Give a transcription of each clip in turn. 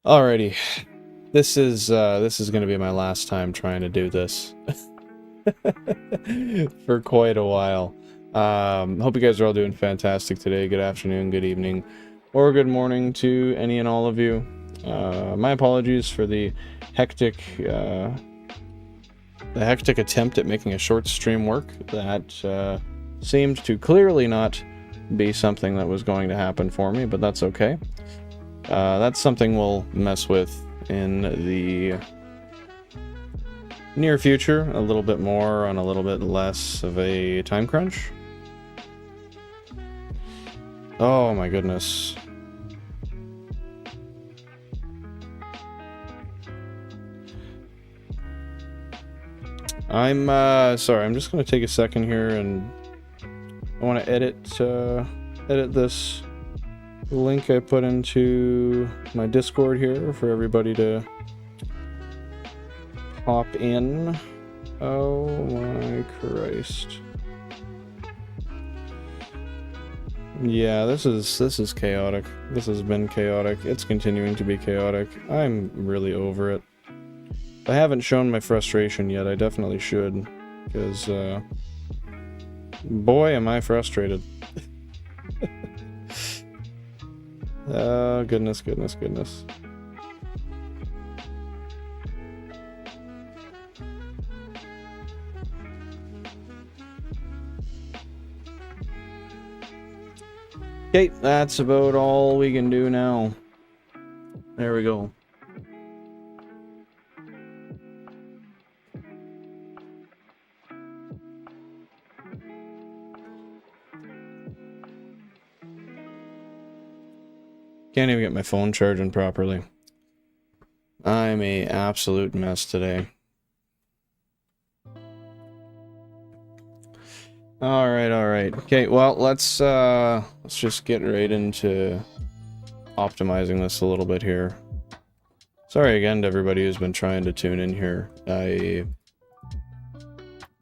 Alrighty, this is going to be my last time trying to do this for quite a while. Hope you guys are all doing fantastic today. Good afternoon, good evening, or good morning to any and all of you. My apologies for the hectic attempt at making a short stream work. That seemed to clearly not be something that was going to happen for me, but that's okay. That's something we'll mess with in the near future, a little bit more on a little bit less of a time crunch. Oh my goodness. I'm sorry, I'm just going to take a second here and I want to edit this link I put into my Discord here for everybody to hop in. Oh my Christ. Yeah, this is chaotic. This has been chaotic. It's continuing to be chaotic. I'm really over it. I haven't shown my frustration yet. I definitely should, because boy am I frustrated. Oh, goodness, goodness, goodness. Okay, that's about all we can do now. There we go. Can't even get my phone charging properly. I'm an absolute mess today. Alright. Okay, well, let's just get right into optimizing this a little bit here. Sorry again to everybody who's been trying to tune in here. I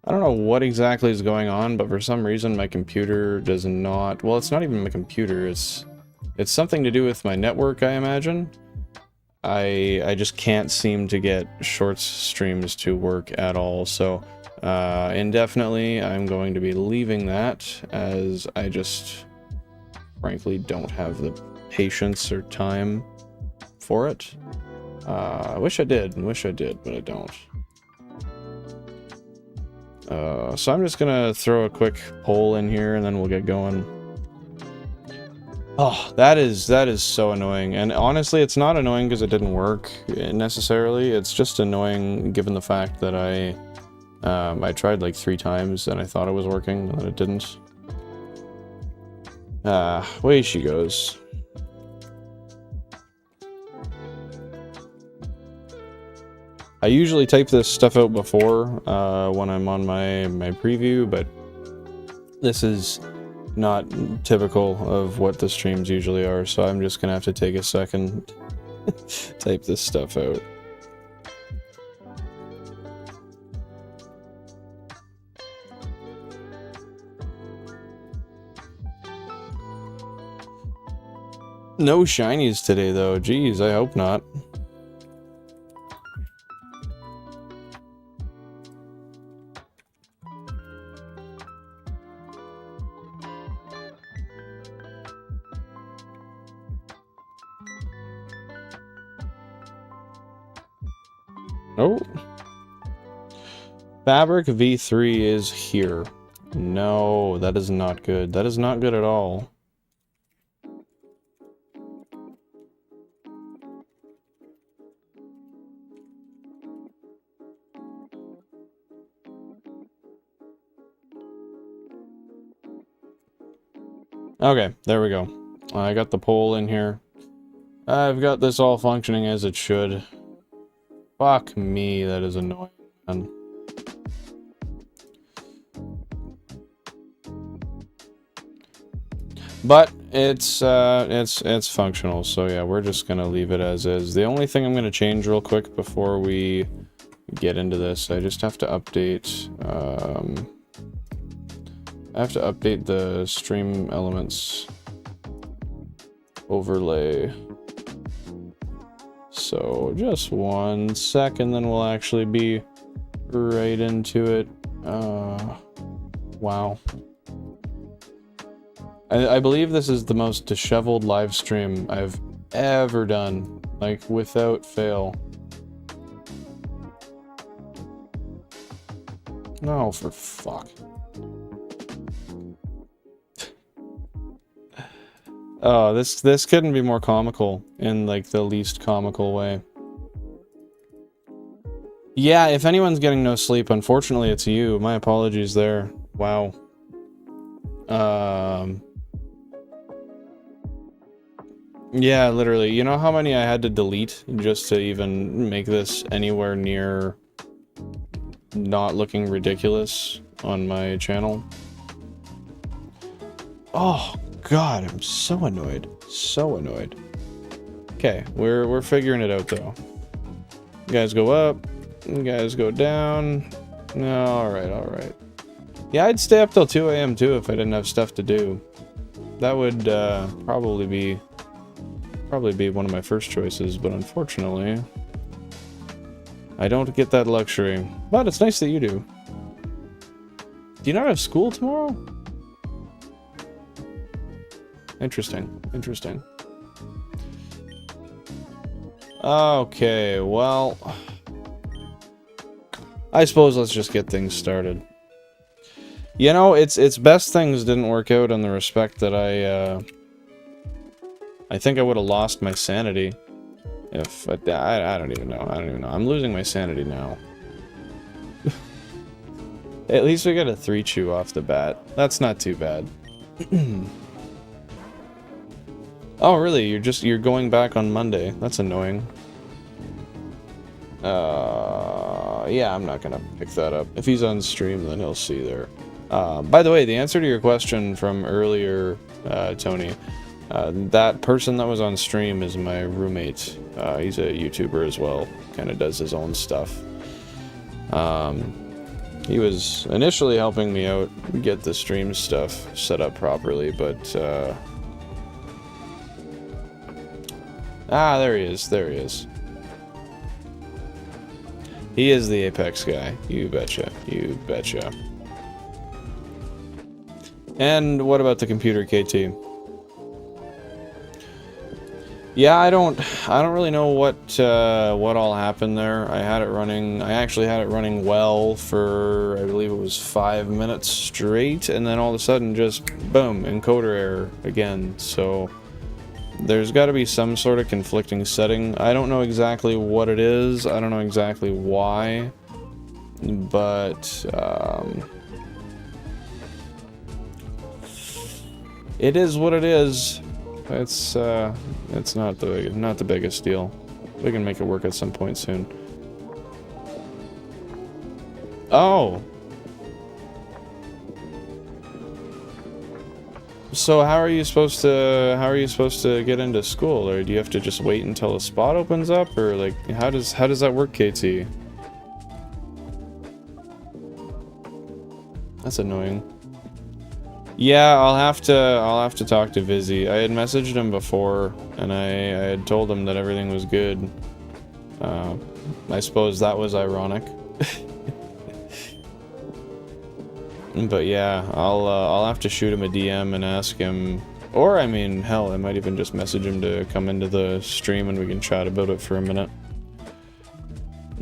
don't know what exactly is going on, but for some reason my computer does not... Well, it's not even my computer, it's something to do with my network, I imagine. I just can't seem to get shorts streams to work at all, so indefinitely I'm going to be leaving that, as I just frankly don't have the patience or time for it. I wish I did, but I don't. So I'm just gonna throw a quick poll in here and then we'll get going. Oh, that is so annoying. And honestly, it's not annoying because it didn't work necessarily. It's just annoying given the fact that I tried like 3 times and I thought it was working and then it didn't. Away she goes. I usually type this stuff out before when I'm on my preview, but this is not typical of what the streams usually are, so I'm just gonna have to take a second type this stuff out. No shinies today though, jeez, I hope not. Oh. Fabric V3 is here. No, that is not good. That is not good at all. Okay, there we go. I got the poll in here. I've got this all functioning as it should. Fuck me, that is annoying, man. But it's functional, so yeah, we're just gonna leave it as is. The only thing I'm gonna change real quick before we get into this, I just have to update I have to update the stream elements overlay So just 1 second, then we'll actually be right into it. Wow. I believe this is the most disheveled live stream I've ever done, like without fail. Oh, for fuck. Oh, this couldn't be more comical in like the least comical way. Yeah, if anyone's getting no sleep, unfortunately it's you. My apologies there. Wow. Yeah, literally. You know how many I had to delete just to even make this anywhere near not looking ridiculous on my channel? Oh god, I'm so annoyed. So annoyed. Okay, we're figuring it out though. You guys go up, you guys go down. No, alright. Yeah, I'd stay up till 2 AM too if I didn't have stuff to do. That would probably be one of my first choices, but unfortunately I don't get that luxury. But it's nice that you do. Do you not have school tomorrow? Interesting. Okay, well, I suppose let's just get things started. You know, it's best things didn't work out in the respect that I think I would have lost my sanity if I don't even know. I'm losing my sanity now. At least we got a 3 chew off the bat. That's not too bad. Oh, really? You're going back on Monday. That's annoying. Yeah, I'm not gonna pick that up. If he's on stream, then he'll see there. By the way, the answer to your question from earlier, Tony, that person that was on stream is my roommate. He's a YouTuber as well. Kind of does his own stuff. He was initially helping me out get the stream stuff set up properly, but there he is. He is the Apex guy. You betcha. And what about the computer, KT? Yeah, I don't really know what all happened there. I actually had it running well for, I believe it was 5 minutes straight, and then all of a sudden just boom, encoder error again. So there's got to be some sort of conflicting setting. I don't know exactly what it is. I don't know exactly why, but it is what it is. It's not the biggest deal. We can make it work at some point soon. Oh. So how are you supposed to get into school, or do you have to just wait until a spot opens up, or like how does that work, KT? That's annoying. Yeah, I'll have to talk to Vizzy. I had messaged him before, and I had told him that everything was good. I suppose that was ironic. But yeah, I'll have to shoot him a DM and ask him, or I mean, hell, I might even just message him to come into the stream and we can chat about it for a minute.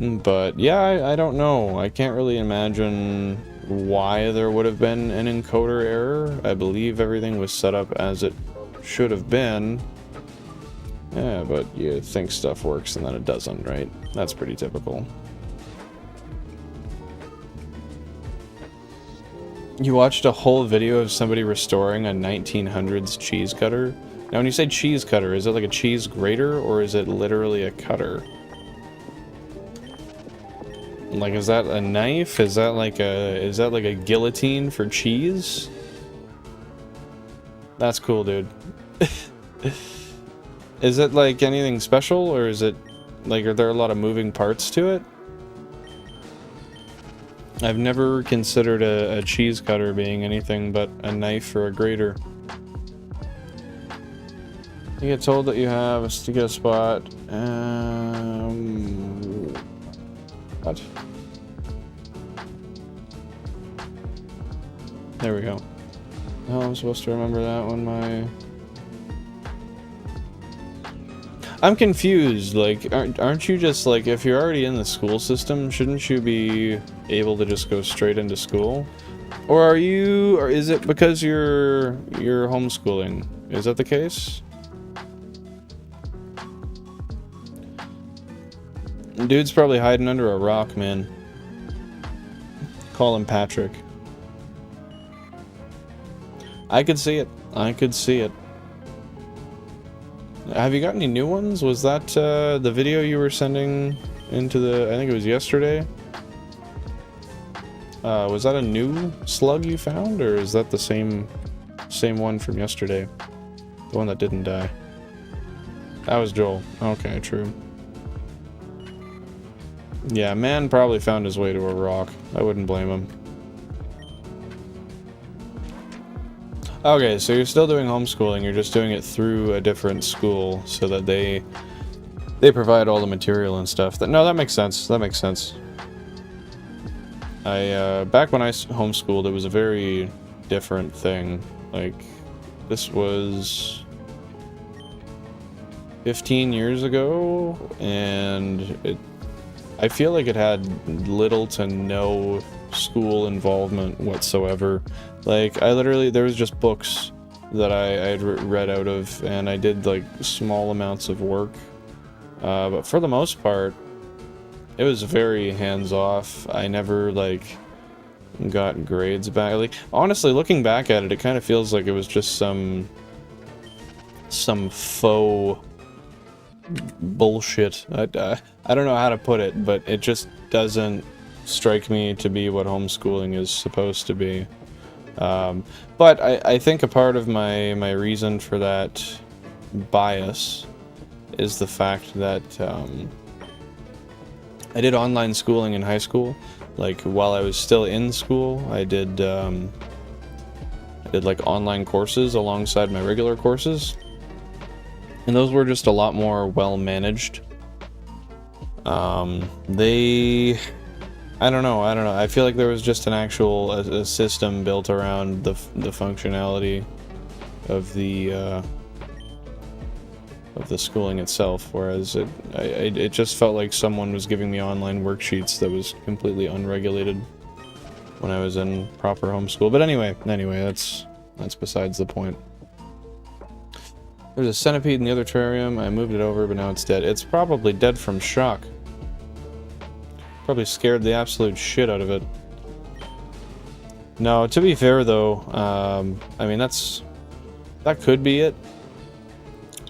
But yeah, I don't know. I can't really imagine why there would have been an encoder error. I believe everything was set up as it should have been. Yeah, but you think stuff works and then it doesn't, right? That's pretty typical. You watched a whole video of somebody restoring a 1900s cheese cutter? Now when you say cheese cutter, is it like a cheese grater or is it literally a cutter? Like, is that a knife? Is that like a guillotine for cheese? That's cool, dude. Is it like anything special, or is it like, are there a lot of moving parts to it? I've never considered a cheese cutter being anything but a knife or a grater. You get told that you have to get a spot. What? There we go. Oh, I'm supposed to remember that one. I'm confused. Like, aren't you just like, if you're already in the school system, shouldn't you be able to just go straight into school? Or are you? Or is it because you're homeschooling? Is that the case? Dude's probably hiding under a rock, man. Call him Patrick. I could see it. I could see it. Have you got any new ones? Was that the video you were sending into the... I think it was yesterday? Was that a new slug you found? Or is that the same one from yesterday? The one that didn't die. That was Joel. Okay, true. Yeah, man probably found his way to a rock. I wouldn't blame him. Okay, so you're still doing homeschooling, you're just doing it through a different school so that they provide all the material and stuff. No, that makes sense. That makes sense. Back when I homeschooled, it was a very different thing. Like, this was 15 years ago, and I feel like it had little to no school involvement whatsoever. Like, there was just books that I had read out of, and I did, like, small amounts of work. But for the most part, it was very hands-off. I never, like, got grades back. Like, honestly, looking back at it, it kind of feels like it was just some faux bullshit. I don't know how to put it, but it just doesn't strike me to be what homeschooling is supposed to be. But I think a part of my reason for that bias is the fact that I did online schooling in high school. Like, while I was still in school, I did like online courses alongside my regular courses. And those were just a lot more well managed. I don't know. I feel like there was just an actual a system built around the functionality of the schooling itself, whereas it just felt like someone was giving me online worksheets that was completely unregulated when I was in proper homeschool. But anyway, that's besides the point. There's a centipede in the other terrarium. I moved it over, but now it's dead. It's probably dead from shock. Probably scared the absolute shit out of it. No, to be fair though, I mean that could be it.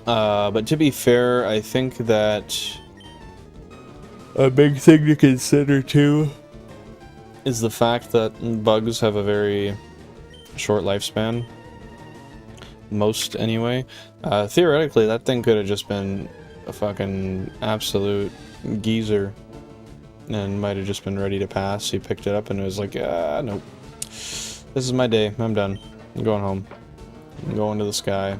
But to be fair, I think that a big thing to consider too is the fact that bugs have a very short lifespan. Most anyway. Theoretically, that thing could have just been a fucking absolute geezer and might have just been ready to pass. He picked it up and it was like, nope. This is my day. I'm done. I'm going home. I'm going to the sky.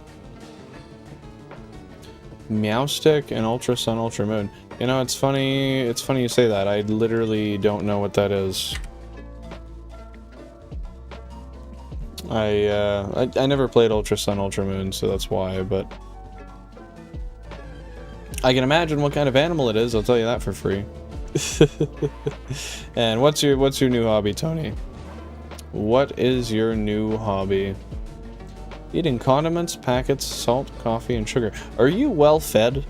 Meowstick and Ultra Sun, Ultra Moon. You know, it's funny you say that. I literally don't know what that is. I never played Ultra Sun, Ultra Moon, so that's why, but I can imagine what kind of animal it is, I'll tell you that for free. And what's your new hobby, Tony? What is your new hobby? Eating condiments, packets, salt, coffee, and sugar. Are you well fed?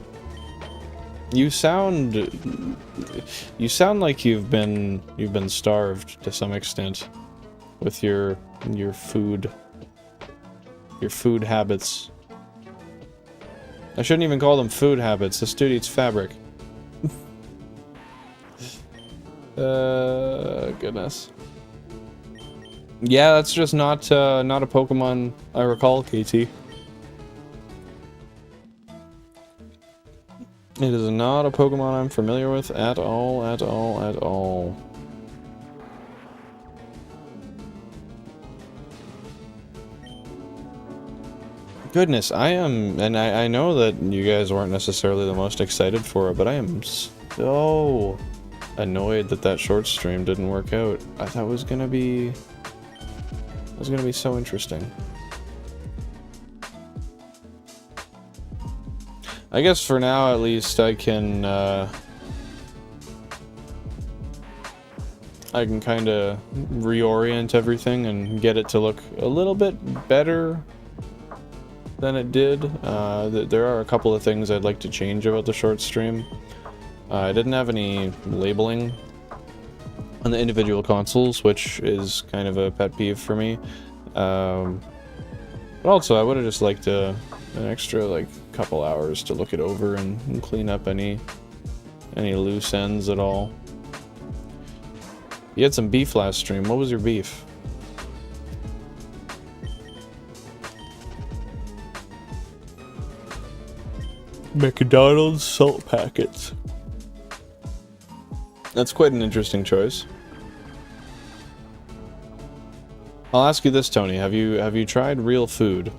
You sound like you've been starved to some extent with your food habits. I shouldn't even call them food habits. This dude eats fabric. Goodness. Yeah, that's just not a Pokemon I recall, KT. It is not a Pokemon I'm familiar with at all, at all, at all. Goodness, I am, and I know that you guys weren't necessarily the most excited for it, but I am so annoyed that that short stream didn't work out. I thought it was gonna be so interesting. I guess for now, at least, I can kind of reorient everything and get it to look a little bit better than it did. There are a couple of things I'd like to change about the short stream. I didn't have any labeling on the individual consoles, which is kind of a pet peeve for me. But also, I would have just liked an extra, like, couple hours to look it over and clean up any loose ends at all. You had some beef last stream. What was your beef? McDonald's salt packets. That's quite an interesting choice. I'll ask you this, Tony. Have you tried real food?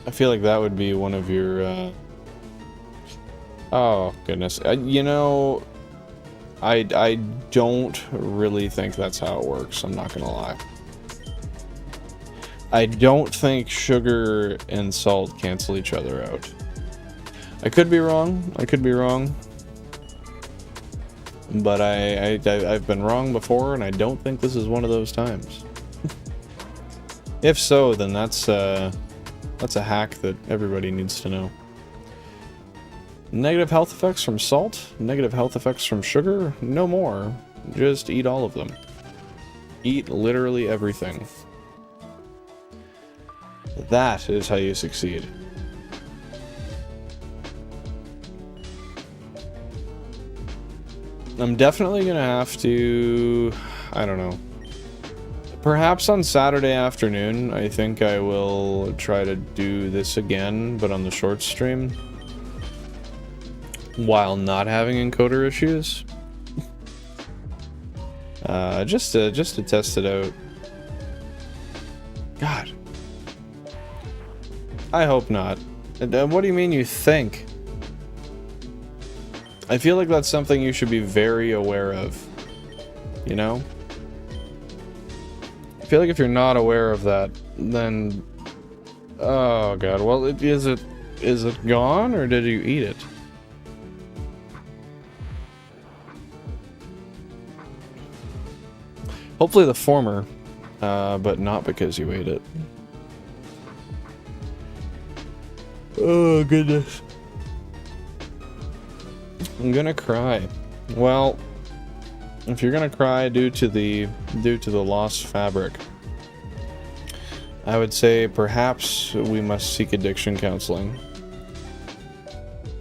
I feel like that would be one of your oh goodness. You know, I don't really think that's how it works. I'm not gonna lie. I don't think sugar and salt cancel each other out. I could be wrong. I could be wrong. But I've been wrong before, and I don't think this is one of those times. If so, then that's a hack that everybody needs to know. Negative health effects from salt, negative health effects from sugar, no more. Just eat all of them. Eat literally everything. That is how you succeed. I'm definitely gonna have to, I don't know. Perhaps on Saturday afternoon, I think I will try to do this again, but on the short stream. While not having encoder issues. Just to test it out. God. I hope not. What do you mean you think? I feel like that's something you should be very aware of. You know? I feel like if you're not aware of that, then... Oh god, well, is it gone, or did you eat it? Hopefully the former, but not because you ate it. Oh goodness. I'm gonna cry. Well, if you're gonna cry due to the lost fabric, I would say perhaps we must seek addiction counseling.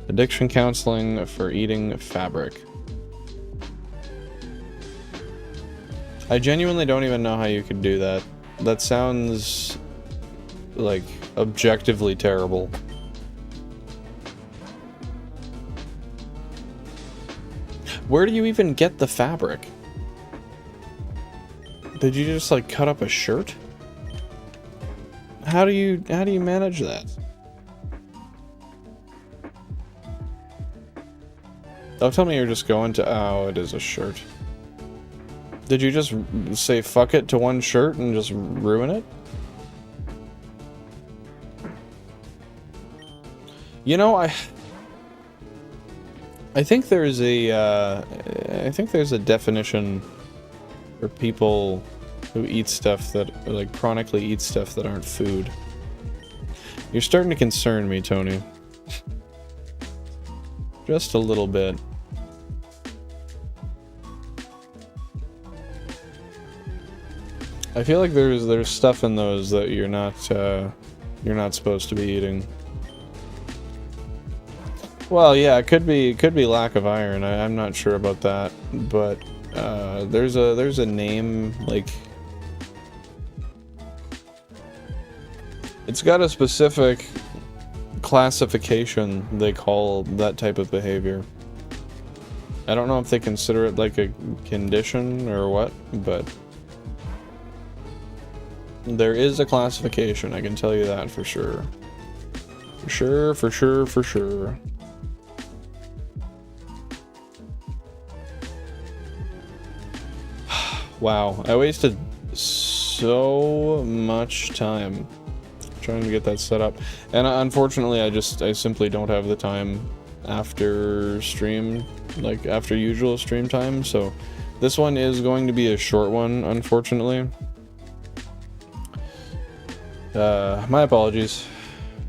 Addiction counseling for eating fabric. I genuinely don't even know how you could do that. That sounds like objectively terrible. Where do you even get the fabric? Did you just like cut up a shirt? How do you manage that? Don't tell me you're just going to, oh, it is a shirt. Did you just say fuck it to one shirt and just ruin it? You know, I think there's a definition for people who eat stuff that, like, chronically eat stuff that aren't food. You're starting to concern me, Tony. Just a little bit. I feel like there's stuff in those that you're not supposed to be eating. Well, yeah, it could be lack of iron. I'm not sure about that, but there's a name, like, it's got a specific classification they call that type of behavior. I don't know if they consider it like a condition or what, but There is a classification, I can tell you that for sure. For sure, for sure, for sure. Wow, I wasted so much time trying to get that set up. And unfortunately, I simply don't have the time after stream, like after usual stream time, so this one is going to be a short one, unfortunately. My apologies.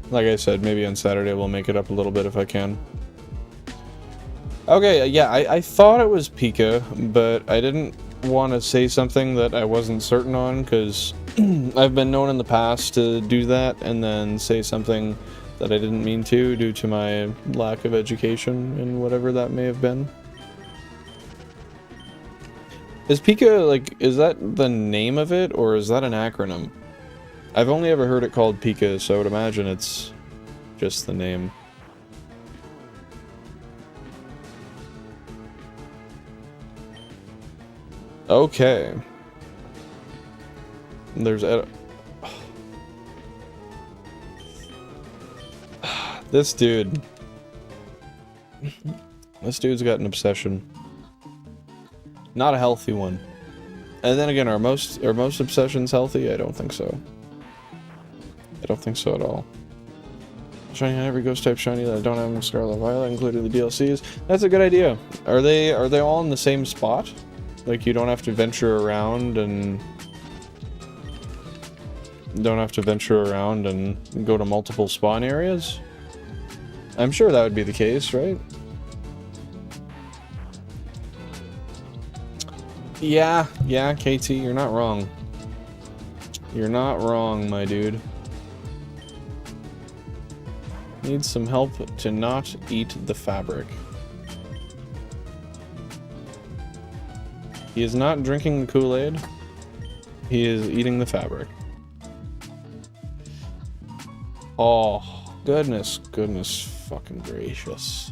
Like I said, maybe on Saturday we'll make it up a little bit if I can. Okay, yeah, I thought it was Pika, but I didn't want to say something that I wasn't certain on, because I've been known in the past to do that and then say something that I didn't mean to due to my lack of education and whatever that may have been. Is Pika, like, is that the name of it, or is that an acronym? I've only ever heard it called Pika, so I would imagine it's just the name. Okay. There's this dude. This dude's got an obsession. Not a healthy one. And then again, are most obsessions healthy? I don't think so. I don't think so at all. Shiny on every ghost type shiny that I don't have in Scarlet Violet, including the DLCs. That's a good idea. Are they all in the same spot? Like, you don't have to venture around and go to multiple spawn areas? I'm sure that would be the case, right? Yeah, KT, you're not wrong. You're not wrong, my dude. Needs some help to not eat the fabric. He is not drinking the Kool-Aid. He is eating the fabric. Oh, goodness fucking gracious.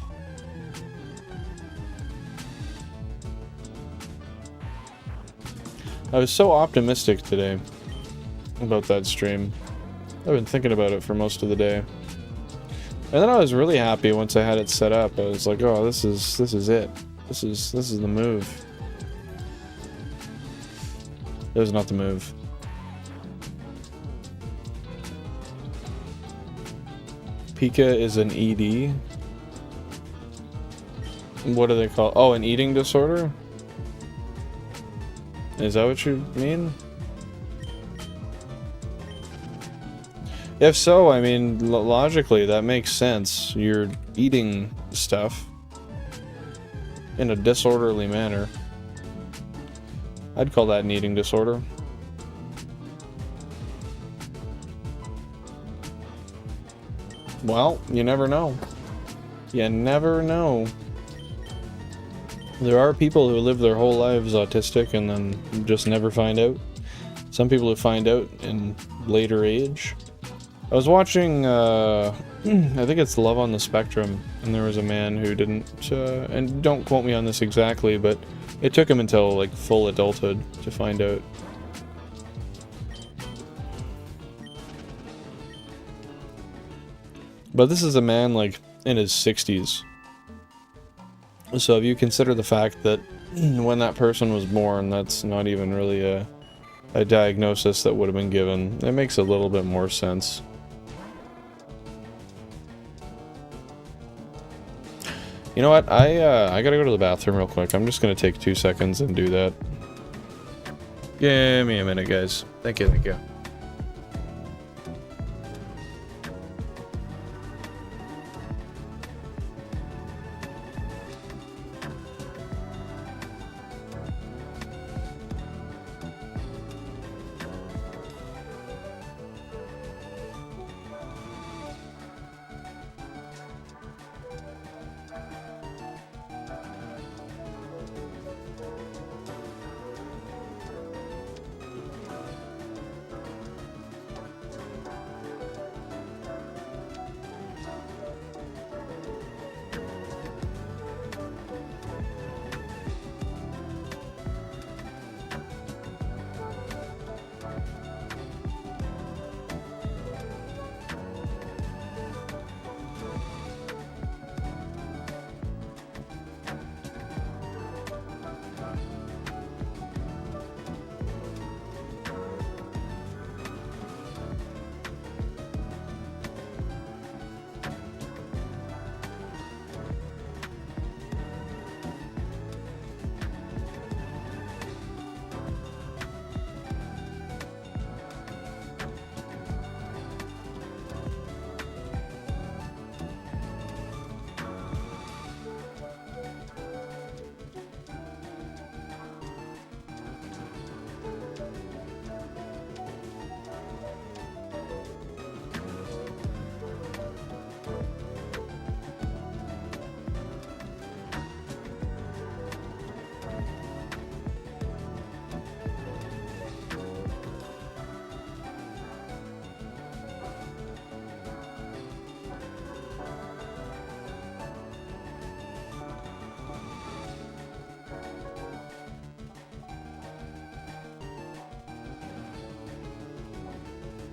I was so optimistic today about that stream. I've been thinking about it for most of the day. And then I was really happy once I had it set up. I was like, oh, this is it. This is the move. That was not the move. Pika is an ED. What do they call? Oh, an eating disorder? Is that what you mean? If so, I mean, logically, that makes sense. You're eating stuff in a disorderly manner. I'd call that an eating disorder. Well, you never know. You never know. There are people who live their whole lives autistic and then just never find out. Some people who find out in later age. I was watching, I think it's Love on the Spectrum, and there was a man who didn't, and don't quote me on this exactly, but it took him until, like, full adulthood to find out. But this is a man, like, in his 60s. So if you consider the fact that when that person was born, that's not even really a diagnosis that would have been given, it makes a little bit more sense. You know what? I gotta go to the bathroom real quick. I'm just gonna take 2 seconds and do that. Give me a minute, guys. Thank you, thank you.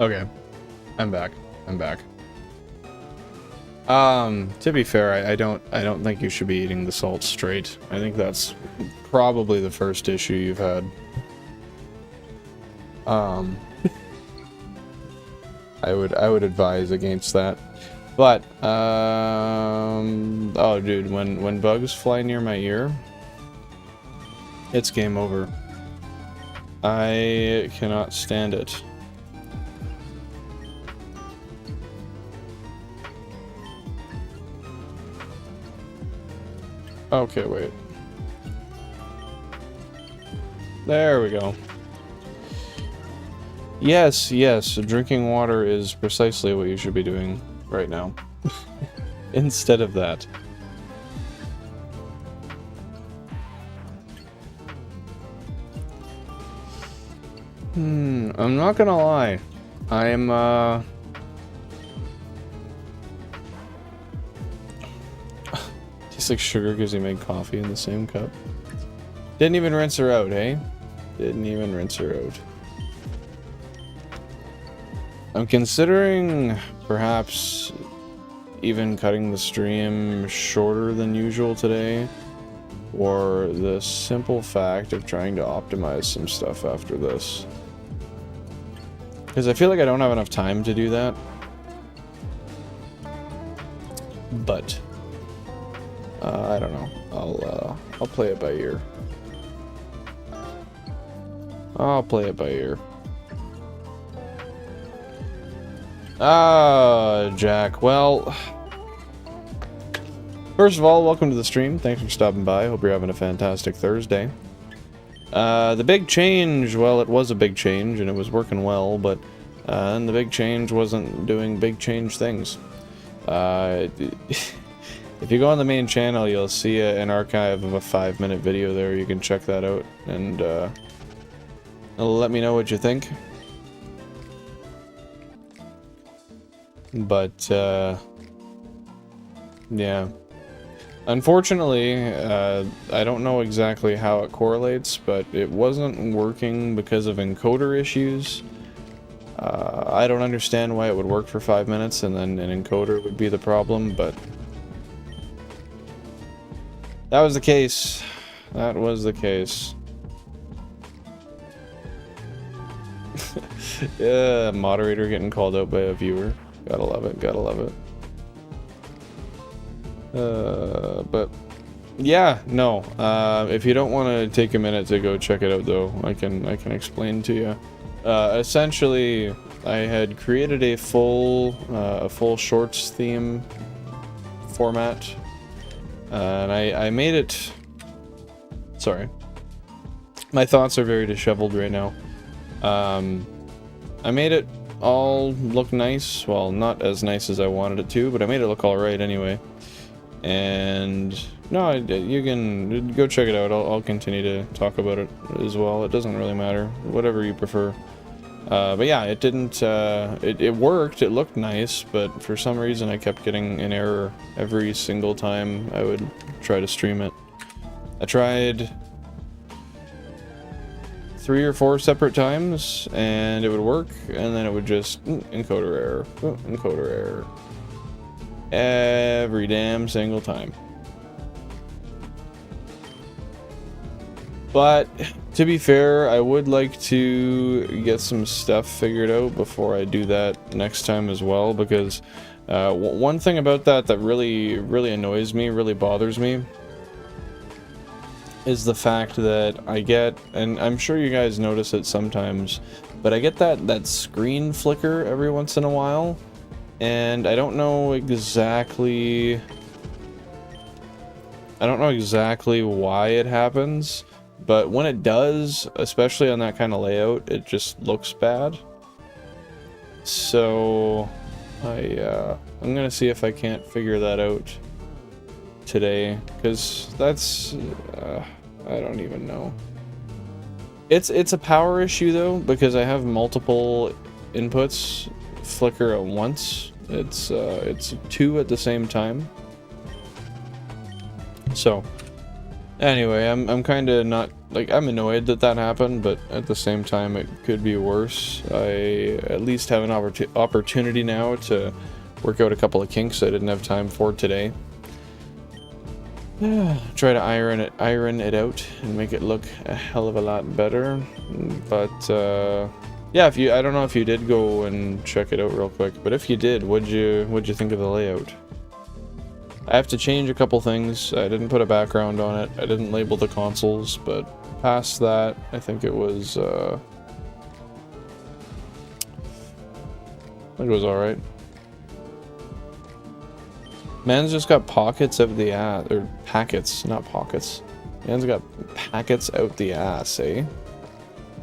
Okay. I'm back. I'm back. To be fair, I don't think you should be eating the salt straight. I think that's probably the first issue you've had. I would advise against that. But oh dude, when bugs fly near my ear, it's game over. I cannot stand it. Okay, wait. There we go. Yes, yes, drinking water is precisely what you should be doing right now. Instead of that. I'm not gonna lie. I'm, tastes like sugar because he made coffee in the same cup. Didn't even rinse her out, eh? Didn't even rinse her out. I'm considering perhaps even cutting the stream shorter than usual today, or the simple fact of trying to optimize some stuff after this. Because I feel like I don't have enough time to do that. But I don't know. I'll play it by ear. I'll play it by ear. Ah, Jack. Well, first of all, welcome to the stream. Thanks for stopping by. Hope you're having a fantastic Thursday. The big change, well, it was a big change, and it was working well, but and the big change wasn't doing big change things. If you go on the main channel, you'll see an archive of a 5-minute video there. You can check that out, and let me know what you think. But, yeah. Unfortunately, I don't know exactly how it correlates, but it wasn't working because of encoder issues. I don't understand why it would work for 5 minutes and then an encoder would be the problem, but that was the case. That was the case. Yeah, moderator getting called out by a viewer. Gotta love it, gotta love it. But yeah, no. If you don't want to take a minute to go check it out, though, I can explain to you. Essentially, I had created a full shorts theme format, and I made it. Sorry, my thoughts are very disheveled right now. I made it all look nice. Well, not as nice as I wanted it to, but I made it look all right anyway. And no, you can go check it out. I'll continue to talk about it as well. It doesn't really matter, whatever you prefer. But yeah, it didn't. It worked. It looked nice, but for some reason I kept getting an error every single time I would try to stream it. I tried 3 or 4 separate times, and it would work, and then it would just encoder error, encoder error. Every damn single time. But to be fair, I would like to get some stuff figured out before I do that next time as well, because one thing about that really annoys me, really bothers me, is the fact that I get, and I'm sure you guys notice it sometimes, but I get that screen flicker every once in a while. And I don't know exactly why it happens, but when it does, especially on that kind of layout, it just looks bad. So I'm gonna see if I can't figure that out today, because that's I don't even know. It's a power issue though, because I have multiple inputs flicker at once. It's 2 at the same time. So anyway, I'm kind of not like, I'm annoyed that that happened, but at the same time, it could be worse. I at least have an opportunity now to work out a couple of kinks I didn't have time for today. Try to iron it out and make it look a hell of a lot better. But yeah, I don't know if you did go and check it out real quick, but if you did, what'd you think of the layout? I have to change a couple things. I didn't put a background on it. I didn't label the consoles, but past that, I think it was alright. Man's just got pockets of the ass, or packets, not pockets. Man's got packets out the ass, eh?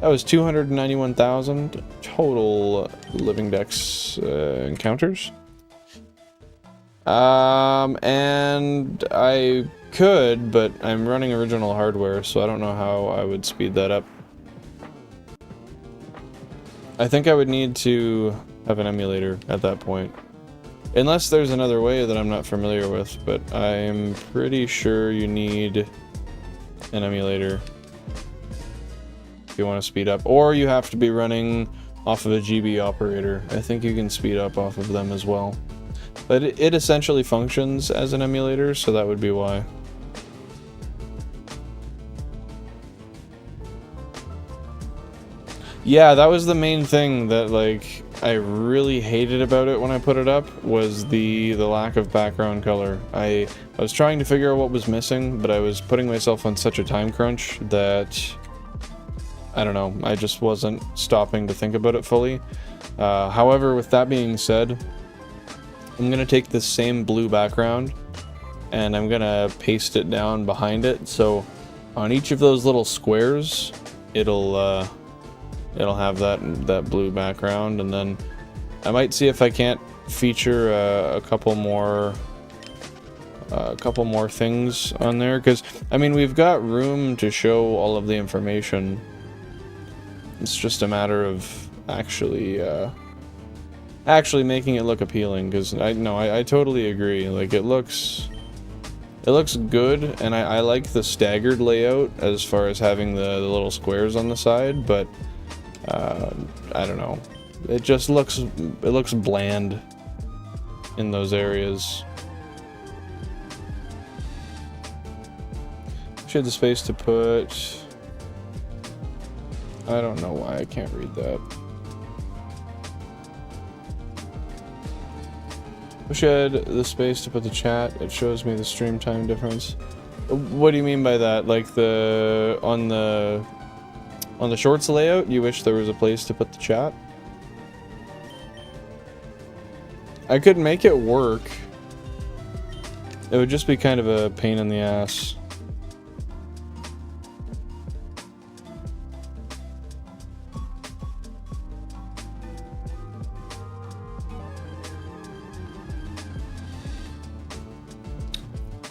That was 291,000 total Living Dex encounters. And I could, but I'm running original hardware, so I don't know how I would speed that up. I think I would need to have an emulator at that point. Unless there's another way that I'm not familiar with, but I'm pretty sure you need an emulator if you want to speed up. Or you have to be running off of a GB operator. I think you can speed up off of them as well. But it essentially functions as an emulator, so that would be why. Yeah, that was the main thing that, like, I really hated about it when I put it up, was the lack of background color. I was trying to figure out what was missing, but I was putting myself on such a time crunch that, I don't know, I just wasn't stopping to think about it fully. However, with that being said, I'm going to take this same blue background, and I'm going to paste it down behind it, so on each of those little squares, it'll have that blue background, and then I might see if I can't feature a couple more things on there, because I mean, we've got room to show all of the information. It's just a matter of actually making it look appealing, because I totally agree. Like, it looks good, and I like the staggered layout as far as having the little squares on the side, but I don't know. It just looks bland in those areas. She had the space to put. I don't know why I can't read that. Wish I had the space to put the chat. It shows me the stream time difference. What do you mean by that? Like on the shorts layout, you wish there was a place to put the chat? I could make it work. It would just be kind of a pain in the ass.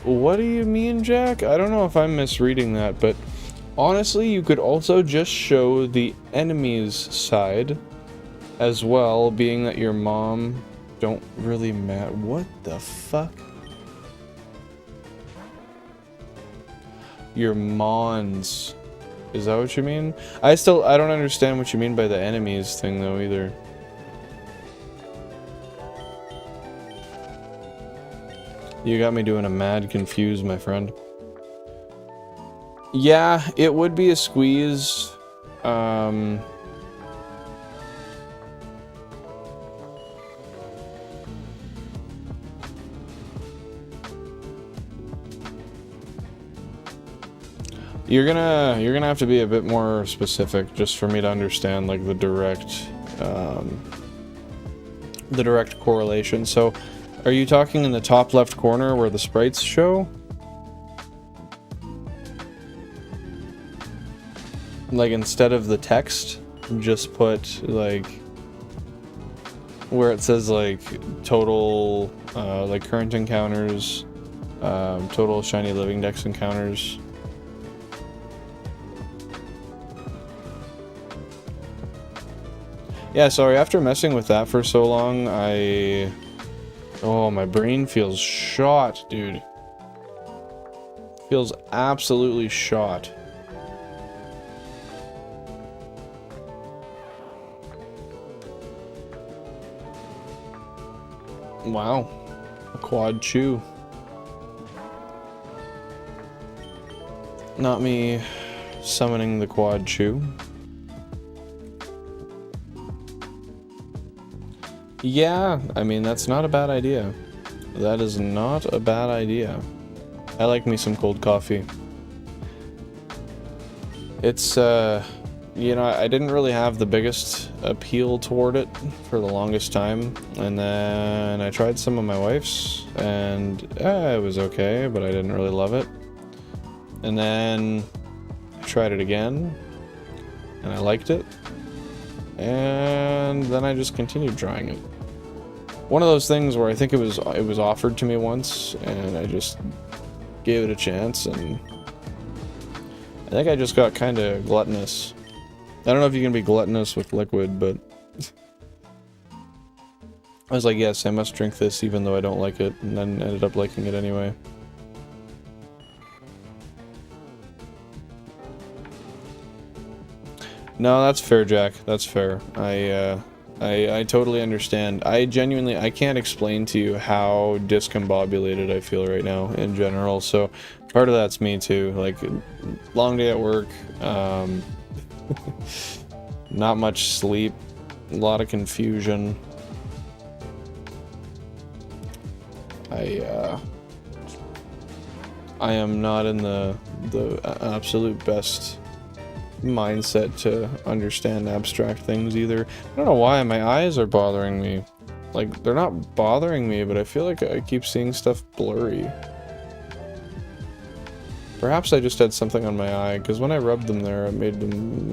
What do you mean, Jack? I don't know if I'm misreading that, but honestly, you could also just show the enemy's side as well, being that your mom don't really matter. What the fuck? Your mons. Is that what you mean? I don't understand what you mean by the enemies thing though either. You got me doing a mad confused, my friend. Yeah, it would be a squeeze. You're gonna have to be a bit more specific just for me to understand, like, the direct correlation. So, are you talking in the top left corner where the sprites show? Like, instead of the text, just put, like, where it says, like, total, like, current encounters, total shiny living dex encounters. Yeah, sorry, after messing with that for so long, oh, my brain feels shot, dude. Feels absolutely shot. Wow. A quad chew. Not me summoning the quad chew. Yeah, I mean, that's not a bad idea. That is not a bad idea. I like me some cold coffee. It's, you know, I didn't really have the biggest appeal toward it for the longest time. And then I tried some of my wife's, and it was okay, but I didn't really love it. And then I tried it again, and I liked it. And then I just continued trying it. One of those things where I think it was offered to me once, and I just gave it a chance, and I think I just got kind of gluttonous. I don't know if you can be gluttonous with liquid, but I was like, yes, I must drink this even though I don't like it, and then ended up liking it anyway. No, that's fair, Jack. That's fair. I totally understand. I can't explain to you how discombobulated I feel right now in general, so part of that's me too. Like, long day at work, not much sleep, a lot of confusion. I am not in the absolute best mindset to understand abstract things either. I don't know why my eyes are bothering me. Like, they're not bothering me, but I feel like I keep seeing stuff blurry. Perhaps I just had something on my eye, because when I rubbed them there, it made them...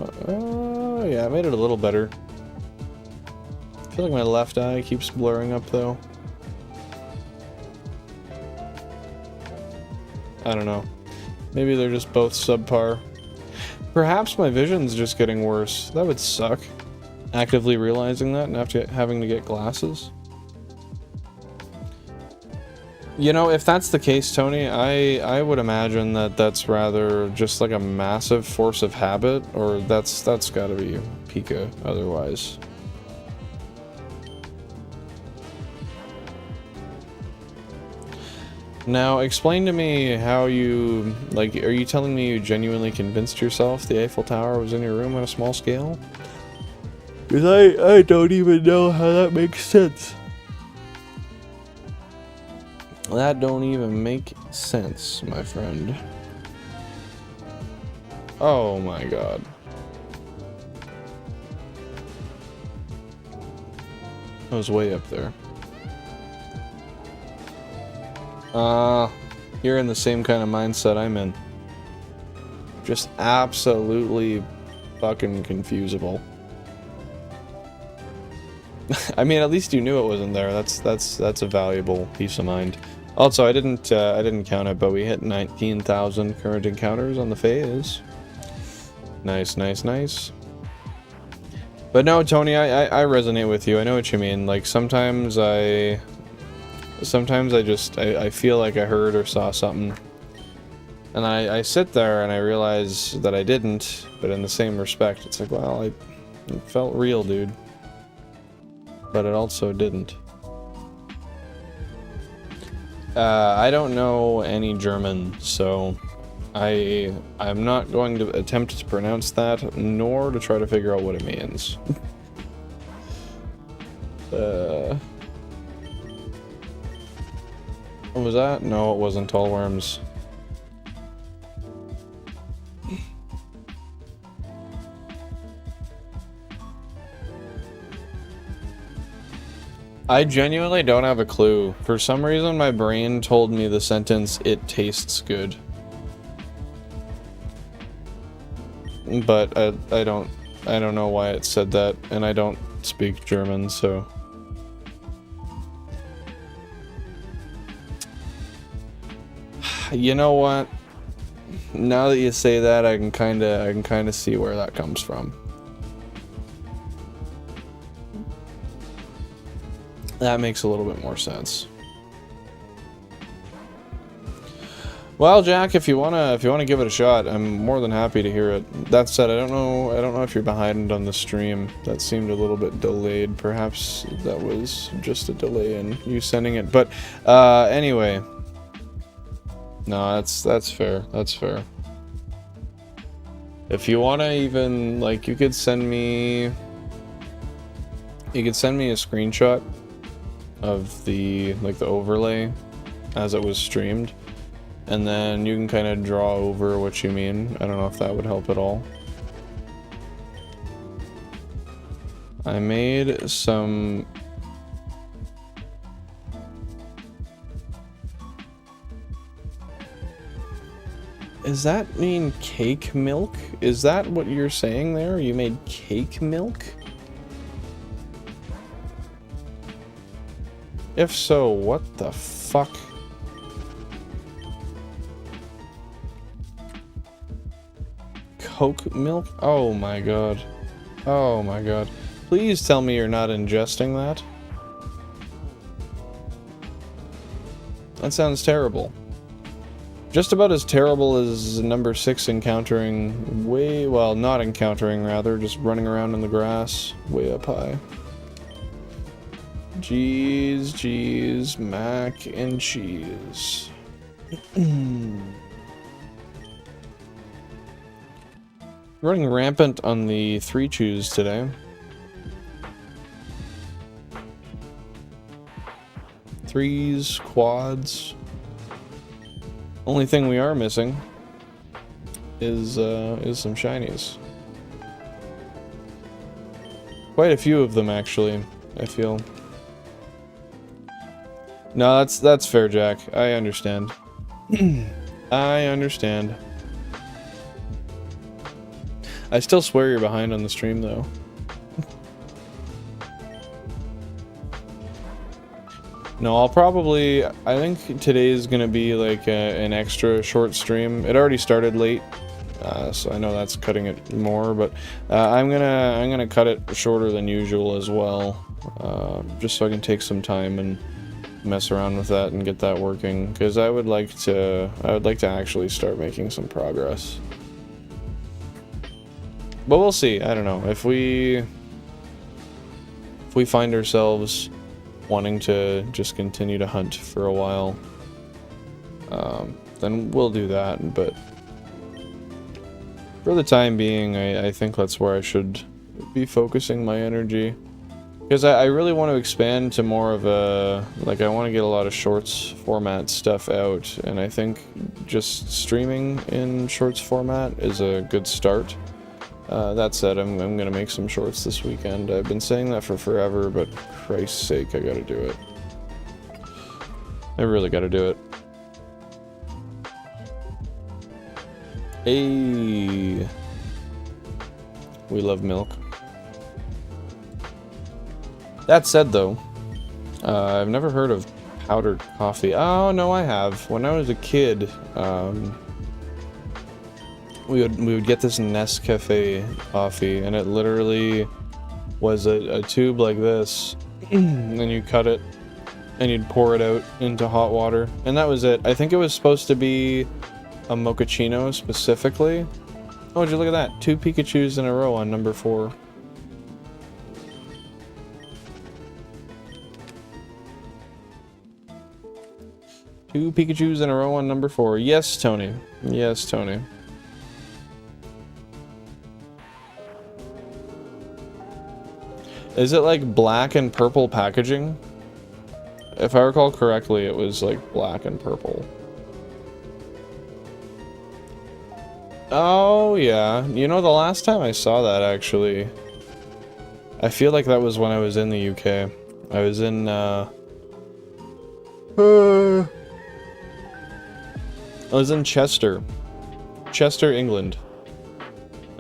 yeah, it made it a little better. I feel like my left eye keeps blurring up, though. I don't know. Maybe they're just both subpar. Perhaps my vision's just getting worse. That would suck. Actively realizing that and having to get glasses. You know, if that's the case, Tony, I would imagine that that's rather just like a massive force of habit, or that's gotta be Pika otherwise. Now, explain to me how you, like, are you telling me you genuinely convinced yourself the Eiffel Tower was in your room on a small scale? Because I don't even know how that makes sense. That don't even make sense, my friend. Oh my god. I was way up there. You're in the same kind of mindset I'm in. Just absolutely fucking confusable. I mean, at least you knew it wasn't there. That's a valuable peace of mind. Also, I didn't count it, but we hit 19,000 current encounters on the phase. Nice, nice, nice. But no, Tony, I resonate with you. I know what you mean. Like, sometimes I feel like I heard or saw something, and I sit there and I realize that I didn't, but in the same respect, it's like, well, it felt real, dude. But it also didn't. I don't know any German, so I'm not going to attempt to pronounce that, nor to try to figure out what it means. What was that? No, it wasn't tall worms. I genuinely don't have a clue. For some reason, my brain told me the sentence, "It tastes good." But I don't know why it said that, and I don't speak German, so... You know what? Now that you say that, I can kind of see where that comes from. That makes a little bit more sense. Well, Jack, if you wanna give it a shot, I'm more than happy to hear it. That said, I don't know if you're behind on the stream. That seemed a little bit delayed. Perhaps that was just a delay in you sending it. But anyway, no, that's fair. That's fair. If you wanna even like, you could send me a screenshot of the overlay as it was streamed. And then you can kind of draw over what you mean. I don't know if that would help at all. I made some... Does that mean cake milk? Is that what you're saying there? You made cake milk? If so, what the fuck? Coke milk? Oh my god. Oh my god. Please tell me you're not ingesting that. That sounds terrible. Just about as terrible as number 6 encountering well, not encountering, rather, just running around in the grass way up high. Jeez, mac and cheese. Running rampant on the 3-chews today. 3s, quads. Only thing we are missing is some shinies. Quite a few of them, actually, I feel. No, that's fair, Jack. I understand. I understand. I still swear you're behind on the stream, though. No, I'll probably... I think today is gonna be like an extra short stream. It already started late, so I know that's cutting it more, but I'm gonna cut it shorter than usual as well, just so I can take some time and mess around with that and get that working, because I would like to actually start making some progress. But we'll see. I don't know. If we find ourselves wanting to just continue to hunt for a while, then we'll do that. But for the time being, I think that's where I should be focusing my energy. Because I really want to expand to more of a... Like, I want to get a lot of shorts format stuff out. And I think just streaming in shorts format is a good start. That said, I'm gonna make some shorts this weekend. I've been saying that for forever, but Christ's sake, I gotta do it. I really gotta do it. Hey, we love milk. That said, though, I've never heard of powdered coffee. Oh no, I have. When I was a kid, we would get this Nescafe coffee, and it literally was a tube like this, and then you cut it, and you'd pour it out into hot water, and that was it. I think it was supposed to be a mochaccino specifically. Oh, would you look at that? 2 Pikachus in a row on number 4. Two Pikachus in a row on number 4. Yes, Tony. Yes, Tony. Is it like black and purple packaging? If I recall correctly, it was like black and purple. Oh yeah, you know, the last time I saw that, actually, I feel like that was when I was in the UK. I was in Chester, England.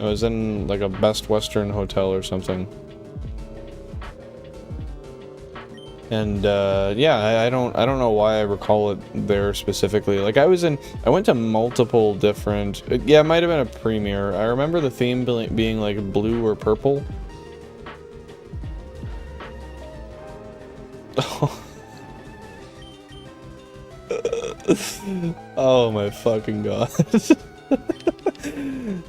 I was in like a Best Western hotel or something. And yeah, I don't know why I recall it there specifically. Like I went to multiple different, yeah, it might have been a premiere. I remember the theme being like blue or purple. Oh my fucking god.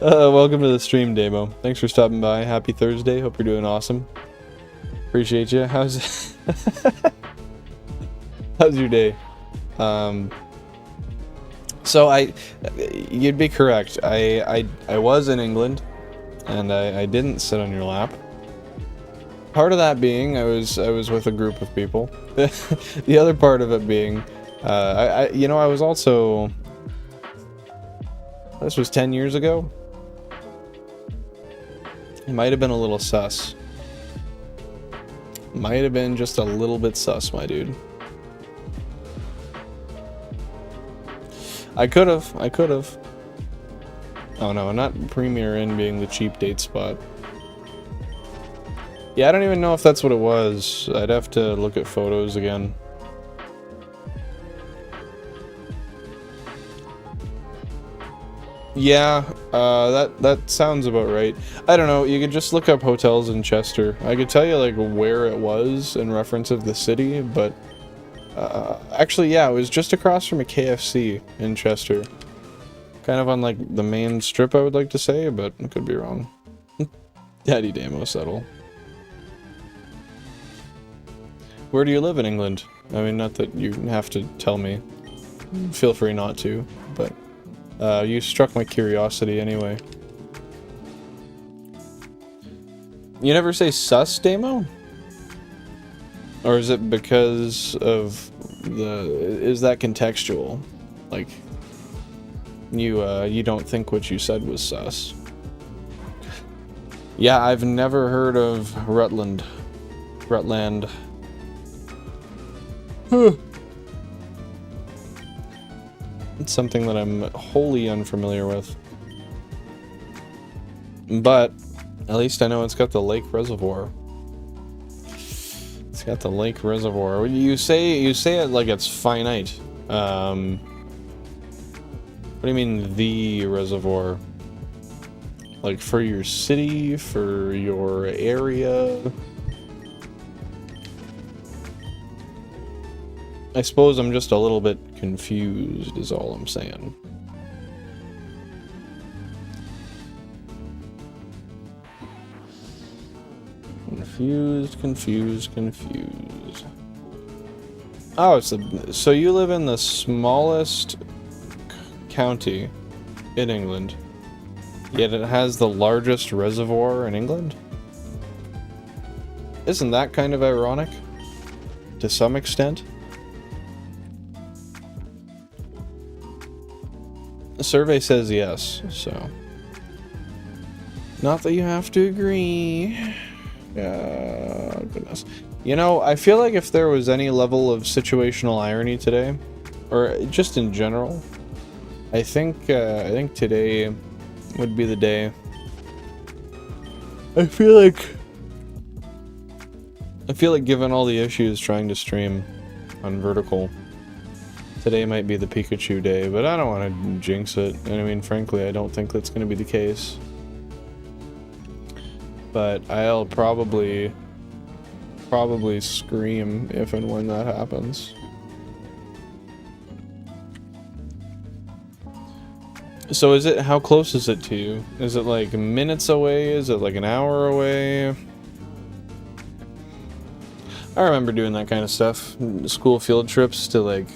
Welcome to the stream, Demo. Thanks for stopping by. Happy Thursday. Hope you're doing awesome. Appreciate you. How's how's your day? So you'd be correct. I was in England, and I didn't sit on your lap. Part of that being I was with a group of people. The other part of it being, I was also. This was 10 years ago. It might have been a little sus. Might have been just a little bit sus, my dude. I could have. Oh no, not Premier Inn being the cheap date spot. Yeah, I don't even know if that's what it was. I'd have to look at photos again. Yeah, that sounds about right. I don't know, you could just look up hotels in Chester. I could tell you like where it was in reference of the city, but actually yeah, it was just across from a KFC in Chester. Kind of on like the main strip, I would like to say, but I could be wrong. Daddy Damo settle. Where do you live in England? I mean, not that you have to tell me. Feel free not to, but you struck my curiosity anyway. You never say sus, Damo? Or is it because of is that contextual? Like, you don't think what you said was sus? Yeah, I've never heard of Rutland. It's something that I'm wholly unfamiliar with. But at least I know it's got the lake reservoir. It's got the lake reservoir. You say it like it's finite. What do you mean the reservoir? Like for your city, for your area? I suppose I'm just a little bit confused is all I'm saying. Confused. Oh, so you live in the smallest county in England, yet it has the largest reservoir in England? Isn't that kind of ironic? To some extent? The survey says yes, so... Not that you have to agree. Goodness. You know, I feel like if there was any level of situational irony today, or just in general, I think today would be the day. I feel like given all the issues trying to stream on vertical, today might be the Pikachu day, but I don't want to jinx it. And I mean, frankly, I don't think that's going to be the case. But I'll probably scream if and when that happens. So how close is it to you? Is it like minutes away? Is it like an hour away? I remember doing that kind of stuff. School field trips to like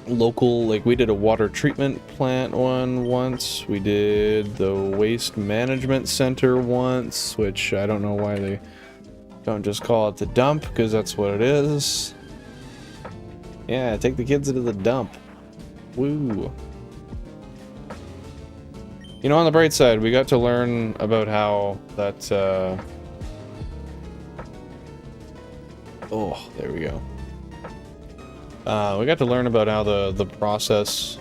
local, like we did a water treatment plant once. We did the waste management center once, which I don't know why they don't just call it the dump, because that's what it is. Yeah, take the kids into the dump. Woo. You know, on the bright side, we got to learn about how that, oh, there we go. We got to learn about how the process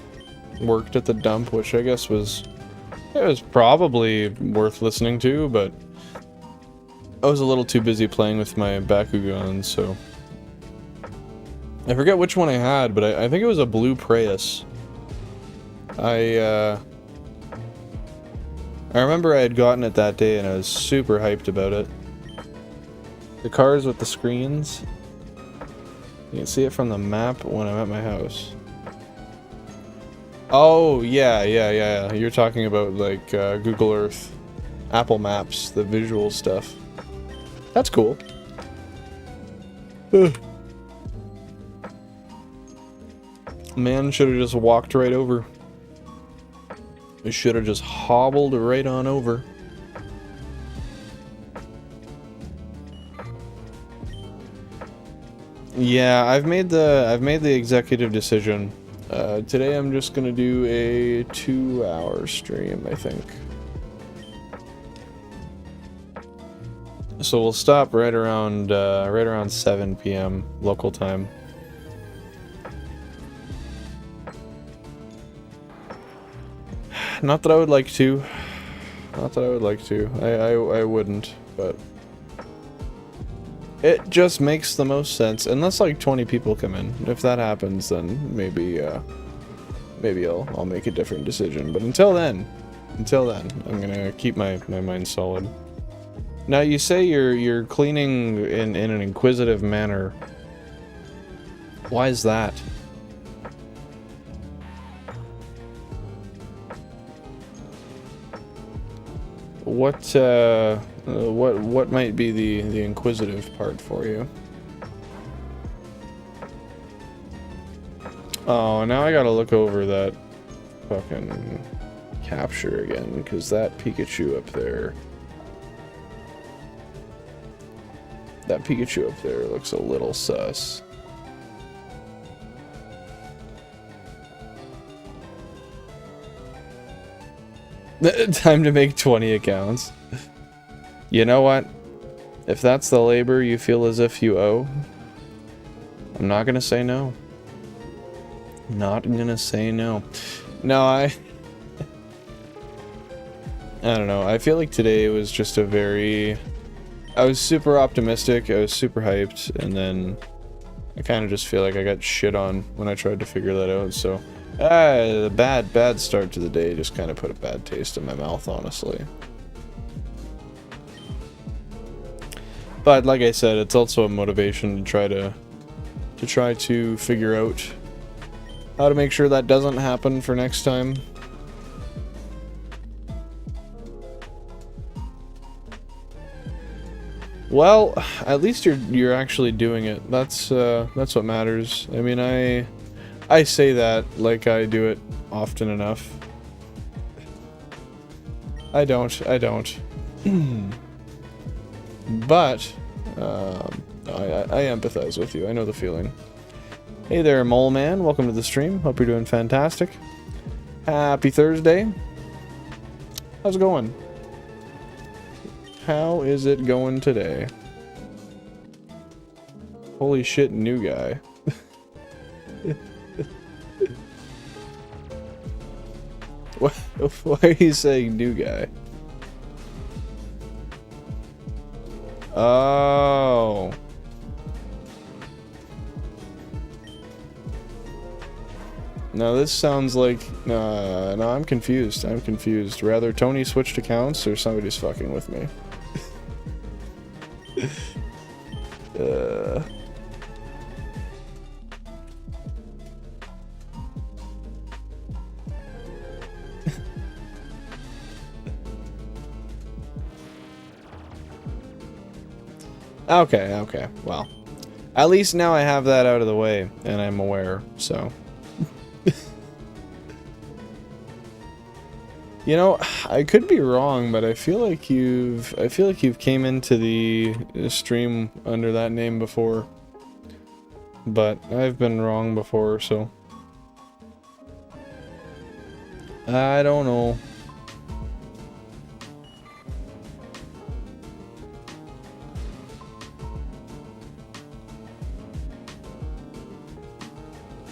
worked at the dump, which I guess was probably worth listening to, but I was a little too busy playing with my Bakugan, so... I forget which one I had, but I think it was a blue Prius. I remember I had gotten it that day and I was super hyped about it. The cars with the screens. You can see it from the map when I'm at my house. Oh, yeah. You're talking about, like, Google Earth, Apple Maps, the visual stuff. That's cool. Man should have just walked right over. He should have just hobbled right on over. Yeah, I've made the executive decision. Today I'm just gonna do a 2-hour stream, I think. So we'll stop right around 7 p.m. local time. Not that I would like to. Not that I would like to. I wouldn't, but it just makes the most sense. Unless like 20 people come in. If that happens, then maybe I'll make a different decision. But until then, I'm gonna keep my mind solid. Now you say you're cleaning in an inquisitive manner. Why is that? What might be the inquisitive part for you? Oh, now I gotta look over that fucking capture again, because that Pikachu up there... That Pikachu up there looks a little sus. Time to make 20 accounts. You know what? If that's the labor you feel as if you owe, I'm not gonna say no. Not gonna say no. No, I don't know. I feel like today was just a very... I was super optimistic, I was super hyped, and then I kind of just feel like I got shit on when I tried to figure that out, so... the bad start to the day just kind of put a bad taste in my mouth, honestly. But like I said, it's also a motivation to try to figure out how to make sure that doesn't happen for next time. Well, at least you're actually doing it. That's what matters. I mean, I say that like I do it often enough. I don't. But I empathize with you. I know the feeling. Hey there, Mole Man. Welcome to the stream. Hope you're doing fantastic. Happy Thursday. How's it going? How is it going today? Holy shit, new guy. Why are you saying new guy? Oh. No, this sounds like... no, I'm confused. I'm confused. Rather Tony switched accounts or somebody's fucking with me. Okay, well. At least now I have that out of the way, and I'm aware, so... You know, I could be wrong, but I feel like you've came into the stream under that name before. But I've been wrong before, so... I don't know.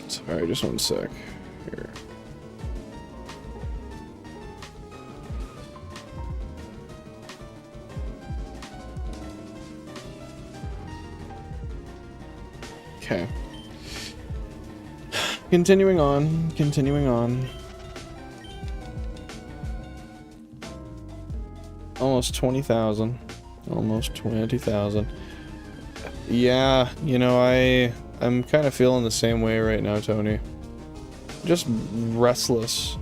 Sorry, just one sec. Here. Okay. Continuing on. Almost 20,000. Almost 20,000. Yeah, you know, I'm kind of feeling the same way right now, Tony. Just restless.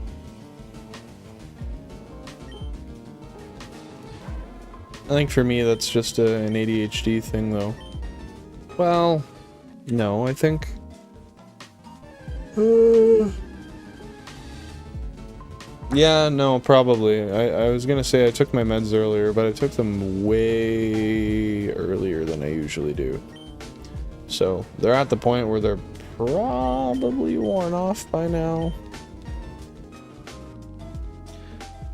I think for me that's just an ADHD thing, though. Well, no, I think... yeah, no, probably. I was gonna say I took my meds earlier, but I took them way earlier than I usually do. So, they're at the point where they're probably worn off by now.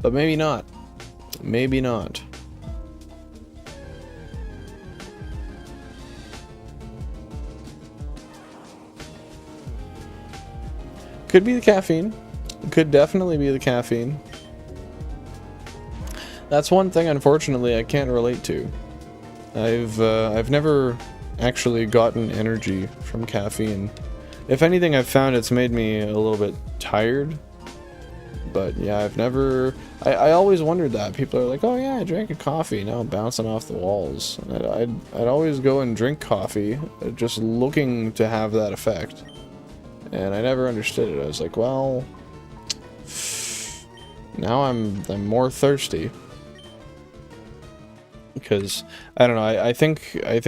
But maybe not. Maybe not. Could be the caffeine. Could definitely be the caffeine. That's one thing, unfortunately, I can't relate to. I've never actually gotten energy from caffeine. If anything, I've found it's made me a little bit tired. But yeah, I've never... I always wondered that. People are like, oh yeah, I drank a coffee, now I'm bouncing off the walls. And I'd always go and drink coffee, just looking to have that effect. And I never understood it. I was like, well... now I'm more thirsty. Because, I don't know, I think... I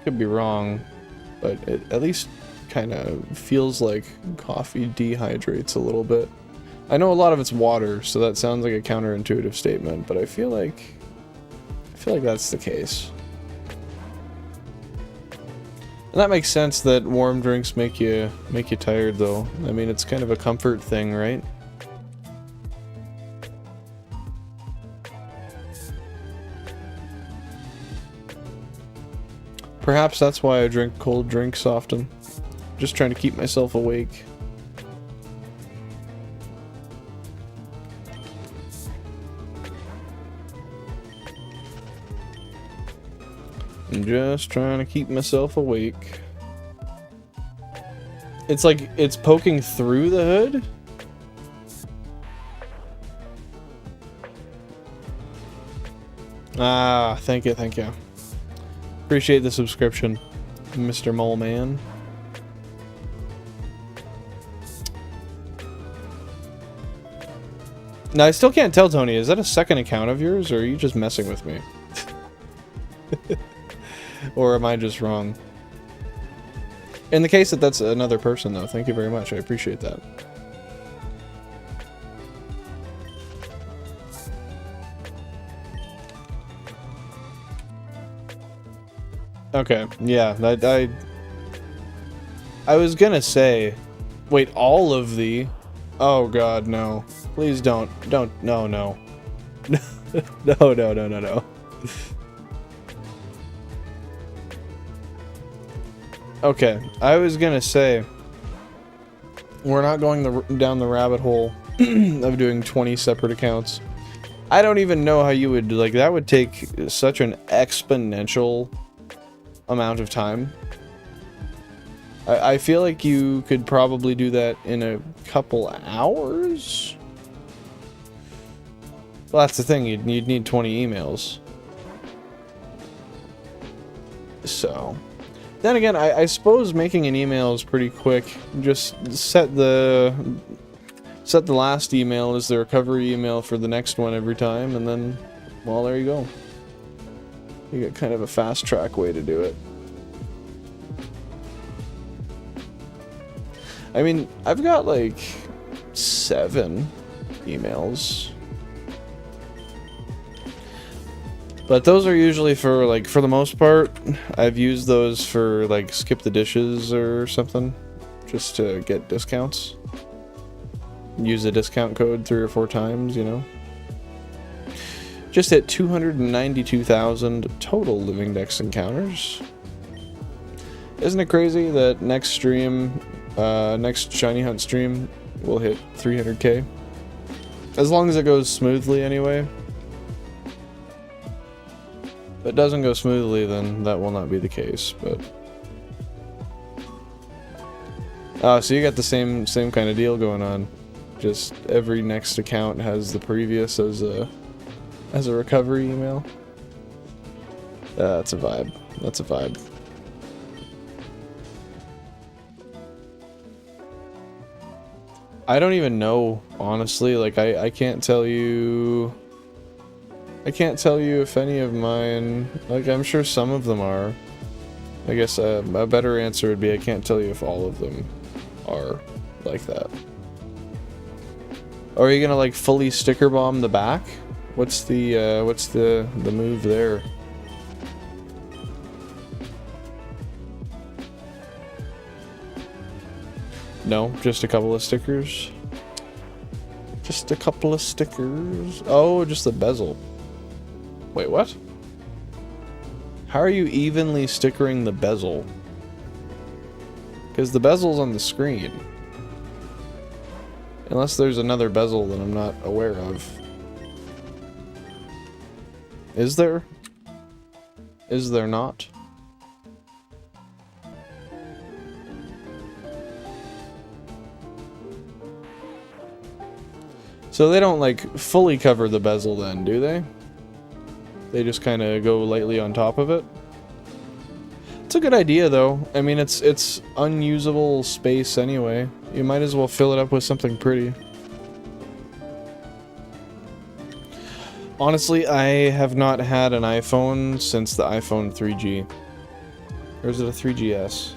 could be wrong, but it at least kind of feels like coffee dehydrates a little bit. I know a lot of it's water, so that sounds like a counterintuitive statement, but I feel like that's the case. And that makes sense that warm drinks make you tired, though. I mean, it's kind of a comfort thing, right? Perhaps that's why I drink cold drinks often. Just trying to keep myself awake. I'm just trying to keep myself awake. It's like it's poking through the hood? Ah, thank you, thank you. Appreciate the subscription, Mr. Mole Man. Now, I still can't tell, Tony, is that a second account of yours, or are you just messing with me? Or am I just wrong? In the case that that's another person, though, thank you very much. I appreciate that. Okay, yeah, I was gonna say, wait, all of the... Oh god, no. Please don't, no, no. No. Okay, I was gonna say, we're not going down the rabbit hole of doing 20 separate accounts. I don't even know how you would, like, that would take such an exponential amount of time. I feel like you could probably do that in a couple hours? Well, that's the thing, you'd need 20 emails. So... Then again, I suppose making an email is pretty quick. Just set the last email as the recovery email for the next one every time, and then, well, there you go. You get kind of a fast track way to do it. I mean, I've got like 7 emails. But those are usually for, like, for the most part, I've used those for, like, skip the dishes or something. Just to get discounts. Use the discount code 3 or 4 times, you know. Just hit 292,000 total Living Dex encounters. Isn't it crazy that next stream, next Shiny Hunt stream, will hit 300k? As long as it goes smoothly anyway. If it doesn't go smoothly, then that will not be the case, but... Oh, so you got the same kind of deal going on. Just every next account has the previous as a recovery email. That's a vibe. That's a vibe. I don't even know, honestly. Like, I can't tell you... I can't tell you if any of mine... Like, I'm sure some of them are. I guess a better answer would be I can't tell you if all of them are like that. Or are you gonna, like, fully sticker bomb the back? What's the move there? No, just a couple of stickers. Just a couple of stickers. Oh, just the bezel. Wait, what? How are you evenly stickering the bezel? Because the bezel's on the screen. Unless there's another bezel that I'm not aware of. Is there? Is there not? So they don't, like, fully cover the bezel then, do they? They just kind of go lightly on top of it? It's a good idea, though. I mean, it's unusable space anyway. You might as well fill it up with something pretty. Honestly, I have not had an iPhone since the iPhone 3G. Or is it a 3GS?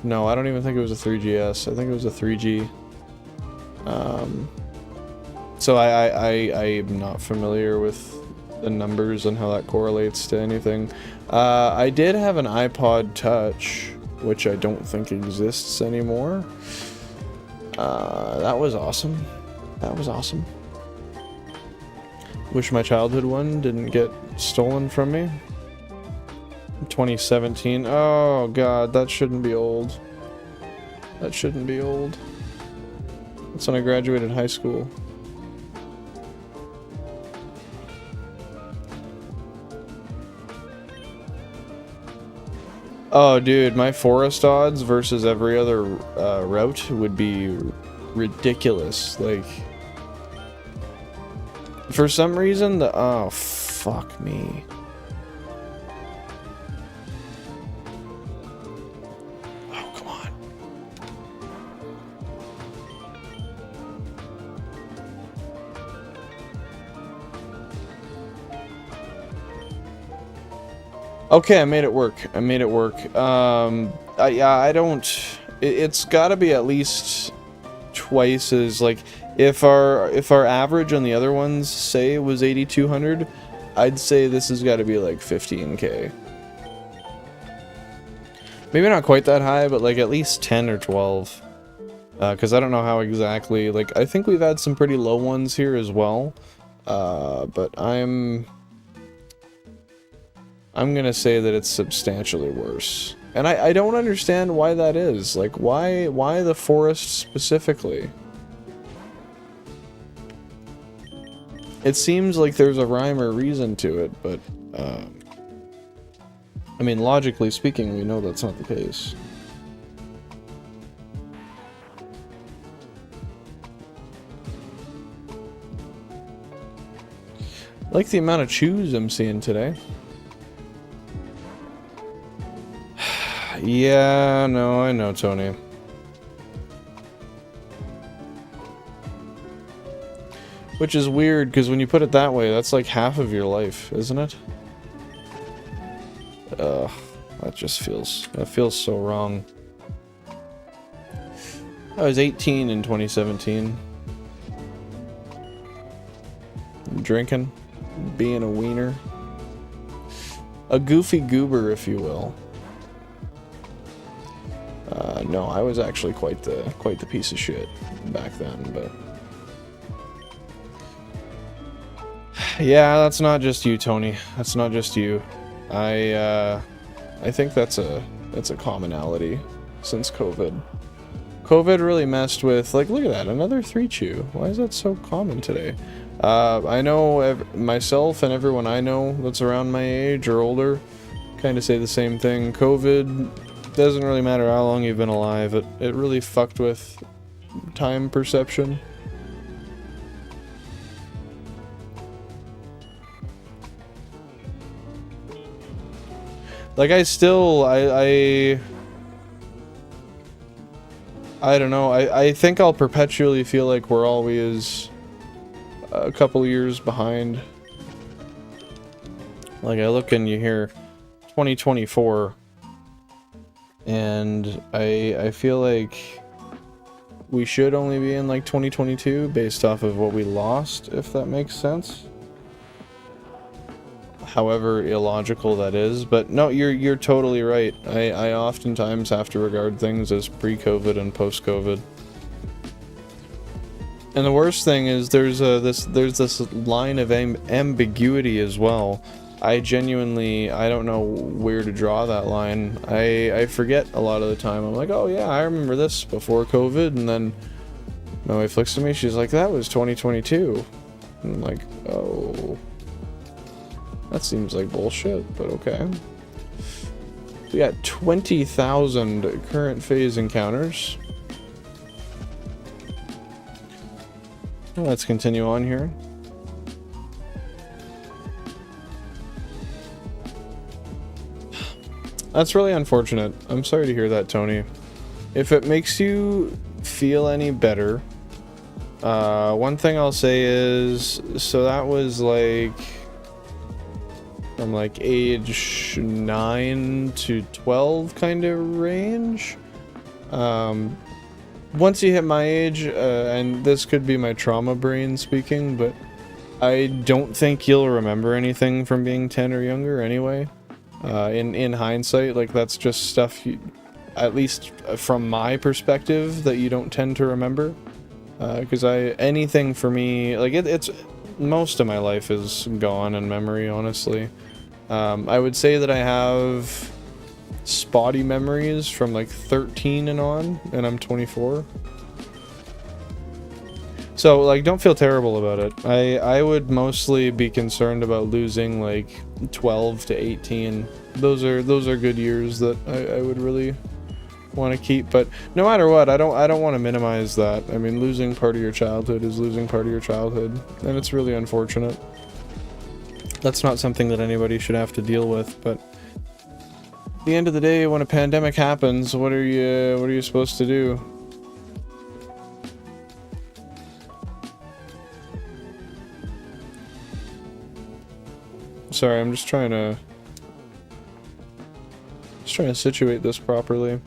No, I don't even think it was a 3GS. I think it was a 3G. So I'm not familiar with the numbers and how that correlates to anything. I did have an iPod Touch, which I don't think exists anymore. That was awesome. That was awesome. Wish my childhood one didn't get stolen from me. 2017. Oh god, that shouldn't be old. That shouldn't be old. That's when I graduated high school. Oh, dude, my forest odds versus every other route would be ridiculous. Like, for some reason, oh, fuck me. Oh, come on. Okay, I made it work. I made it work. Yeah, I don't... It's gotta be at least twice as, like... If our average on the other ones, say, was 8,200, I'd say this has got to be like 15k. Maybe not quite that high, but like at least 10 or 12. Because I don't know how exactly, like, I think we've had some pretty low ones here as well. But I'm gonna say that it's substantially worse. And I don't understand why that is. Like, why the forest specifically? It seems like there's a rhyme or reason to it, but, I mean, logically speaking, we know that's not the case. I like the amount of chews I'm seeing today. Yeah, no, I know, Tony. Which is weird, because when you put it that way, that's like half of your life, isn't it? Ugh, that feels so wrong. I was 18 in 2017. Drinking, being a wiener. A goofy goober, if you will. No, I was actually quite the piece of shit back then, but... Yeah, that's not just you, Tony. That's not just you. I think that's a commonality since COVID. COVID really messed with, like, look at that, another 3-chew. Why is that so common today? I know myself and everyone I know that's around my age or older kind of say the same thing. COVID doesn't really matter how long you've been alive. It really fucked with time perception. Like, I still, I don't know, I think I'll perpetually feel like we're always a couple years behind. Like, I look and you hear 2024, and I feel like we should only be in like 2022 based off of what we lost, if that makes sense. However illogical that is, but no, you're totally right. I oftentimes have to regard things as pre-COVID and post-COVID. And the worst thing is there's this line of ambiguity as well. I don't know where to draw that line. I forget a lot of the time. I'm like, oh yeah, I remember this before COVID, and then my wife looks at me, she's like, that was 2022. And I'm like, oh, that seems like bullshit, but okay. We got 20,000 current phase encounters. Let's continue on here. That's really unfortunate. I'm sorry to hear that, Tony. If it makes you feel any better, one thing I'll say is, so that was like from like age 9 to 12 kind of range. Once you hit my age, and this could be my trauma brain speaking, but I don't think you'll remember anything from being 10 or younger anyway. In hindsight, like, that's just stuff you, at least from my perspective, that you don't tend to remember. Because anything for me, like, it's most of my life is gone in memory, honestly. I would say that I have spotty memories from like 13 and on, and I'm 24. So, like, don't feel terrible about it. I would mostly be concerned about losing like 12 to 18. Those are good years that I would really want to keep. But no matter what, I don't want to minimize that. I mean, losing part of your childhood is losing part of your childhood, and it's really unfortunate. That's not something that anybody should have to deal with. But at the end of the day, when a pandemic happens, what are you supposed to do? Sorry, I'm just trying to situate this properly.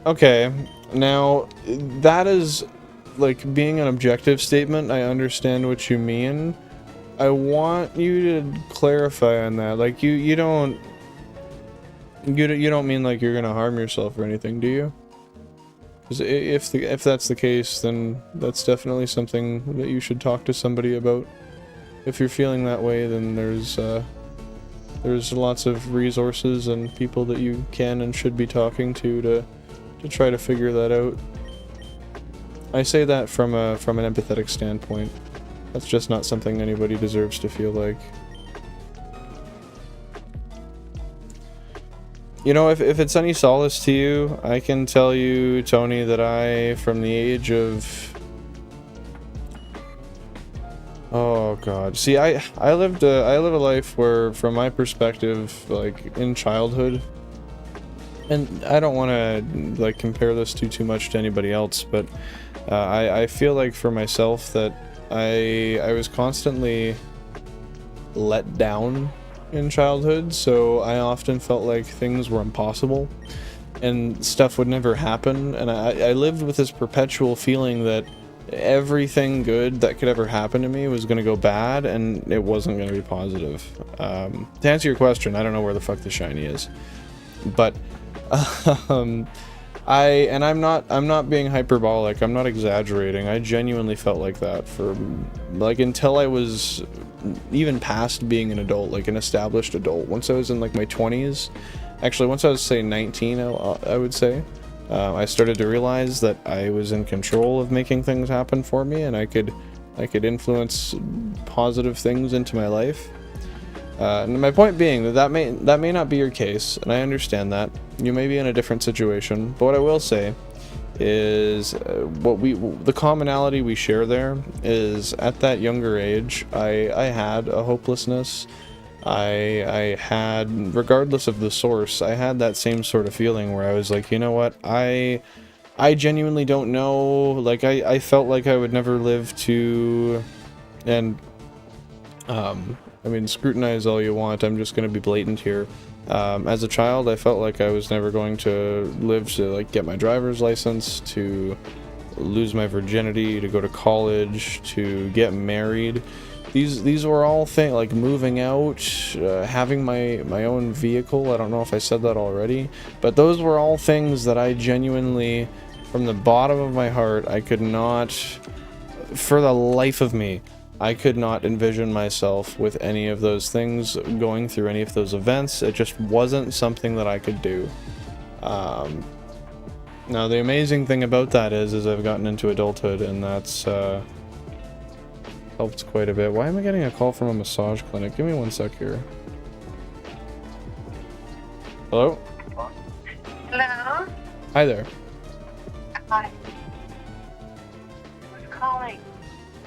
Okay, now that is like being an objective statement. I understand what you mean. I want you to clarify on that. Like, you don't mean like you're gonna harm yourself or anything, do you? Because if that's the case, then that's definitely something that you should talk to somebody about. If you're feeling that way, then there's lots of resources and people that you can and should be talking to try to figure that out. I say that from an empathetic standpoint. That's just not something anybody deserves to feel like. You know, if it's any solace to you, I can tell you, Tony, that I, from the age of... Oh god. See, I live a life where, from my perspective, like, in childhood, and I don't want to, like, compare this too much to anybody else, but I feel like for myself that I was constantly let down in childhood, so I often felt like things were impossible and stuff would never happen, and I lived with this perpetual feeling that everything good that could ever happen to me was going to go bad, and it wasn't going to be positive. To answer your question, I don't know where the fuck the shiny is, but I'm not being hyperbolic, I'm not exaggerating. I genuinely felt like that for, like, until I was even past being an adult, like an established adult. Once I was in like my 20s, actually once I was, say, 19, I would say, I started to realize that I was in control of making things happen for me, and I could influence positive things into my life. And my point being that may not be your case, and I understand that. You may be in a different situation, but what I will say is the commonality we share there is at that younger age, I had a hopelessness. I had, regardless of the source, I had that same sort of feeling where I was like, you know what, I genuinely don't know, like, I felt like I would never live to, and, I mean, scrutinize all you want, I'm just gonna be blatant here. As a child, I felt like I was never going to live to, like, get my driver's license, to lose my virginity, to go to college, to get married. These were all things, like moving out, having my own vehicle. I don't know if I said that already, but those were all things that I genuinely, from the bottom of my heart, I could not, for the life of me, I could not envision myself with any of those things, going through any of those events. It just wasn't something that I could do. Now the amazing thing about that is I've gotten into adulthood, and that's helped quite a bit. Why am I getting a call from a massage clinic? Give me one sec here. Hello? Hello? Hi there. Hi. Who's calling?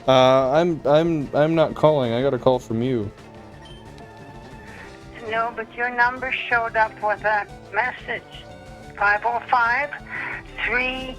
I'm not calling. I got a call from you. No, but your number showed up with a message. 505-39...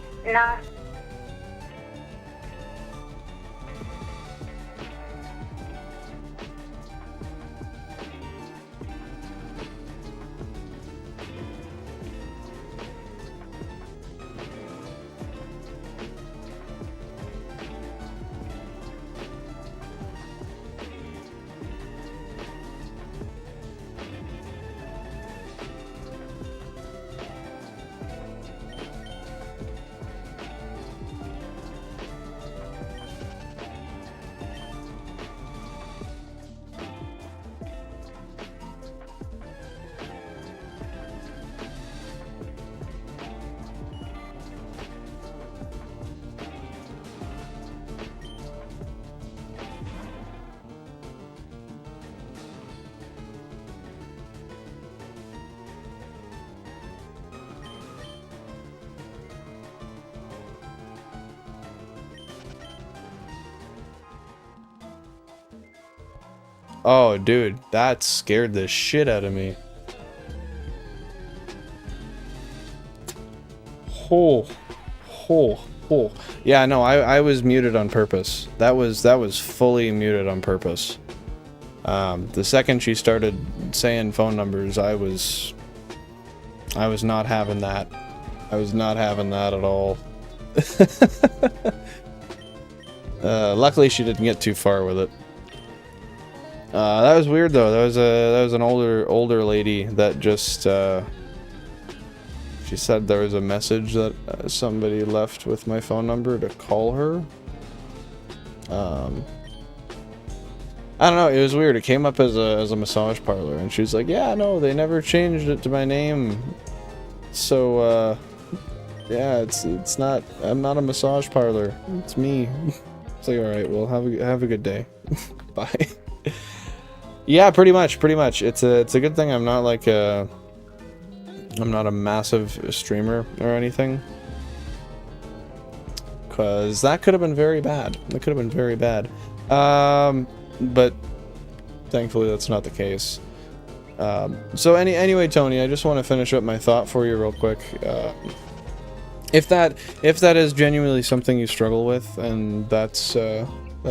Oh, dude, that scared the shit out of me. Oh. Yeah, no, I was muted on purpose. That was fully muted on purpose. The second she started saying phone numbers, I was not having that. I was not having that at all. Luckily she didn't get too far with it. That was weird though. That was an older lady that just she said there was a message that somebody left with my phone number to call her. I don't know, it was weird. It came up as a massage parlor, and she was like, "Yeah, no, they never changed it to my name." So yeah, it's not. I'm not a massage parlor. It's me. It's like, all right, well, have a good day. Bye. Yeah, pretty much. It's a good thing I'm not like I'm not a massive streamer or anything, because that could have been very bad. But thankfully that's not the case. So anyway, Tony, I just want to finish up my thought for you real quick. If that is genuinely something you struggle with, and that's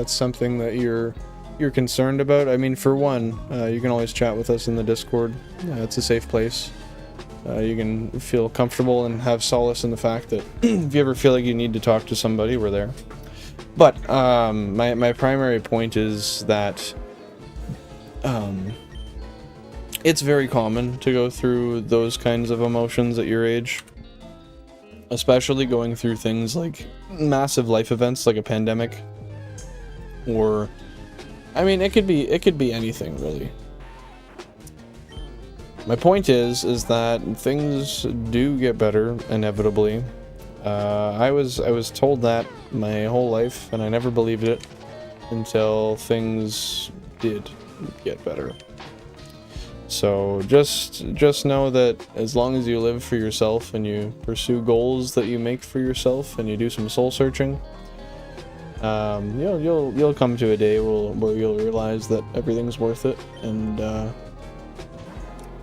something that you're concerned about, I mean, for one, you can always chat with us in the Discord. It's a safe place. You can feel comfortable and have solace in the fact that if you ever feel like you need to talk to somebody, we're there. But my primary point is that it's very common to go through those kinds of emotions at your age, especially going through things like massive life events like a pandemic, or I mean, it could be anything really. My point is that things do get better inevitably. I was told that my whole life, and I never believed it until things did get better. So just know that as long as you live for yourself and you pursue goals that you make for yourself and you do some soul searching, you'll come to a day where you'll realize that everything's worth it. And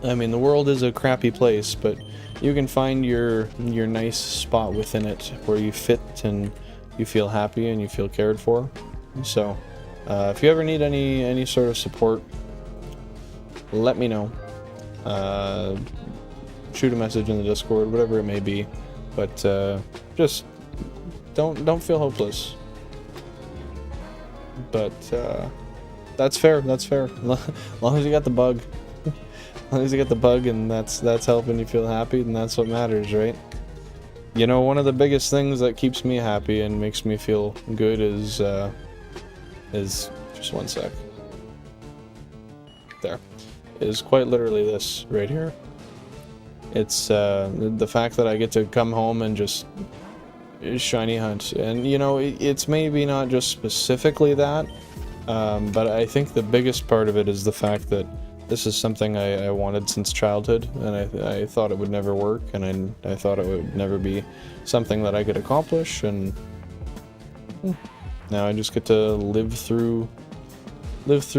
I mean, the world is a crappy place, but you can find your nice spot within it where you fit and you feel happy and you feel cared for. So if you ever need any sort of support, let me know. Shoot a message in the Discord, whatever it may be. But just don't feel hopeless. But that's fair. That's fair. As long as you got the bug, as long as you got the bug, and that's helping you feel happy, and that's what matters, right? You know, one of the biggest things that keeps me happy and makes me feel good is just one sec. There. Is quite literally this right here. It's the fact that I get to come home and just shiny hunt. And you know, it's maybe not just specifically that, but I think the biggest part of it is the fact that this is something I wanted since childhood, and I thought it would never work, and I thought it would never be something that I could accomplish, and now I just get to live through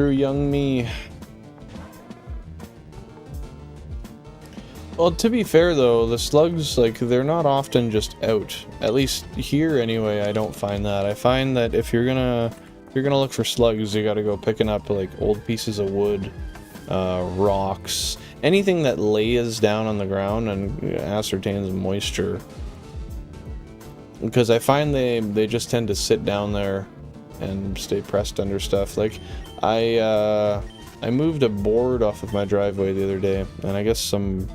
young me. Well, to be fair though, the slugs, like, they're not often just out. At least here anyway, I don't find that. I find that if you're gonna look for slugs, you gotta go picking up like old pieces of wood, rocks, anything that lays down on the ground and ascertains moisture. Because I find they just tend to sit down there and stay pressed under stuff. Like, I moved a board off of my driveway the other day, and I guess some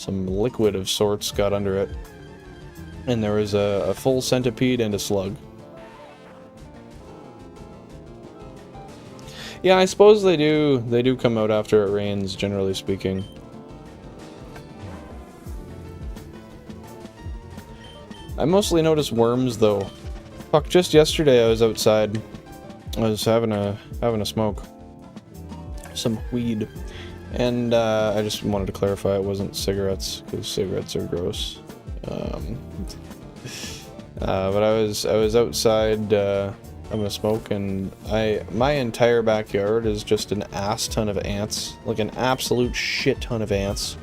liquid of sorts got under it, and there was a full centipede and a slug. Yeah, I suppose they do come out after it rains, generally speaking. I mostly notice worms though. Fuck, just yesterday I was outside. I was having a smoke. Some weed, and I just wanted to clarify it wasn't cigarettes, because cigarettes are gross. But I was outside having a smoke, and my entire backyard is just an ass ton of ants, like an absolute shit ton of ants.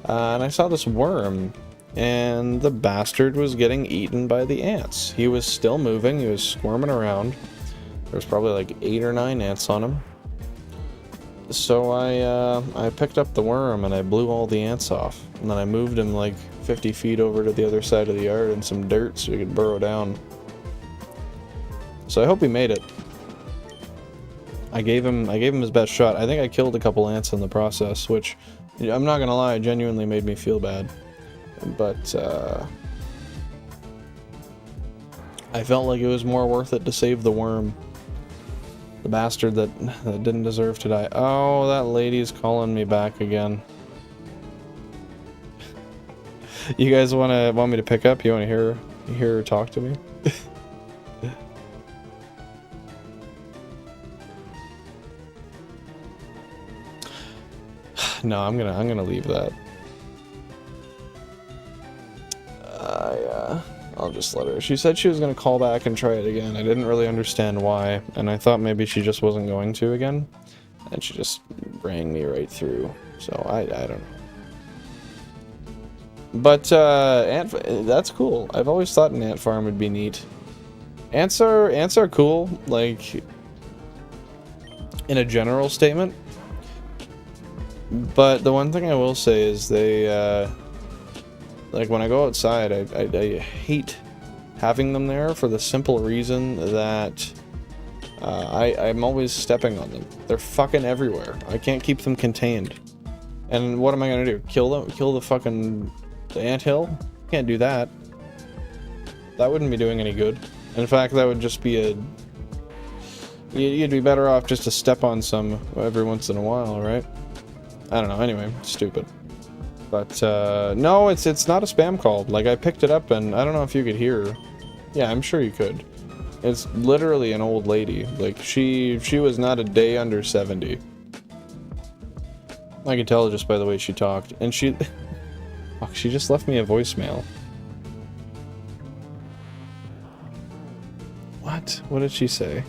And I saw this worm, and the bastard was getting eaten by the ants. He was still moving, he was squirming around. There was probably like 8 or 9 ants on him. So I picked up the worm and I blew all the ants off, and then I moved him like 50 feet over to the other side of the yard in some dirt so he could burrow down. So I hope he made it. I gave him his best shot. I think I killed a couple ants in the process, which, I'm not gonna lie, genuinely made me feel bad. But I felt like it was more worth it to save the worm. The bastard that didn't deserve to die. Oh, that lady's calling me back again. You guys want me to pick up? You want to hear her talk to me? No, I'm gonna leave that. I'll just let her. She said she was going to call back and try it again. I didn't really understand why, and I thought maybe she just wasn't going to again. And she just rang me right through. So I don't know. But that's cool. I've always thought an ant farm would be neat. Ants are cool, like, in a general statement. But the one thing I will say is they like, when I go outside, I hate having them there for the simple reason that I'm always stepping on them. They're fucking everywhere. I can't keep them contained. And what am I gonna do? Kill them? Kill the anthill? Can't do that. That wouldn't be doing any good. In fact, that would just be you'd be better off just to step on some every once in a while, right? I don't know. Anyway, stupid. But, no, it's not a spam call. Like, I picked it up, and I don't know if you could hear her. Yeah, I'm sure you could. It's literally an old lady. Like, she was not a day under 70. I could tell just by the way she talked. And she... Fuck, she just left me a voicemail. What? What did she say?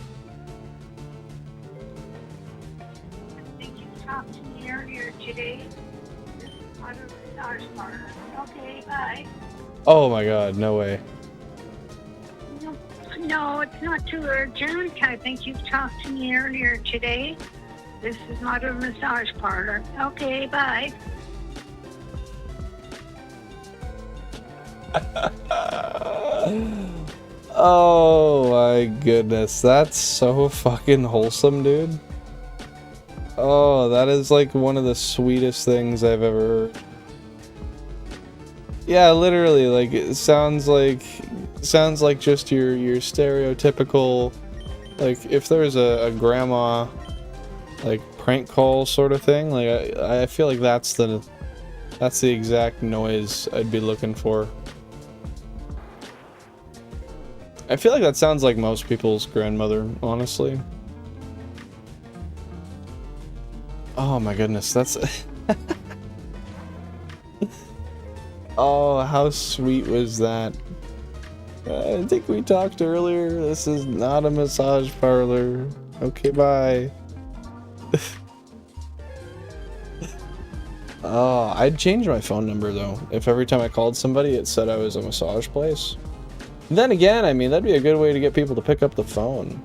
I think you talked to me earlier today. This is not a massage parlor. Okay, bye. Oh my god, no way. No, it's not too urgent. I think you've talked to me earlier today. This is not a massage parlor. Okay, bye. Oh my goodness, that's so fucking wholesome, dude. Oh, that is like one of the sweetest things I've ever heard. Yeah, literally, like it sounds like just your stereotypical, like if there's a grandma like prank call sort of thing, like I feel like that's the exact noise I'd be looking for. I feel like that sounds like most people's grandmother, honestly. Oh my goodness, that's... Oh, how sweet was that? I think we talked earlier. This is not a massage parlor. Okay, bye. Oh, I'd change my phone number though. If every time I called somebody it said I was a massage place. Then again, I mean, that'd be a good way to get people to pick up the phone.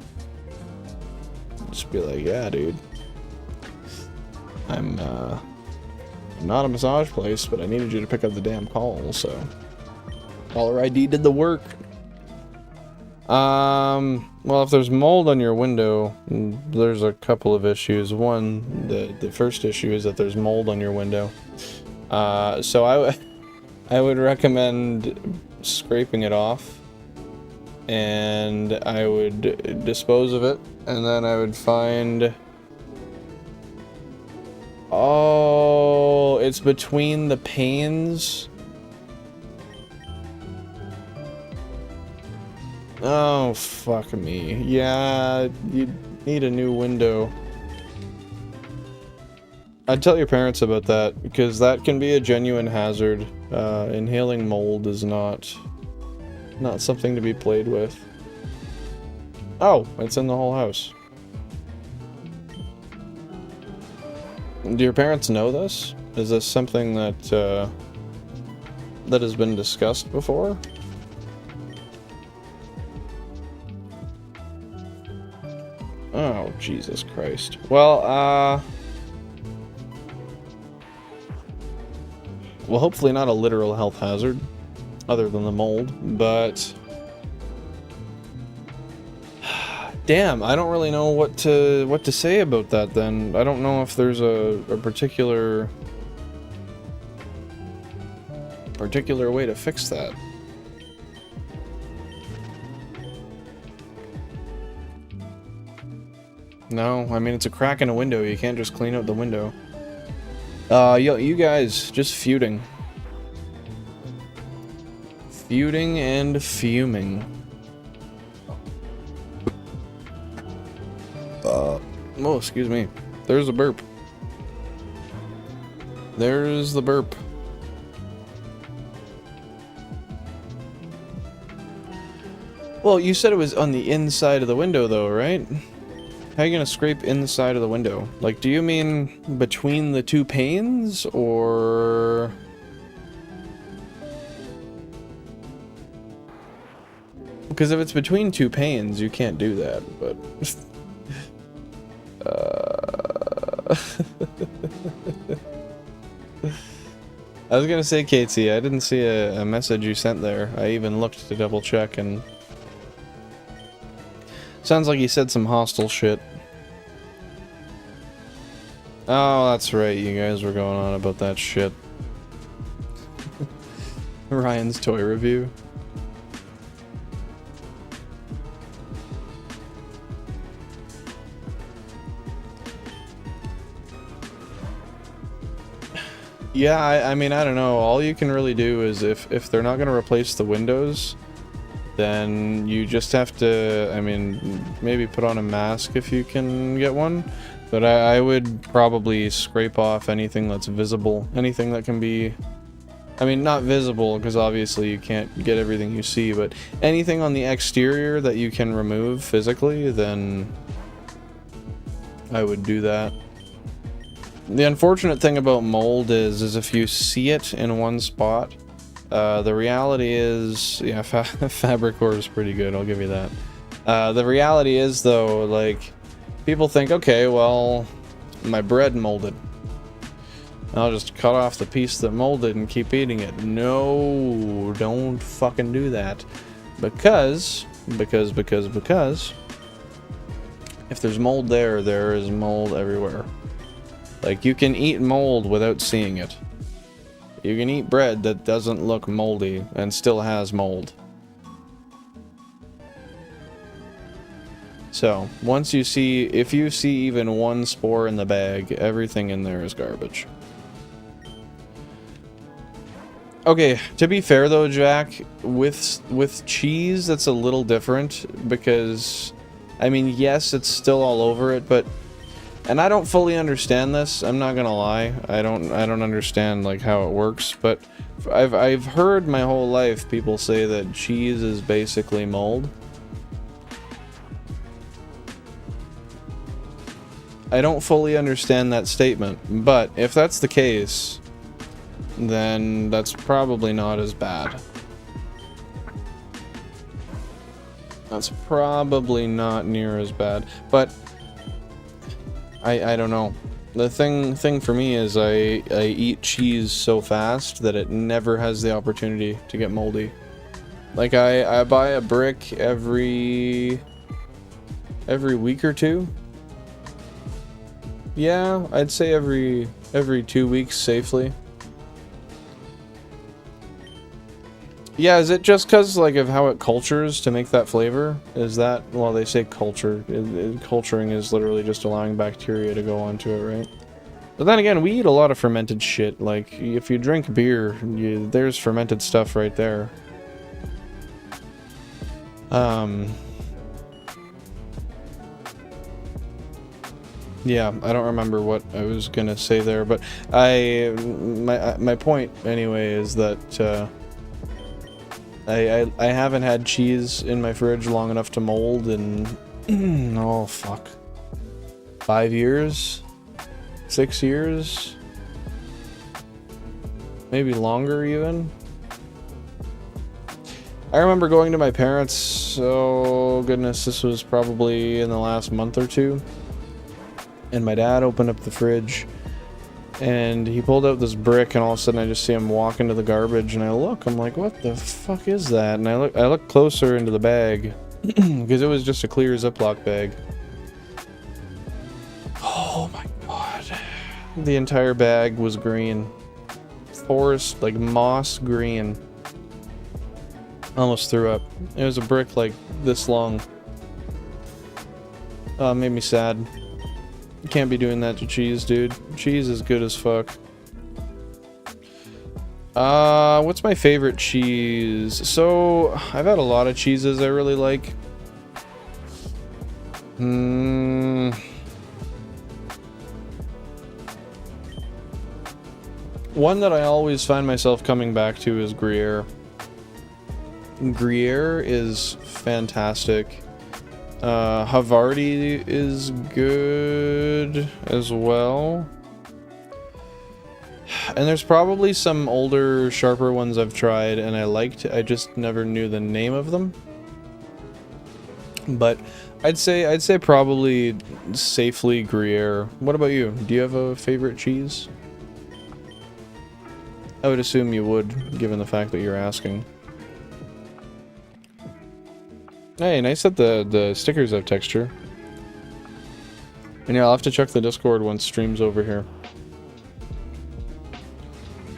Just be like, yeah, dude. I'm not a massage place, but I needed you to pick up the damn call, so... Caller ID did the work. Well, if there's mold on your window, there's a couple of issues. One, the first issue is that there's mold on your window. So I would recommend scraping it off. And I would dispose of it, and then I would find... Oh, it's between the panes. Oh, fuck me. Yeah, you need a new window. I'd tell your parents about that, because that can be a genuine hazard. Inhaling mold is not something to be played with. Oh, it's in the whole house. Do your parents know this? Is this something that that has been discussed before? Oh, Jesus Christ. Well, well, hopefully not a literal health hazard. Other than the mold, but damn, I don't really know what to say about that then. I don't know if there's a particular way to fix that. No, I mean it's a crack in a window, you can't just clean out the window. You guys, just feuding. Feuding and fuming. Oh, excuse me. There's a burp. There's the burp. Well, you said it was on the inside of the window though, right? How are you gonna scrape inside of the window? Like, do you mean between the two panes, or... Because if it's between two panes, you can't do that, but... I was gonna say, Katie, I didn't see a message you sent there. I even looked to double check, and... Sounds like you said some hostile shit. Oh, that's right, you guys were going on about that shit. Ryan's toy review. Yeah, I mean, I don't know. All you can really do is if they're not going to replace the windows, then you just have to, I mean, maybe put on a mask if you can get one, but I would probably scrape off anything that's visible, anything that can be, I mean, not visible, because obviously you can't get everything you see, but anything on the exterior that you can remove physically, then I would do that. The unfortunate thing about mold is if you see it in one spot, the reality is, yeah, Fabricor is pretty good, I'll give you that. The reality is, though, like, people think, okay, well, my bread molded. I'll just cut off the piece that molded and keep eating it. No, don't fucking do that. Because, if there's mold there, there is mold everywhere. Like, you can eat mold without seeing it. You can eat bread that doesn't look moldy and still has mold. So, once you see, if you see even one spore in the bag, everything in there is garbage. Okay, to be fair though, Jack, with cheese, that's a little different, because, I mean, yes, it's still all over it, but, and I don't fully understand this, I'm not gonna lie, I don't understand, like, how it works, but I've heard my whole life people say that cheese is basically mold. I don't fully understand that statement, but if that's the case, then that's probably not as bad. That's probably not near as bad, but I don't know. The thing for me is I eat cheese so fast that it never has the opportunity to get moldy. Like I buy a brick every week or two. Yeah, I'd say every 2 weeks safely. Yeah, is it just because, like, of how it cultures to make that flavor? Is that, well, they say culture. Culturing is literally just allowing bacteria to go onto it, right? But then again, we eat a lot of fermented shit. Like, if you drink beer, there's fermented stuff right there. Yeah, I don't remember what I was gonna say there, but my point anyway is that I haven't had cheese in my fridge long enough to mold in oh fuck, 5 years, 6 years, maybe longer even. I remember going to my parents', oh goodness, this was probably in the last month or two. And my dad opened up the fridge, and he pulled out this brick, and all of a sudden I just see him walk into the garbage, and I look, I'm like, what the fuck is that? And I look closer into the bag, because it was just a clear Ziploc bag. Oh my god. The entire bag was green. Forest, like moss green. Almost threw up. It was a brick like this long. Oh, it made me sad. You can't be doing that to cheese, dude. Cheese is good as fuck. What's my favorite cheese? So, I've had a lot of cheeses I really like. One that I always find myself coming back to is Gruyere. Gruyere is fantastic. Havarti is good as well. And there's probably some older, sharper ones I've tried and I liked. I just never knew the name of them. But I'd say probably safely Gruyere. What about you? Do you have a favorite cheese? I would assume you would, given the fact that you're asking. Hey, nice that the stickers have texture. And yeah, I'll have to check the Discord once stream's over here.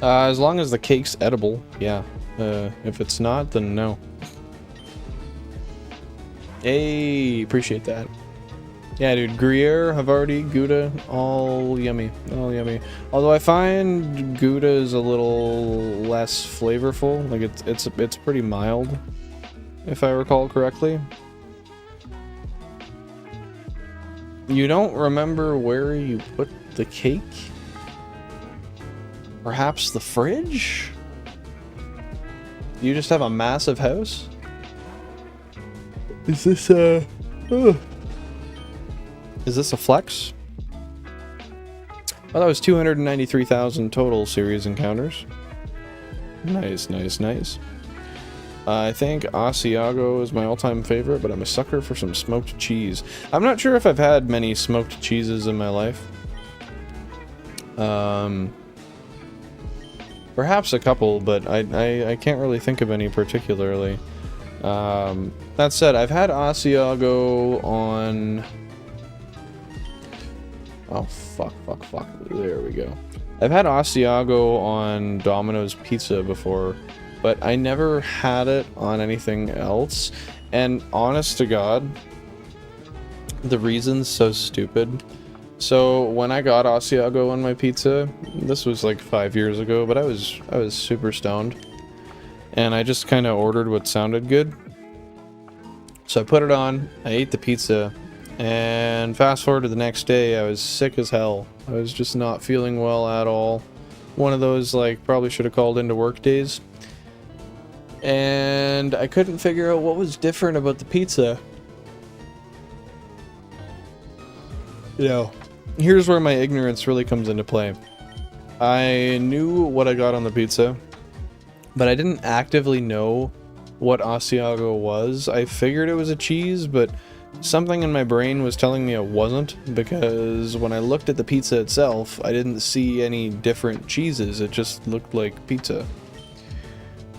As long as the cake's edible, yeah. If it's not, then no. Hey, appreciate that. Yeah, dude, Gruyere, Havarti, Gouda, all yummy. All yummy. Although I find Gouda is a little less flavorful. Like, it's pretty mild. if I recall correctly. You don't remember where you put the cake? Perhaps the fridge? You just have a massive house? Is this a... Is this a flex? Oh, that was 293,000 total series encounters. Nice, nice, nice. I think Asiago is my all-time favorite, but I'm a sucker for some smoked cheese. I'm not sure if I've had many smoked cheeses in my life. Perhaps a couple, but I can't really think of any particularly. That said, I've had Asiago on... Oh, fuck. There we go. I've had Asiago on Domino's Pizza before, but I never had it on anything else. And honest to God, the reason's so stupid. So when I got Asiago on my pizza, this was like 5 years ago, but I was super stoned. And I just kind of ordered what sounded good. So I put it on, I ate the pizza, and fast forward to the next day, I was sick as hell. I was just not feeling well at all. One of those, like, probably should have called into work days. And I couldn't figure out what was different about the pizza. You know, here's where my ignorance really comes into play. I knew what I got on the pizza, but I didn't actively know what Asiago was. I figured it was a cheese, but something in my brain was telling me it wasn't, because when I looked at the pizza itself, I didn't see any different cheeses. It just looked like pizza.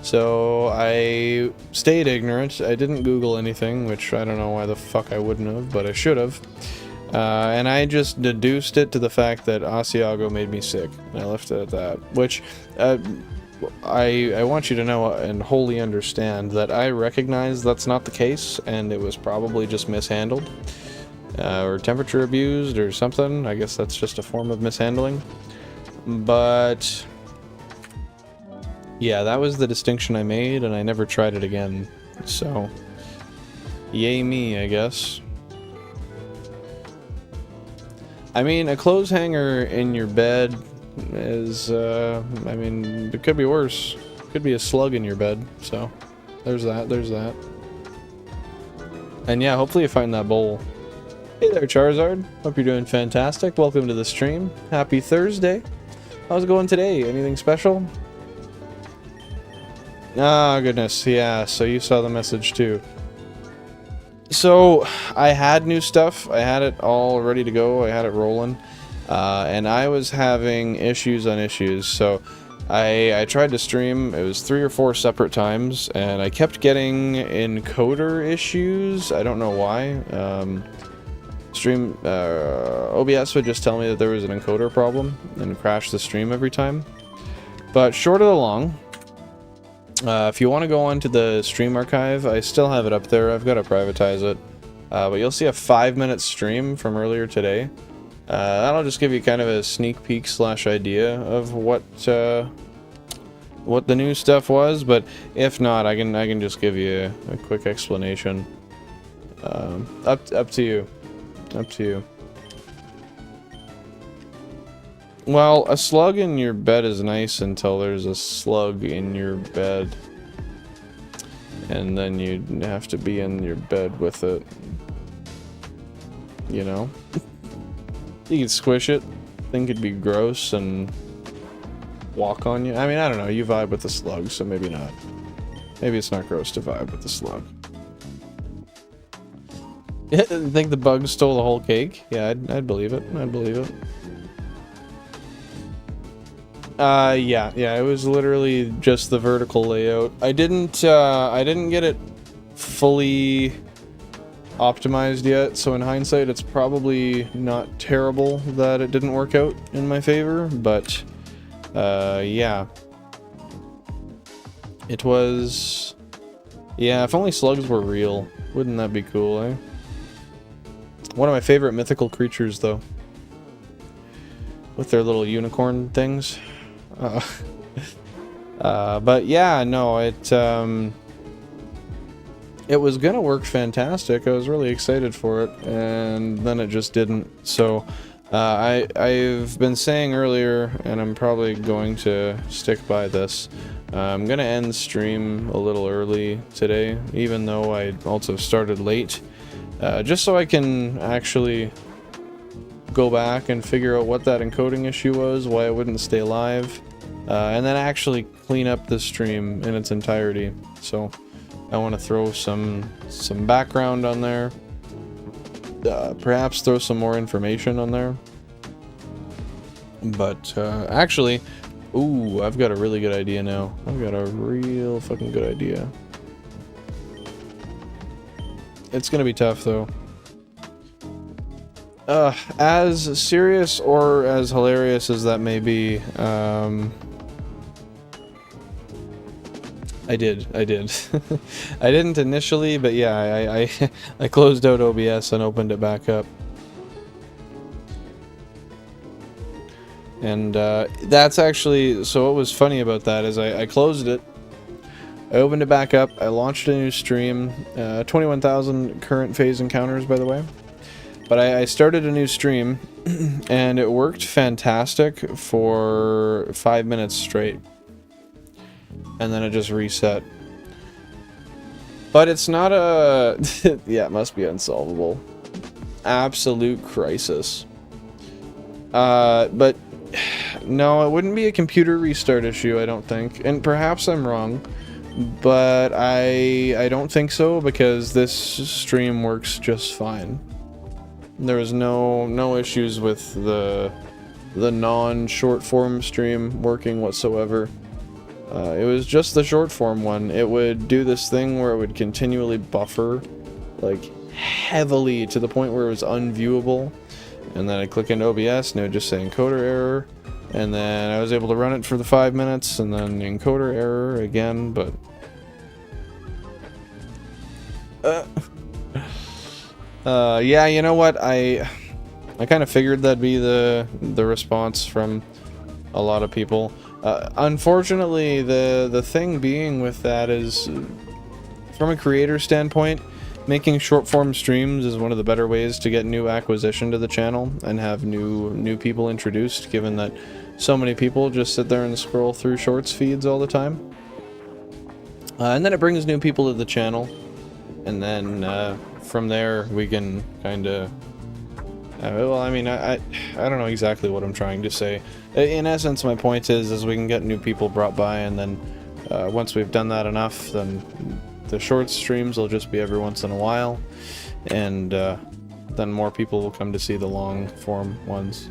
So I stayed ignorant. I didn't Google anything, which I don't know why the fuck I wouldn't have, but I should have. And I just deduced it to the fact that Asiago made me sick. And I left it at that, which I want you to know and wholly understand that I recognize that's not the case, and it was probably just mishandled, or temperature abused or something. I guess that's just a form of mishandling. But yeah, that was the distinction I made, and I never tried it again. So yay me, I guess. I mean, a clothes hanger in your bed is, I mean, it could be worse. It could be a slug in your bed, so there's that. And yeah, hopefully you find that bowl. Hey there, Charizard. Hope you're doing fantastic. Welcome to the stream. Happy Thursday. How's it going today? Anything special? Ah, goodness, yeah, so you saw the message too. So, I had new stuff. I had it all ready to go. I had it rolling. And I was having issues on issues, so I tried to stream. It was 3 or 4 separate times, and I kept getting encoder issues. I don't know why. OBS would just tell me that there was an encoder problem and crash the stream every time. But short of the long, if you want to go onto the stream archive, I still have it up there. I've got to privatize it. But you'll see a 5-minute stream from earlier today. That'll just give you kind of a sneak peek / idea of what the new stuff was. But if not, I can just give you a quick explanation. Up to you. Up to you. Well, a slug in your bed is nice until there's a slug in your bed. And then you have to be in your bed with it. You know? You can squish it, think it'd be gross, and walk on you. I mean, I don't know, you vibe with the slug, so maybe not. Maybe it's not gross to vibe with the slug. Think the bug stole the whole cake? Yeah, I'd believe it. I'd believe it. Yeah, it was literally just the vertical layout. I didn't get it fully optimized yet, so in hindsight it's probably not terrible that it didn't work out in my favor, but yeah. It was... Yeah, if only slugs were real. Wouldn't that be cool, eh? One of my favorite mythical creatures, though. With their little unicorn things. But yeah, no, it it was gonna work fantastic. I was really excited for it, and then it just didn't. So I've been saying earlier, and I'm probably going to stick by this. I'm gonna end stream a little early today, even though I also started late, just so I can actually go back and figure out what that encoding issue was, why it wouldn't stay live, and then actually clean up the stream in its entirety. So I want to throw some background on there, perhaps throw some more information on there. But actually, ooh, I've got a really good idea now. I've got a real fucking good idea. It's gonna be tough though. As serious or as hilarious as that may be, I did. I didn't initially, but yeah, I closed out OBS and opened it back up. And that's actually, so what was funny about that is I closed it, I opened it back up, I launched a new stream, 21,000 current phase encounters, by the way. But I started a new stream, and it worked fantastic for 5 minutes straight. And then it just reset. But it's not a... yeah, it must be unsolvable. Absolute crisis. But... no, it wouldn't be a computer restart issue, I don't think. And perhaps I'm wrong. But I don't think so, because this stream works just fine. There was no issues with the non-short form stream working whatsoever. It was just the short form one. It would do this thing where it would continually buffer, like, heavily to the point where it was unviewable. And then I click into OBS and it would just say encoder error. And then I was able to run it for the 5 minutes and then encoder error again, but... yeah, you know what? I kind of figured that'd be the response from a lot of people. Unfortunately, the thing being with that is, from a creator standpoint, making short form streams is one of the better ways to get new acquisition to the channel and have new people introduced, given that so many people just sit there and scroll through shorts feeds all the time. And then it brings new people to the channel, and then from there we can kind of well, I mean, I don't know exactly what I'm trying to say. In essence, my point is we can get new people brought by, and then once we've done that enough, then the short streams will just be every once in a while, and then more people will come to see the long form ones.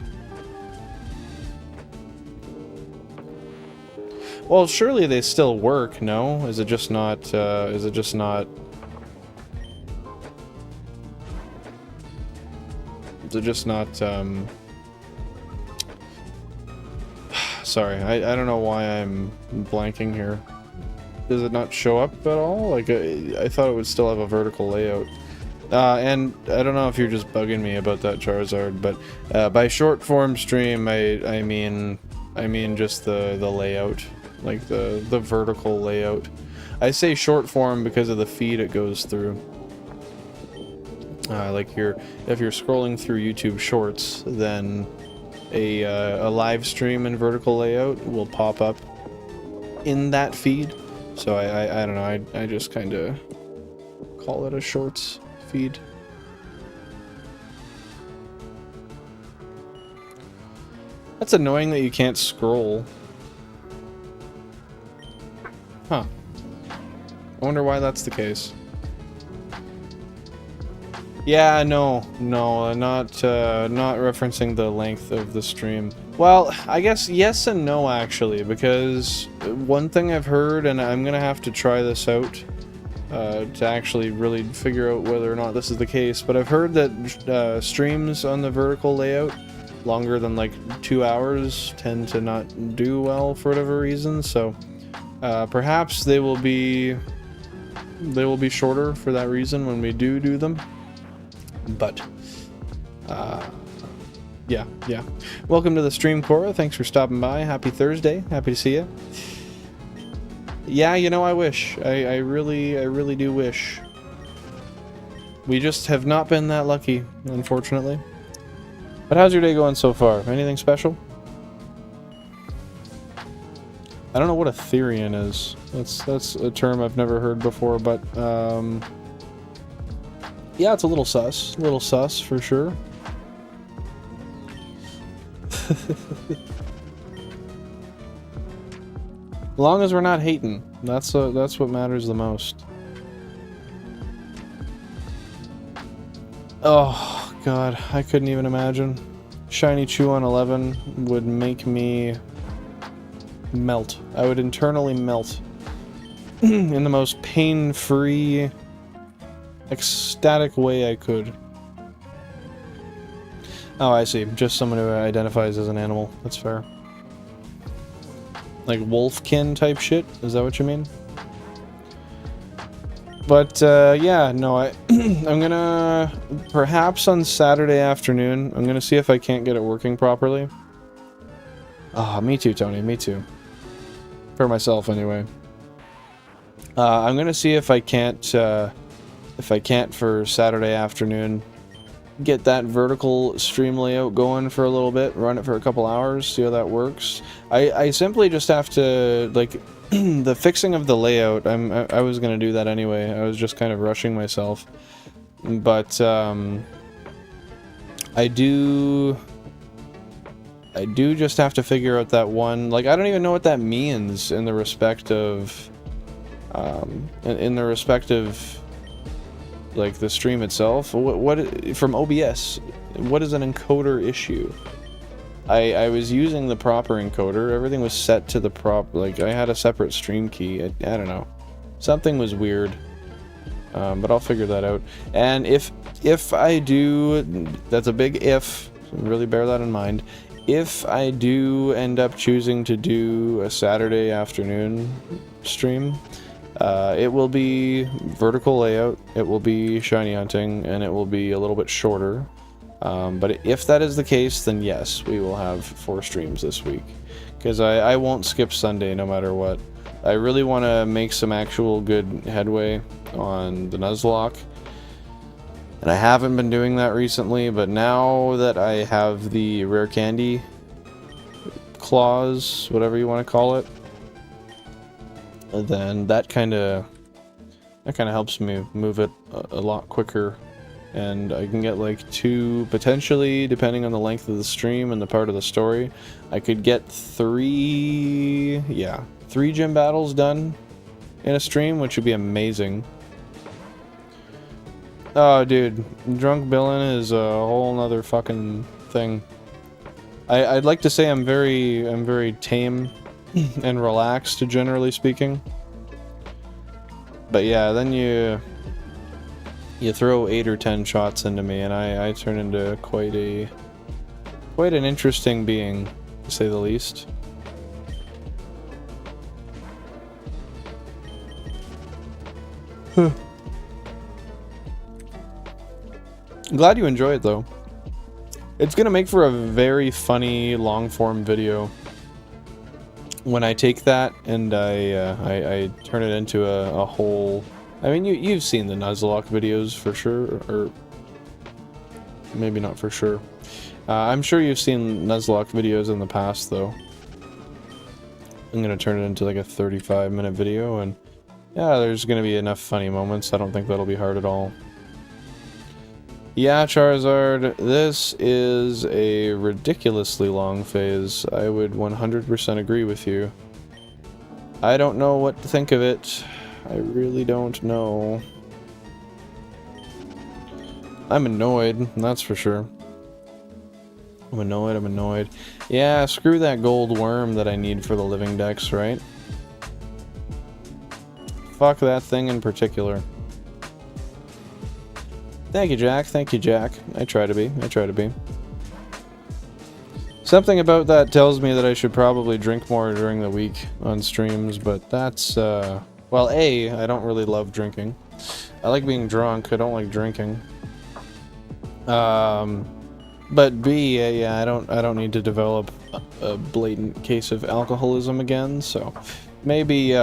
Well, surely they still work, no? Is it just not, sorry, I don't know why I'm blanking here. Does it not show up at all? Like, I thought it would still have a vertical layout. And I don't know if you're just bugging me about that, Charizard, but by short form stream, I mean just the layout, like the vertical layout. I say short form because of the feed it goes through. Like if you're scrolling through YouTube Shorts, then a live stream in vertical layout will pop up in that feed. So I don't know, I just kind of call it a Shorts feed. That's annoying that you can't scroll. Huh. I wonder why that's the case. Yeah, no, not referencing the length of the stream. Well, I guess yes and no, actually, because one thing I've heard, and I'm gonna have to try this out to actually really figure out whether or not this is the case, but I've heard that streams on the vertical layout longer than like 2 hours tend to not do well for whatever reason, so perhaps they will be shorter for that reason when we do them. But yeah. Welcome to the stream, Cora. Thanks for stopping by. Happy Thursday. Happy to see you. Yeah, you know, I wish. I really do wish We just have not been that lucky, unfortunately. But how's your day going so far? Anything special? I don't know what a Therian is. That's a term I've never heard before, but yeah, it's a little sus. A little sus for sure. As long as we're not hating, that's what matters the most. Oh god, I couldn't even imagine. Shiny Chew on 11 would make me melt. I would internally melt in the most pain-free, ecstatic way I could. Oh, I see. Just someone who identifies as an animal. That's fair. Like wolfkin type shit? Is that what you mean? But, yeah, no, I'm gonna... Perhaps on Saturday afternoon, I'm gonna see if I can't get it working properly. Ah, me too, Tony, me too. For myself, anyway. I'm gonna see if I can't for Saturday afternoon, get that vertical stream layout going for a little bit, run it for a couple hours, see how that works. I simply just have to, like, the fixing of the layout, I was gonna do that anyway. I was just kind of rushing myself. But, I do just have to figure out that one, like, I don't even know what that means in the respect of, like, the stream itself. What from OBS, what is an encoder issue? I was using the proper encoder, everything was set to the like, I had a separate stream key, I don't know. Something was weird. But I'll figure that out. And if I do, that's a big if, so really bear that in mind. If I do end up choosing to do a Saturday afternoon stream, it will be vertical layout, it will be shiny hunting, and it will be a little bit shorter. But if that is the case, then yes, we will have 4 streams this week. Because I won't skip Sunday no matter what. I really want to make some actual good headway on the Nuzlocke. And I haven't been doing that recently, but now that I have the rare candy clause, whatever you want to call it, then that kind of helps me move it a lot quicker. And I can get like 2, potentially, depending on the length of the stream and the part of the story, I could get 3 gym battles done in a stream, which would be amazing. Oh, dude, Drunk Billen is a whole nother fucking thing. I'd like to say I'm very tame and relaxed, generally speaking. But yeah, then you throw 8 or 10 shots into me, and I turn into quite an interesting being, to say the least. I'm glad you enjoy it, though. It's gonna make for a very funny long-form video when I take that and I turn it into a whole. I mean, you've seen the Nuzlocke videos for sure, or maybe not for sure. I'm sure you've seen Nuzlocke videos in the past, though. I'm gonna turn it into like a 35-minute video, and yeah, there's gonna be enough funny moments. I don't think that'll be hard at all. Yeah, Charizard, this is a ridiculously long phase. I would 100% agree with you. I don't know what to think of it. I really don't know. I'm annoyed, that's for sure. I'm annoyed. Yeah, screw that gold worm that I need for the living dex, right? Fuck that thing in particular. Thank you, Jack. Thank you, Jack. I try to be. Something about that tells me that I should probably drink more during the week on streams, but that's, well, A, I don't really love drinking. I like being drunk, I don't like drinking. But B, yeah, I don't need to develop a blatant case of alcoholism again, so maybe,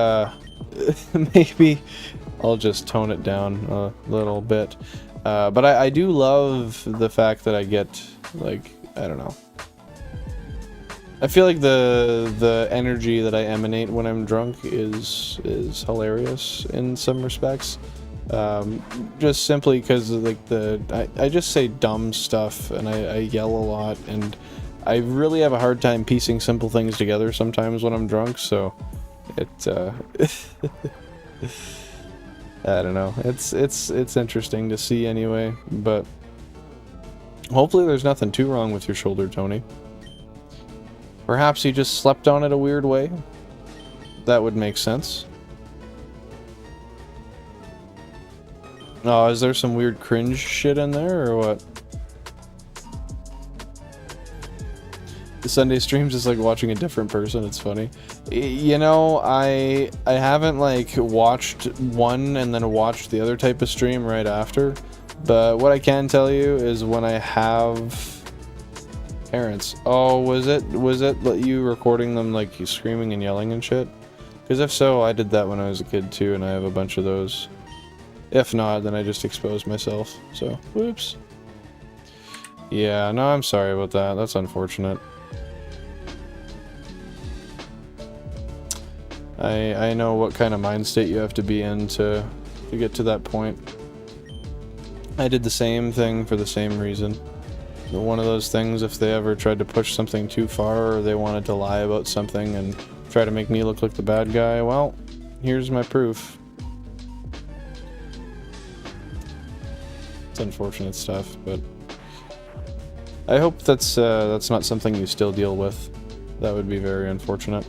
maybe I'll just tone it down a little bit. But I do love the fact that I get, like, I don't know. I feel like the energy that I emanate when I'm drunk is hilarious in some respects. Just simply because like I just say dumb stuff and I yell a lot, and I really have a hard time piecing simple things together sometimes when I'm drunk, so it I don't know. It's interesting to see anyway, but hopefully there's nothing too wrong with your shoulder, Tony. Perhaps you just slept on it a weird way. That would make sense. Oh, is there some weird cringe shit in there, or what? The Sunday streams is like watching a different person, it's funny. You know, I haven't, like, watched one and then watched the other type of stream right after, but what I can tell you is when I have parents. Oh, was it you recording them, like, you screaming and yelling and shit? Because if so, I did that when I was a kid too, and I have a bunch of those. If not, then I just exposed myself, so, whoops. Yeah, no, I'm sorry about that. That's unfortunate. I know what kind of mind state you have to be in to get to that point. I did the same thing for the same reason. One of those things, if they ever tried to push something too far, or they wanted to lie about something and try to make me look like the bad guy, well, here's my proof. It's unfortunate stuff, but I hope that's not something you still deal with. That would be very unfortunate.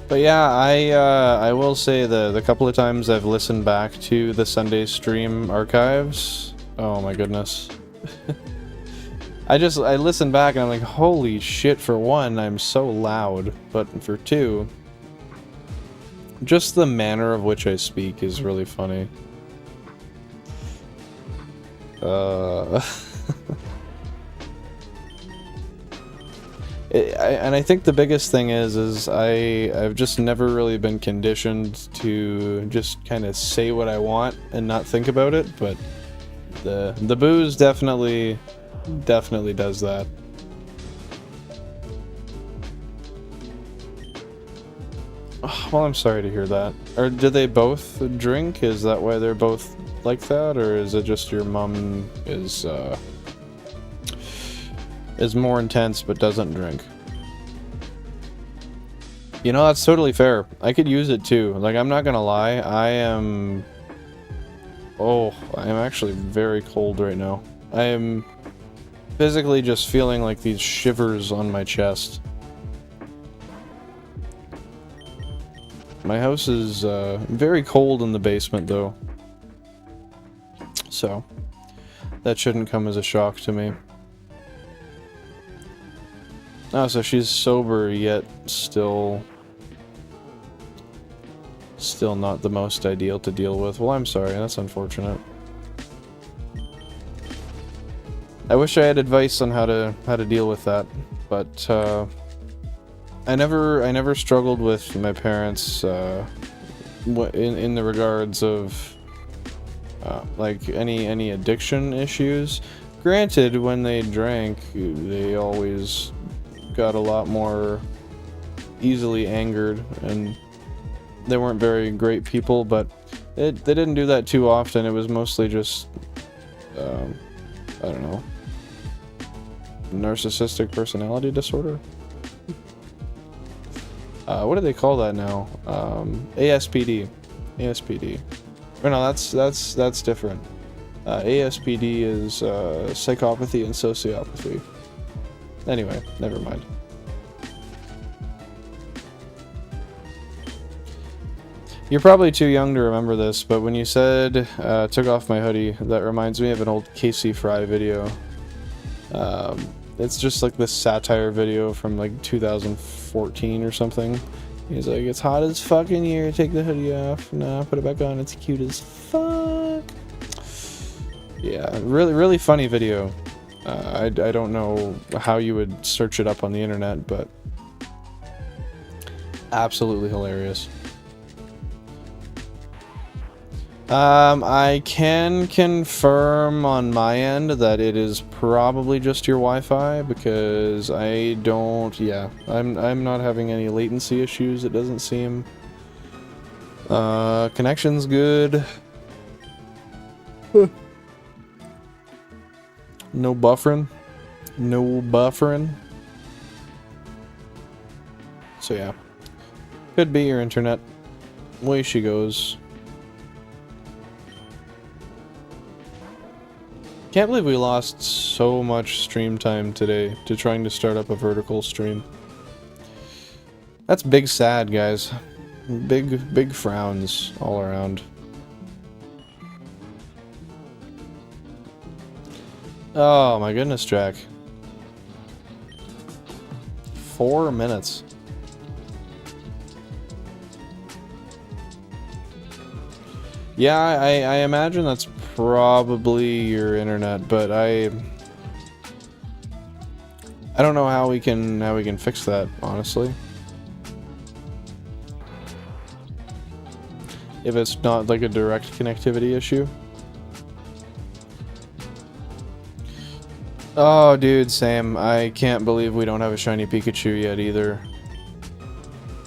But yeah, I will say the couple of times I've listened back to the Sunday stream archives, oh my goodness. I listen back and I'm like, holy shit, for one, I'm so loud, but for two, just the manner of which I speak is really funny. And I think the biggest thing is I've just never really been conditioned to just kind of say what I want and not think about it, but the booze definitely does that. Oh, well, I'm sorry to hear that. Or did they both drink? Is that why they're both like that, or is it just your mom is more intense but doesn't drink? You know, that's totally fair. I could use it too. Like, I'm not gonna lie, I am actually very cold right now. I am physically just feeling like these shivers on my chest. My house is very cold in the basement though, so that shouldn't come as a shock to me. Oh, so she's sober, yet still not the most ideal to deal with. Well, I'm sorry, that's unfortunate. I wish I had advice on how to deal with that, but I never struggled with my parents in the regards of like any addiction issues. Granted, when they drank, they always got a lot more easily angered, and they weren't very great people, but they didn't do that too often. It was mostly just I don't know, narcissistic personality disorder. What do they call that now? ASPD. Or no, that's different. ASPD is psychopathy and sociopathy. Anyway, never mind. You're probably too young to remember this, but when you said took off my hoodie, that reminds me of an old Casey Fry video. It's just like this satire video from like 2014 or something. He's like, it's hot as fuck in here, take the hoodie off. Nah, put it back on, it's cute as fuck. Yeah, really funny video. I don't know how you would search it up on the internet, but absolutely hilarious. I can confirm on my end that it is probably just your Wi-Fi because I don't. Yeah, I'm not having any latency issues. It doesn't seem. Connection's good. No buffering. No buffering. So yeah, could be your internet. Way she goes. Can't believe we lost so much stream time today to trying to start up a vertical stream. That's big sad, guys. Big frowns all around. Oh my goodness, Jack. 4 minutes. Yeah, I imagine that's probably your internet, but I don't know how we can fix that, honestly. If it's not like a direct connectivity issue. Oh, dude, Sam, I can't believe we don't have a shiny Pikachu yet either.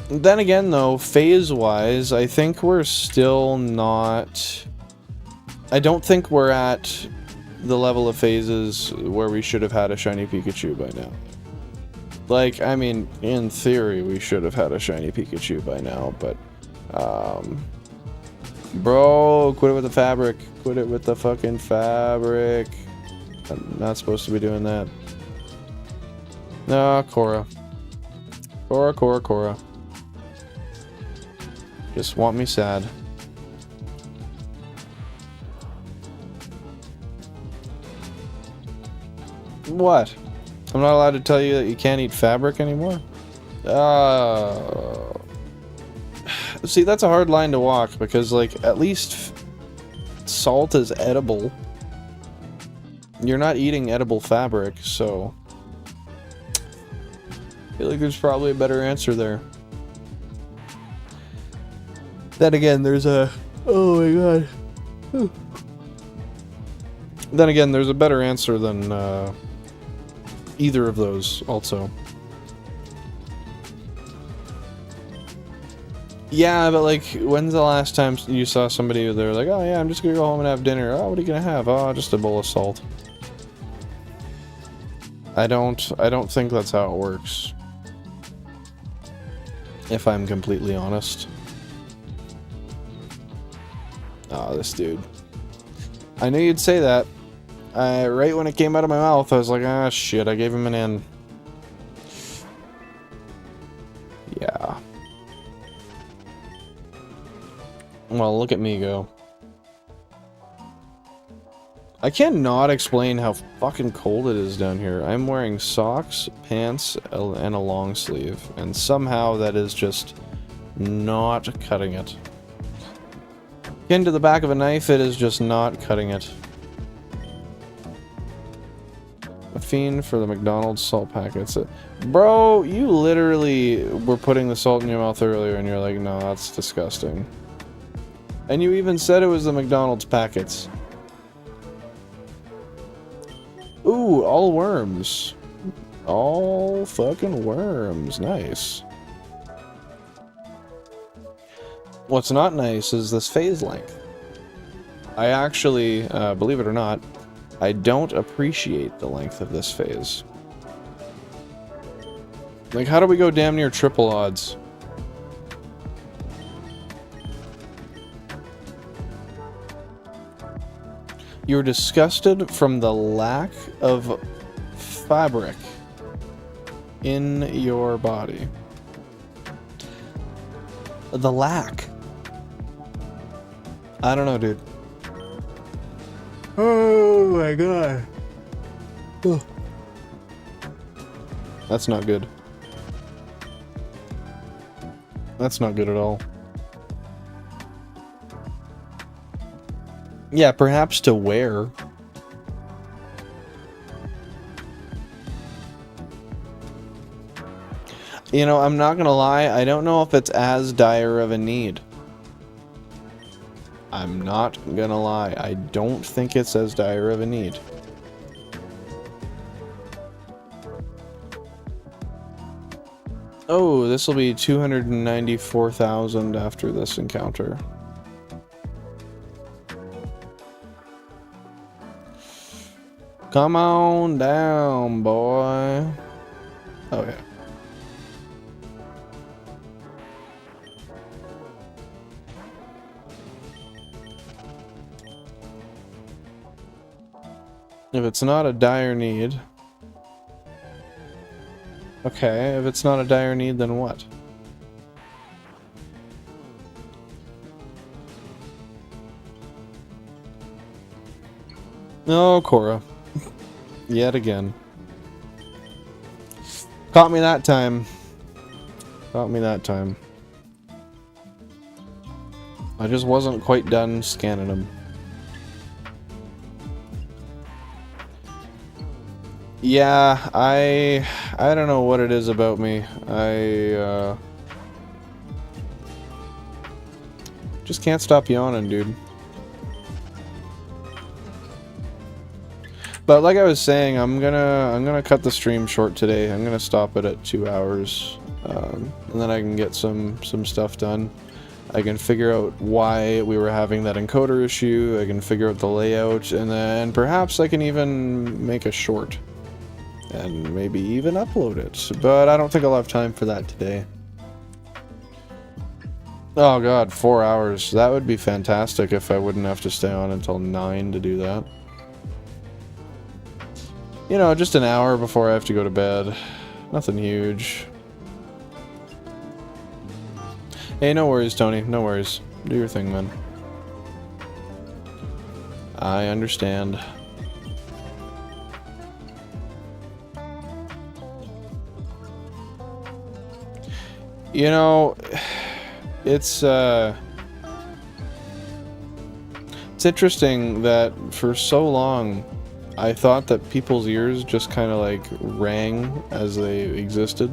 Then again, though, phase-wise, I think we're still not... I don't think we're at the level of phases where we should have had a shiny Pikachu by now. Like, I mean, in theory, we should have had a shiny Pikachu by now, but... Bro, quit it with the fabric. Quit it with the fucking fabric. I'm not supposed to be doing that. No, Cora. Cora. Just want me sad. What? I'm not allowed to tell you that you can't eat fabric anymore? See, that's a hard line to walk because, like, at least salt is edible. You're not eating edible fabric, so... I feel like there's probably a better answer there. Then again, there's a... Oh my god. Then again, there's a better answer than either of those, also. Yeah, but like, when's the last time you saw somebody they're like, oh yeah, I'm just gonna go home and have dinner. Oh, what are you gonna have? Oh, just a bowl of salt. I don't think that's how it works. If I'm completely honest. Oh, this dude. I knew you'd say that. Right when it came out of my mouth, I was like, ah, shit, I gave him an N. Yeah. Well, look at me go. I cannot explain how fucking cold it is down here. I'm wearing socks, pants, and a long sleeve, and somehow that is just not cutting it. Akin to the back of a knife, it is just not cutting it. A fiend for the McDonald's salt packets. Bro, you literally were putting the salt in your mouth earlier, and you're like, no, that's disgusting. And you even said it was the McDonald's packets. Ooh, all worms. All fucking worms. Nice. What's not nice is this phase length. I actually, believe it or not, I don't appreciate the length of this phase. Like, how do we go damn near triple odds? You're disgusted from the lack of fabric in your body. The lack. I don't know, dude. Oh my god. Ugh. That's not good. That's not good at all. Yeah, perhaps to wear. You know, I'm not gonna lie, I don't know if it's as dire of a need. I'm not gonna lie. I don't think it's as dire of a need. Oh, this will be 294,000 after this encounter. Come on down, boy. Okay. If it's not a dire need... Okay, if it's not a dire need, then what? No, Cora. Yet again. Caught me that time. Caught me that time. I just wasn't quite done scanning them. Yeah, I don't know what it is about me. I just can't stop yawning, dude. But like I was saying, I'm gonna cut the stream short today. I'm gonna stop it at 2 hours, and then I can get some stuff done. I can figure out why we were having that encoder issue. I can figure out the layout, and then perhaps I can even make a short. And maybe even upload it. But I don't think I'll have time for that today. Oh god, 4 hours. That would be fantastic if I wouldn't have to stay on until 9 to do that. You know, just an hour before I have to go to bed. Nothing huge. Hey, no worries, Tony. No worries. Do your thing, man. I understand. You know, it's interesting that for so long I thought that people's ears just kind of like rang as they existed.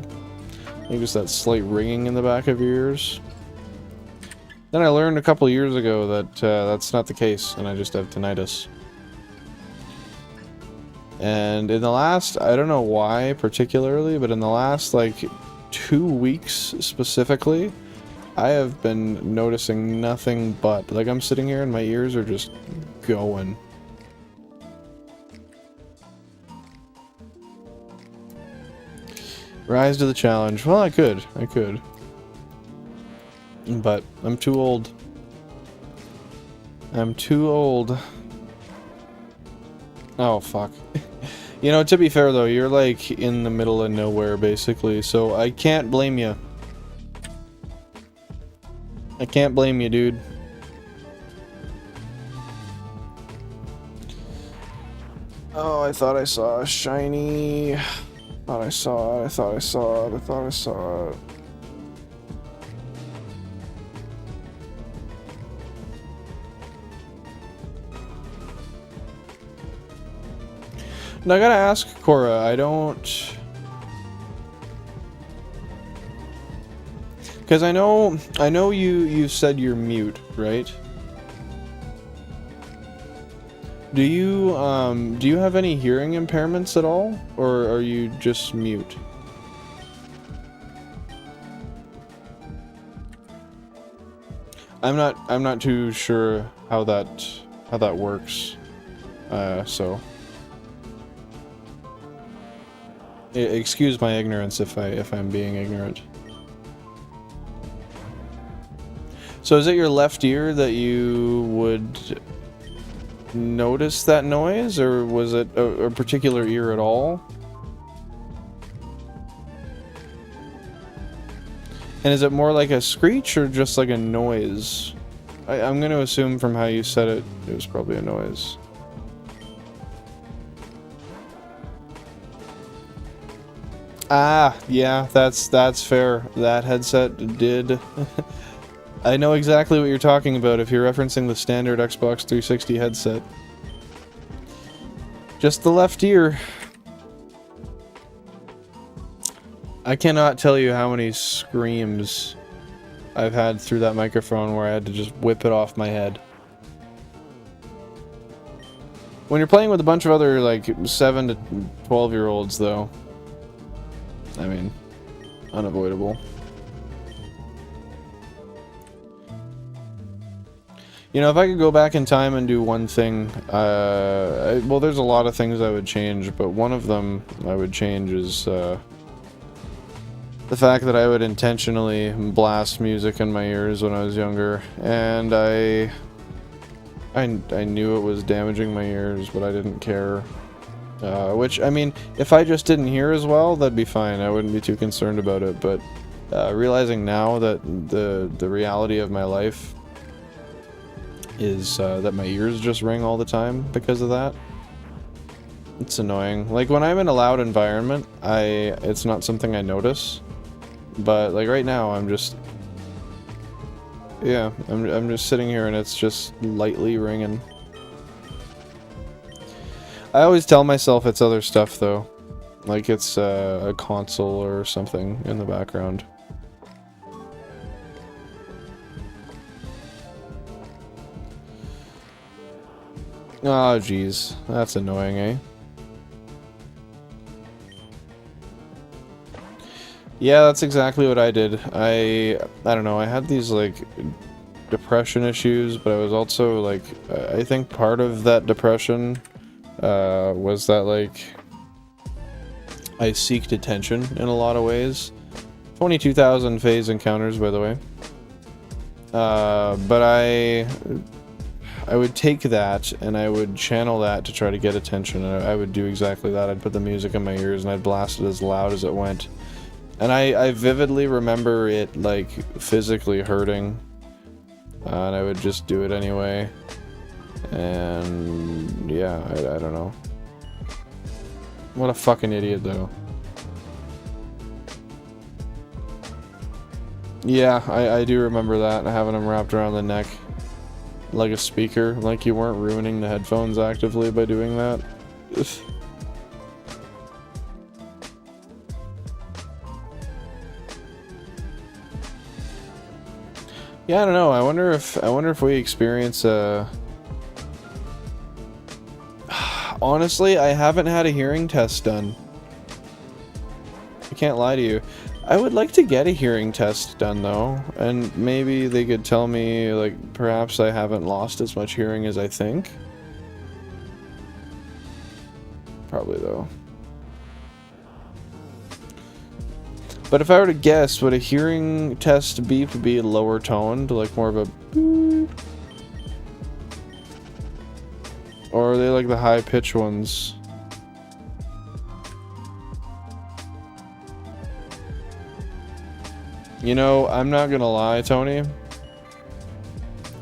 Like just that slight ringing in the back of your ears. Then I learned a couple years ago that that's not the case, and I just have tinnitus. And in the last, I don't know why particularly, but in the last like 2 weeks specifically, I have been noticing nothing but, like, I'm sitting here and my ears are just going. Rise to the challenge. Well, I could. But I'm too old. I'm too old. Oh, fuck. You know, to be fair though, you're like in the middle of nowhere basically, so I can't blame you. I can't blame you, dude. Oh, I thought I saw a shiny. I thought I saw it. Now I gotta ask Cora, I don't... Because I know you said you're mute, right? Do you have any hearing impairments at all? Or are you just mute? I'm not too sure how that works. So excuse my ignorance if I'm being ignorant. So is it your left ear that you would notice that noise, or was it a particular ear at all? And is it more like a screech or just like a noise? I'm going to assume from how you said it, it was probably a noise. Ah, yeah, that's fair. That headset did. I know exactly what you're talking about if you're referencing the standard Xbox 360 headset. Just the left ear. I cannot tell you how many screams I've had through that microphone where I had to just whip it off my head. When you're playing with a bunch of other, like, 7 to 12-year-olds, though, I mean, unavoidable. You know, if I could go back in time and do one thing, well, there's a lot of things I would change, but one of them I would change is, the fact that I would intentionally blast music in my ears when I was younger, and I knew it was damaging my ears, but I didn't care. Which, I mean, if I just didn't hear as well, that'd be fine. I wouldn't be too concerned about it, but realizing now that the reality of my life is that my ears just ring all the time because of that, it's annoying. Like, when I'm in a loud environment, it's not something I notice, but, like, right now, I'm just... Yeah, I'm just sitting here and it's just lightly ringing. I always tell myself it's other stuff though. Like it's a console or something in the background. Oh jeez, that's annoying, eh? Yeah, that's exactly what I did. I don't know, I had these, like, depression issues, but I was also, like, I think part of that depression was that, like, I seeked attention in a lot of ways. 22,000 phase encounters, by the way. But I would take that, and I would channel that to try to get attention, and I would do exactly that. I'd put the music in my ears, and I'd blast it as loud as it went. And I vividly remember it, like, physically hurting. And I would just do it anyway. And, yeah, I don't know. What a fucking idiot, though. Yeah, I do remember that, having them wrapped around the neck. Like a speaker. Like you weren't ruining the headphones actively by doing that. Yeah, I don't know. I wonder if we experience honestly, I haven't had a hearing test done. I can't lie to you. I would like to get a hearing test done though, and maybe they could tell me, like, perhaps I haven't lost as much hearing as I think. Probably though. But if I were to guess, would a hearing test beep be lower toned, like more of a beep? Or are they like the high pitch ones? You know, I'm not gonna lie, Tony.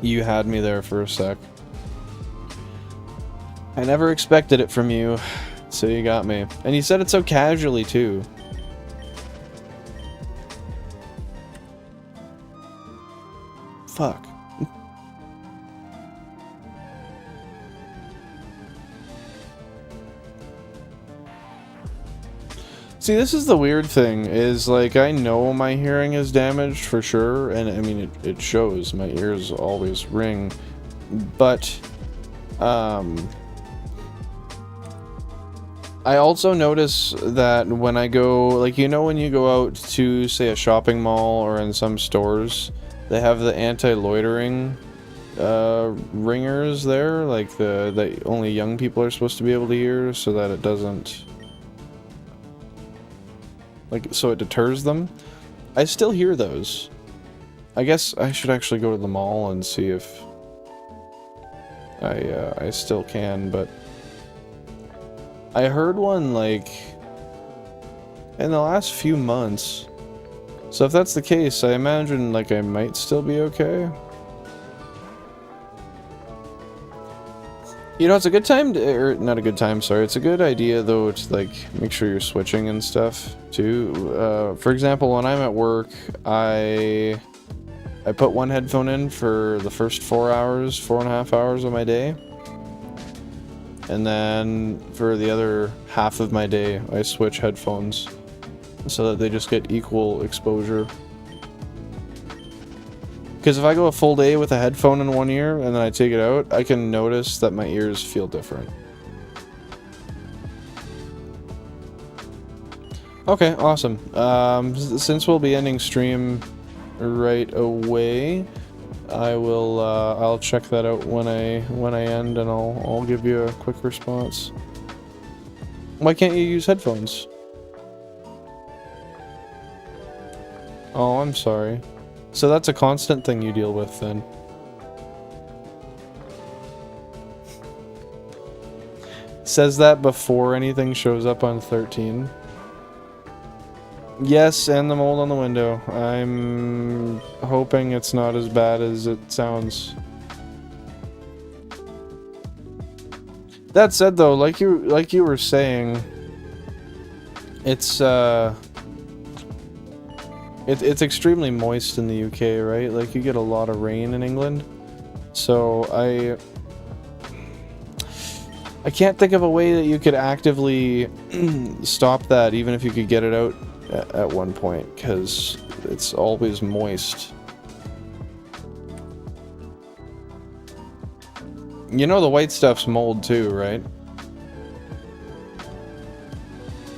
You had me there for a sec. I never expected it from you, so you got me. And you said it so casually, too. Fuck. See, this is the weird thing, is, like, I know my hearing is damaged for sure, and I mean, it shows. My ears always ring, but, I also notice that when I go, like, you know when you go out to, say, a shopping mall or in some stores, they have the anti-loitering ringers there, like that only young people are supposed to be able to hear, so that it doesn't, like, so it deters them. I still hear those. I guess I should actually go to the mall and see if I still can, but I heard one, like, in the last few months. So if that's the case, I imagine, like, I might still be okay. You know, it's a good time to, or not a good time, sorry. It's a good idea, though, to, like, make sure you're switching and stuff, too. For example, when I'm at work, I put one headphone in for the first 4 hours, 4.5 hours of my day. And then for the other half of my day, I switch headphones so that they just get equal exposure. Because if I go a full day with a headphone in one ear and then I take it out, I can notice that my ears feel different. Okay, awesome. Since we'll be ending stream right away, I will I'll check that out when I end, and I'll give you a quick response. Why can't you use headphones? Oh, I'm sorry. So that's a constant thing you deal with then. Says that before anything shows up on 13. Yes, and the mold on the window. I'm hoping it's not as bad as it sounds. That said though, like you were saying, it's it's extremely moist in the UK, right? Like you get a lot of rain in England. So I can't think of a way that you could actively stop that, even if you could get it out at one point, because it's always moist. You know the white stuff's mold too, right?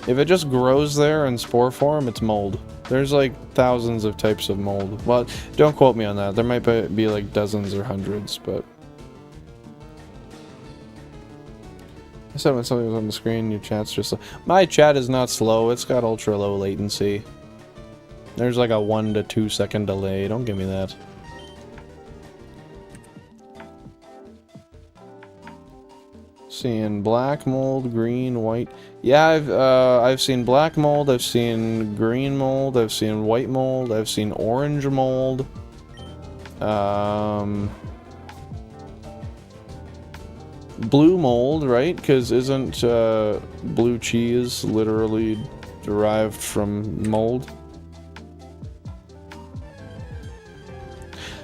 If it just grows there in spore form, it's mold. There's like thousands of types of mold. Well, don't quote me on that. There might be like dozens or hundreds, but... I said when something was on the screen, your chat's just slow. My chat is not slow, it's got ultra low latency. There's like a 1 to 2 second delay, don't give me that. Seeing black mold, green, white. Yeah, I've seen black mold, I've seen green mold, I've seen white mold, I've seen orange mold. Blue mold, right? Because isn't blue cheese literally derived from mold?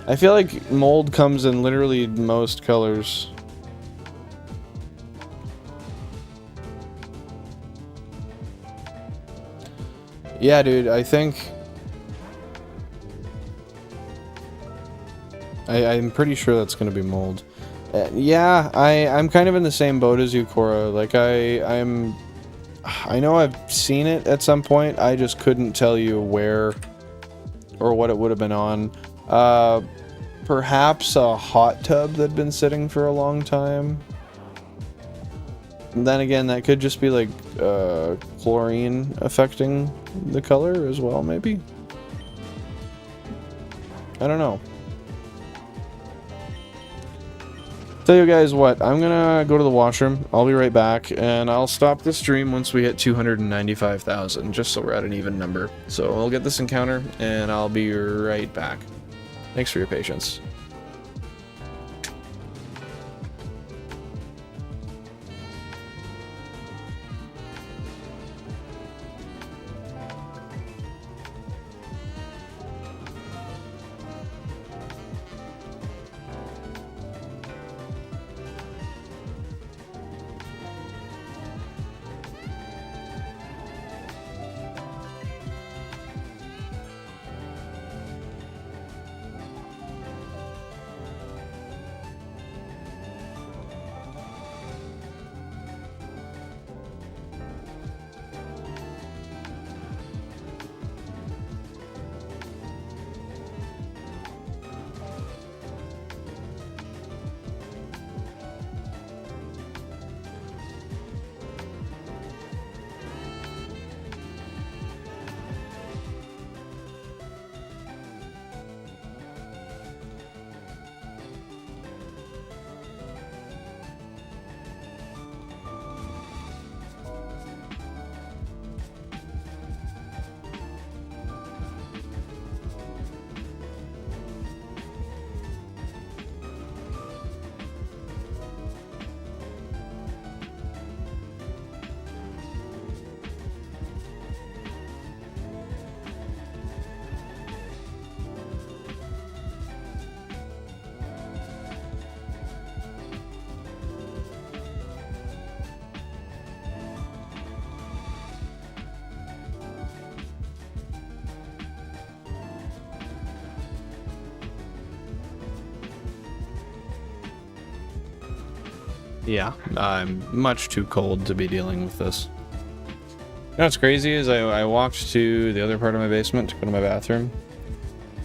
I feel like mold comes in literally most colors. Yeah, dude, I think... I'm pretty sure that's gonna be mold. Yeah, I'm kind of in the same boat as you, Cora. Like, I know I've seen it at some point, I just couldn't tell you where or what it would have been on. Perhaps a hot tub that'd been sitting for a long time. And then again, that could just be like chlorine affecting the color as well, maybe? I don't know. Tell you guys what, I'm gonna go to the washroom, I'll be right back, and I'll stop the stream once we hit 295,000, just so we're at an even number. So I'll get this encounter, and I'll be right back. Thanks for your patience. Yeah, I'm much too cold to be dealing with this. know what's crazy is I walked to the other part of my basement to go to my bathroom.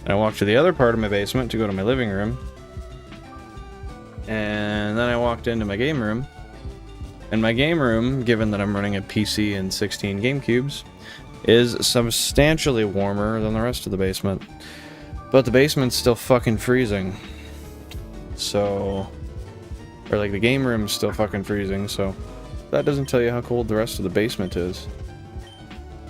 And I walked to the other part of my basement to go to my living room. And then I walked into my game room. And my game room, given that I'm running a PC and 16 GameCubes, is substantially warmer than the rest of the basement. But the basement's still fucking freezing. So... Or like the game room's still fucking freezing, so... That doesn't tell you how cold the rest of the basement is.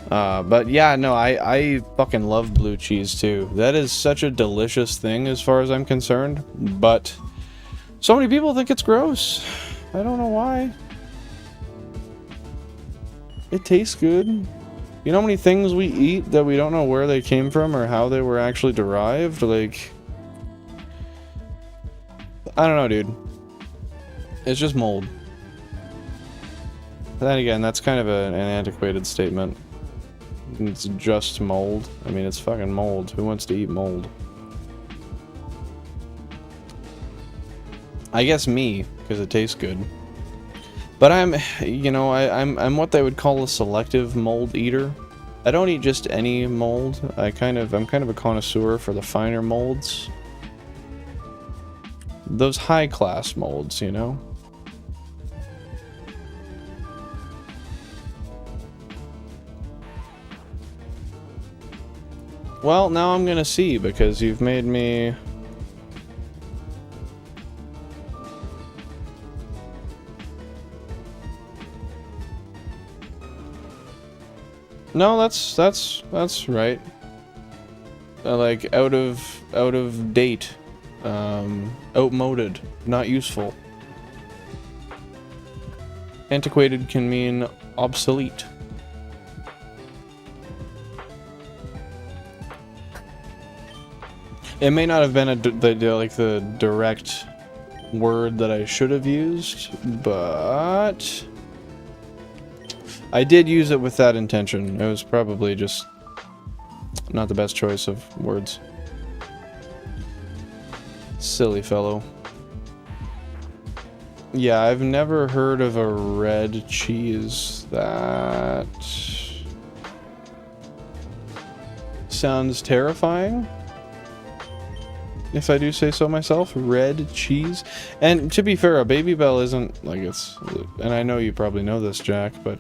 But yeah, no, I fucking love blue cheese too. That is such a delicious thing as far as I'm concerned. But... So many people think it's gross. I don't know why. It tastes good. You know how many things we eat that we don't know where they came from or how they were actually derived? Like... I don't know, dude. It's just mold. Then again, that's kind of an antiquated statement. It's just mold. I mean, it's fucking mold. Who wants to eat mold? I guess me, because it tastes good. But I'm what they would call a selective mold eater. I don't eat just any mold. I'm kind of a connoisseur for the finer molds. Those high-class molds, you know? Well, now I'm gonna see, because you've made me... No, that's right. Like out of date, outmoded, not useful. Antiquated can mean obsolete. It may not have been the direct word that I should have used, but I did use it with that intention. It was probably just not the best choice of words. Silly fellow. Yeah, I've never heard of a red cheese. That sounds terrifying, if I do say so myself. Red cheese. And to be fair, a Baby Bell isn't like it's... And I know you probably know this, Jack, but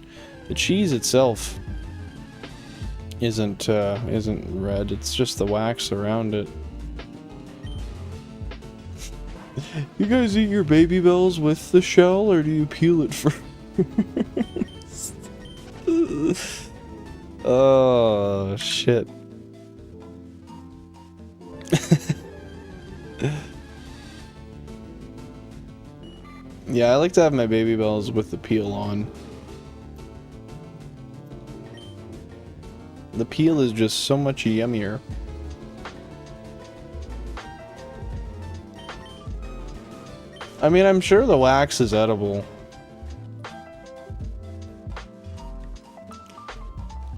the cheese itself isn't red. It's just the wax around it. You guys eat your Baby Bells with the shell, or do you peel it first? Oh, shit. Yeah, I like to have my Baby Bells with the peel on. The peel is just so much yummier. I mean, I'm sure the wax is edible.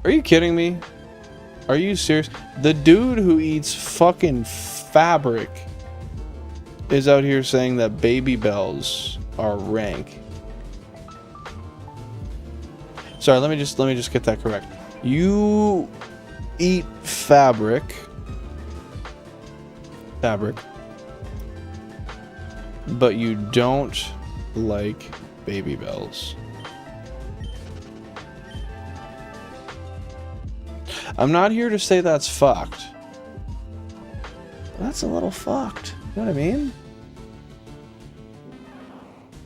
Are you kidding me? Are you serious? The dude who eats fucking fabric is out here saying that Baby Bells are rank. Sorry, let me just get that correct. You eat fabric, but you don't like Baby Bells. I'm not here to say that's fucked. That's a little fucked. You know what I mean?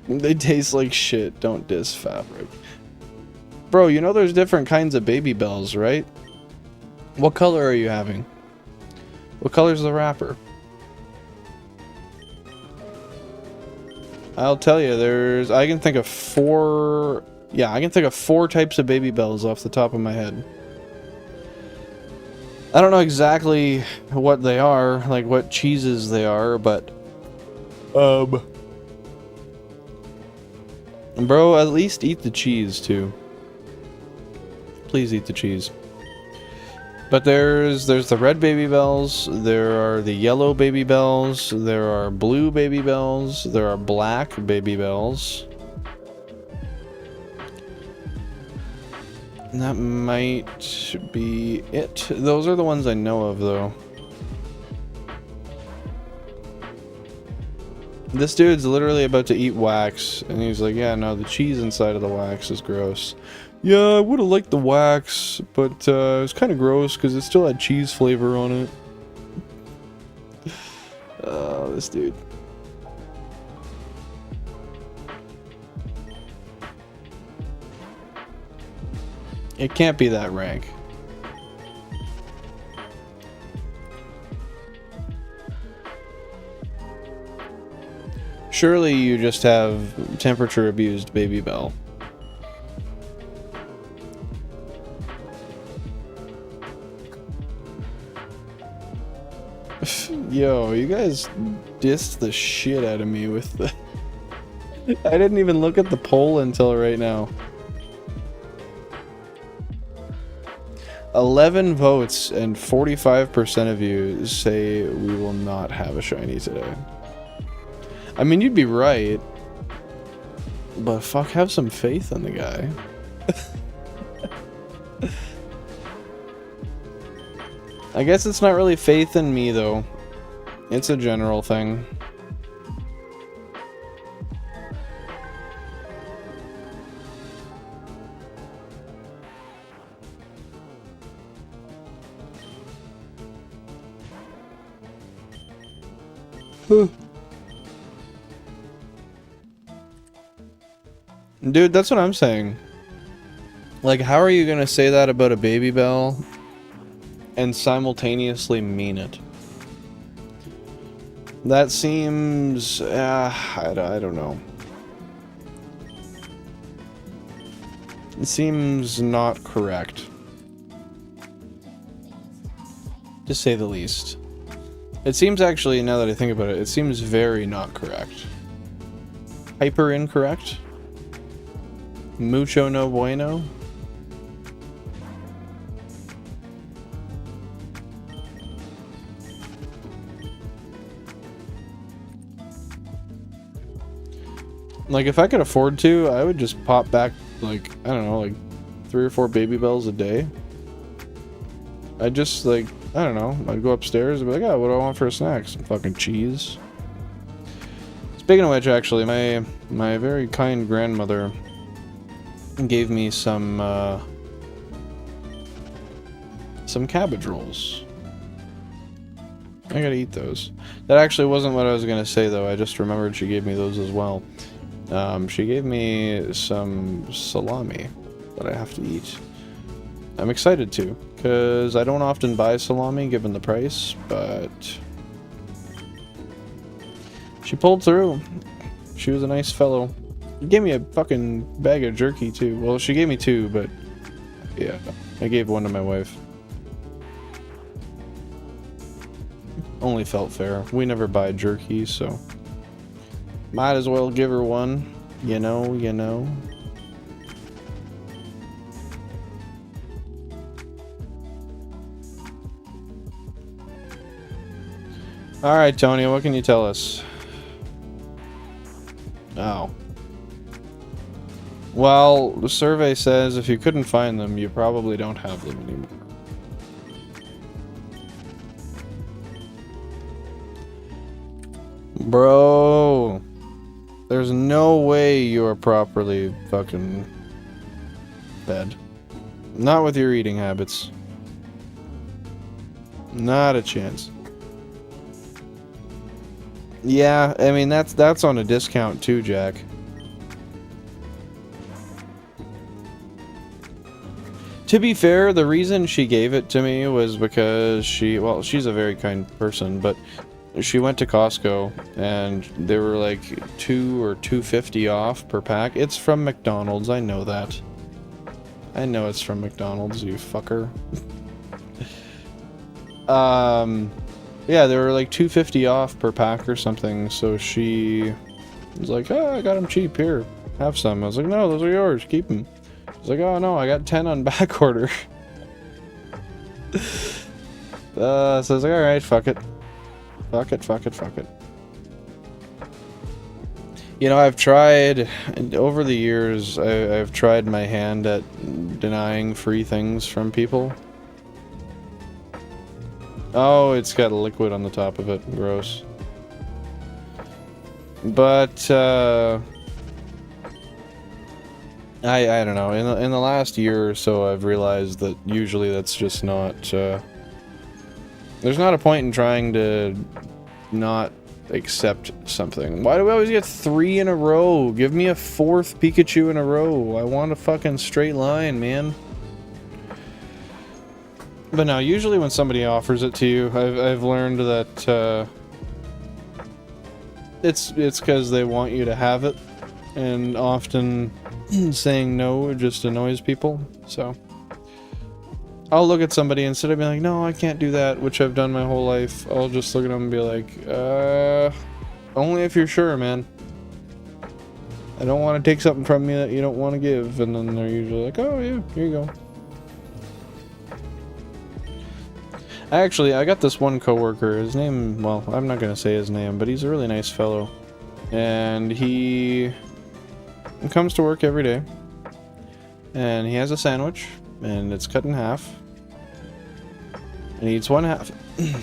They taste like shit. Don't diss fabric. Bro, you know there's different kinds of Baby Bells, right? What color are you having? What color's the wrapper? I'll tell you, I can think of four types of Baby Bells off the top of my head. I don't know exactly what they are, like what cheeses they are, but bro, at least eat the cheese too. Please eat the cheese. But there's the red Baby Bells, there are the yellow Baby Bells, there are blue Baby Bells, there are black Baby Bells. That might be it. Those are the ones I know of, though. This dude's literally about to eat wax, and he's like, yeah, no, the cheese inside of the wax is gross. Yeah, I would have liked the wax, but it was kind of gross because it still had cheese flavor on it. Oh, this dude. It can't be that rank. Surely you just have temperature abused Baby Bell. Yo, you guys dissed the shit out of me with the... I didn't even look at the poll until right now. 11 votes and 45% of you say we will not have a shiny today. I mean, you'd be right, but fuck, have some faith in the guy. I guess it's not really faith in me, though. It's a general thing. Dude, that's what I'm saying. Like, how are you gonna say that about a Baby Bell and simultaneously mean it? That seems... I don't know. It seems not correct. To say the least. It seems actually, now that I think about it, it seems very not correct. Hyper incorrect? Mucho no bueno? Like, if I could afford to, I would just pop back, like, I don't know, like 3 or 4 Baby Bells a day. I'd just, like, I don't know, I'd go upstairs and be like, oh, what do I want for a snack? Some fucking cheese. Speaking of which, actually, my very kind grandmother gave me some cabbage rolls. I gotta eat those. That actually wasn't what I was gonna say, though. I just remembered she gave me those as well. She gave me some salami that I have to eat. I'm excited to, because I don't often buy salami given the price, but she pulled through. She was a nice fellow. She gave me a fucking bag of jerky too. Well, she gave me 2, but yeah, I gave one to my wife. Only felt fair. We never buy jerky, so might as well give her one. You know, you know. Alright, Tony, what can you tell us? Oh. Well, the survey says if you couldn't find them, you probably don't have them anymore. Bro, there's no way you are properly fucking fed. Not with your eating habits. Not a chance. Yeah, I mean, that's on a discount too, Jack. To be fair, the reason she gave it to me was because she's a very kind person, but she went to Costco and they were like $2 or $2.50 off per pack. It's from McDonald's, I know that. I know it's from McDonald's, you fucker. Yeah, they were like $2.50 off per pack or something, so she was like, oh, I got them cheap, here, have some. I was like, no, those are yours, keep them. She's like, oh no, I got 10 on back order. So I was like, alright, fuck it. Fuck it, fuck it, fuck it. You know, I've tried, over the years, I've tried my hand at denying free things from people. Oh, it's got a liquid on the top of it. Gross. But, I don't know. In the last year or so, I've realized that usually that's just not, there's not a point in trying to not accept something. Why do we always get 3 in a row? Give me a 4th Pikachu in a row. I want a fucking straight line, man. But no, usually when somebody offers it to you, I've learned that it's because they want you to have it, and often saying no just annoys people. So I'll look at somebody, instead of being like, no, I can't do that, which I've done my whole life, I'll just look at them and be like, only if you're sure, man. I don't want to take something from you that you don't want to give. And then they're usually like, oh yeah, here you go. Actually, I got this one coworker, his name, well, I'm not going to say his name, but he's a really nice fellow. And he comes to work every day, and he has a sandwich, and it's cut in half. And he eats one half.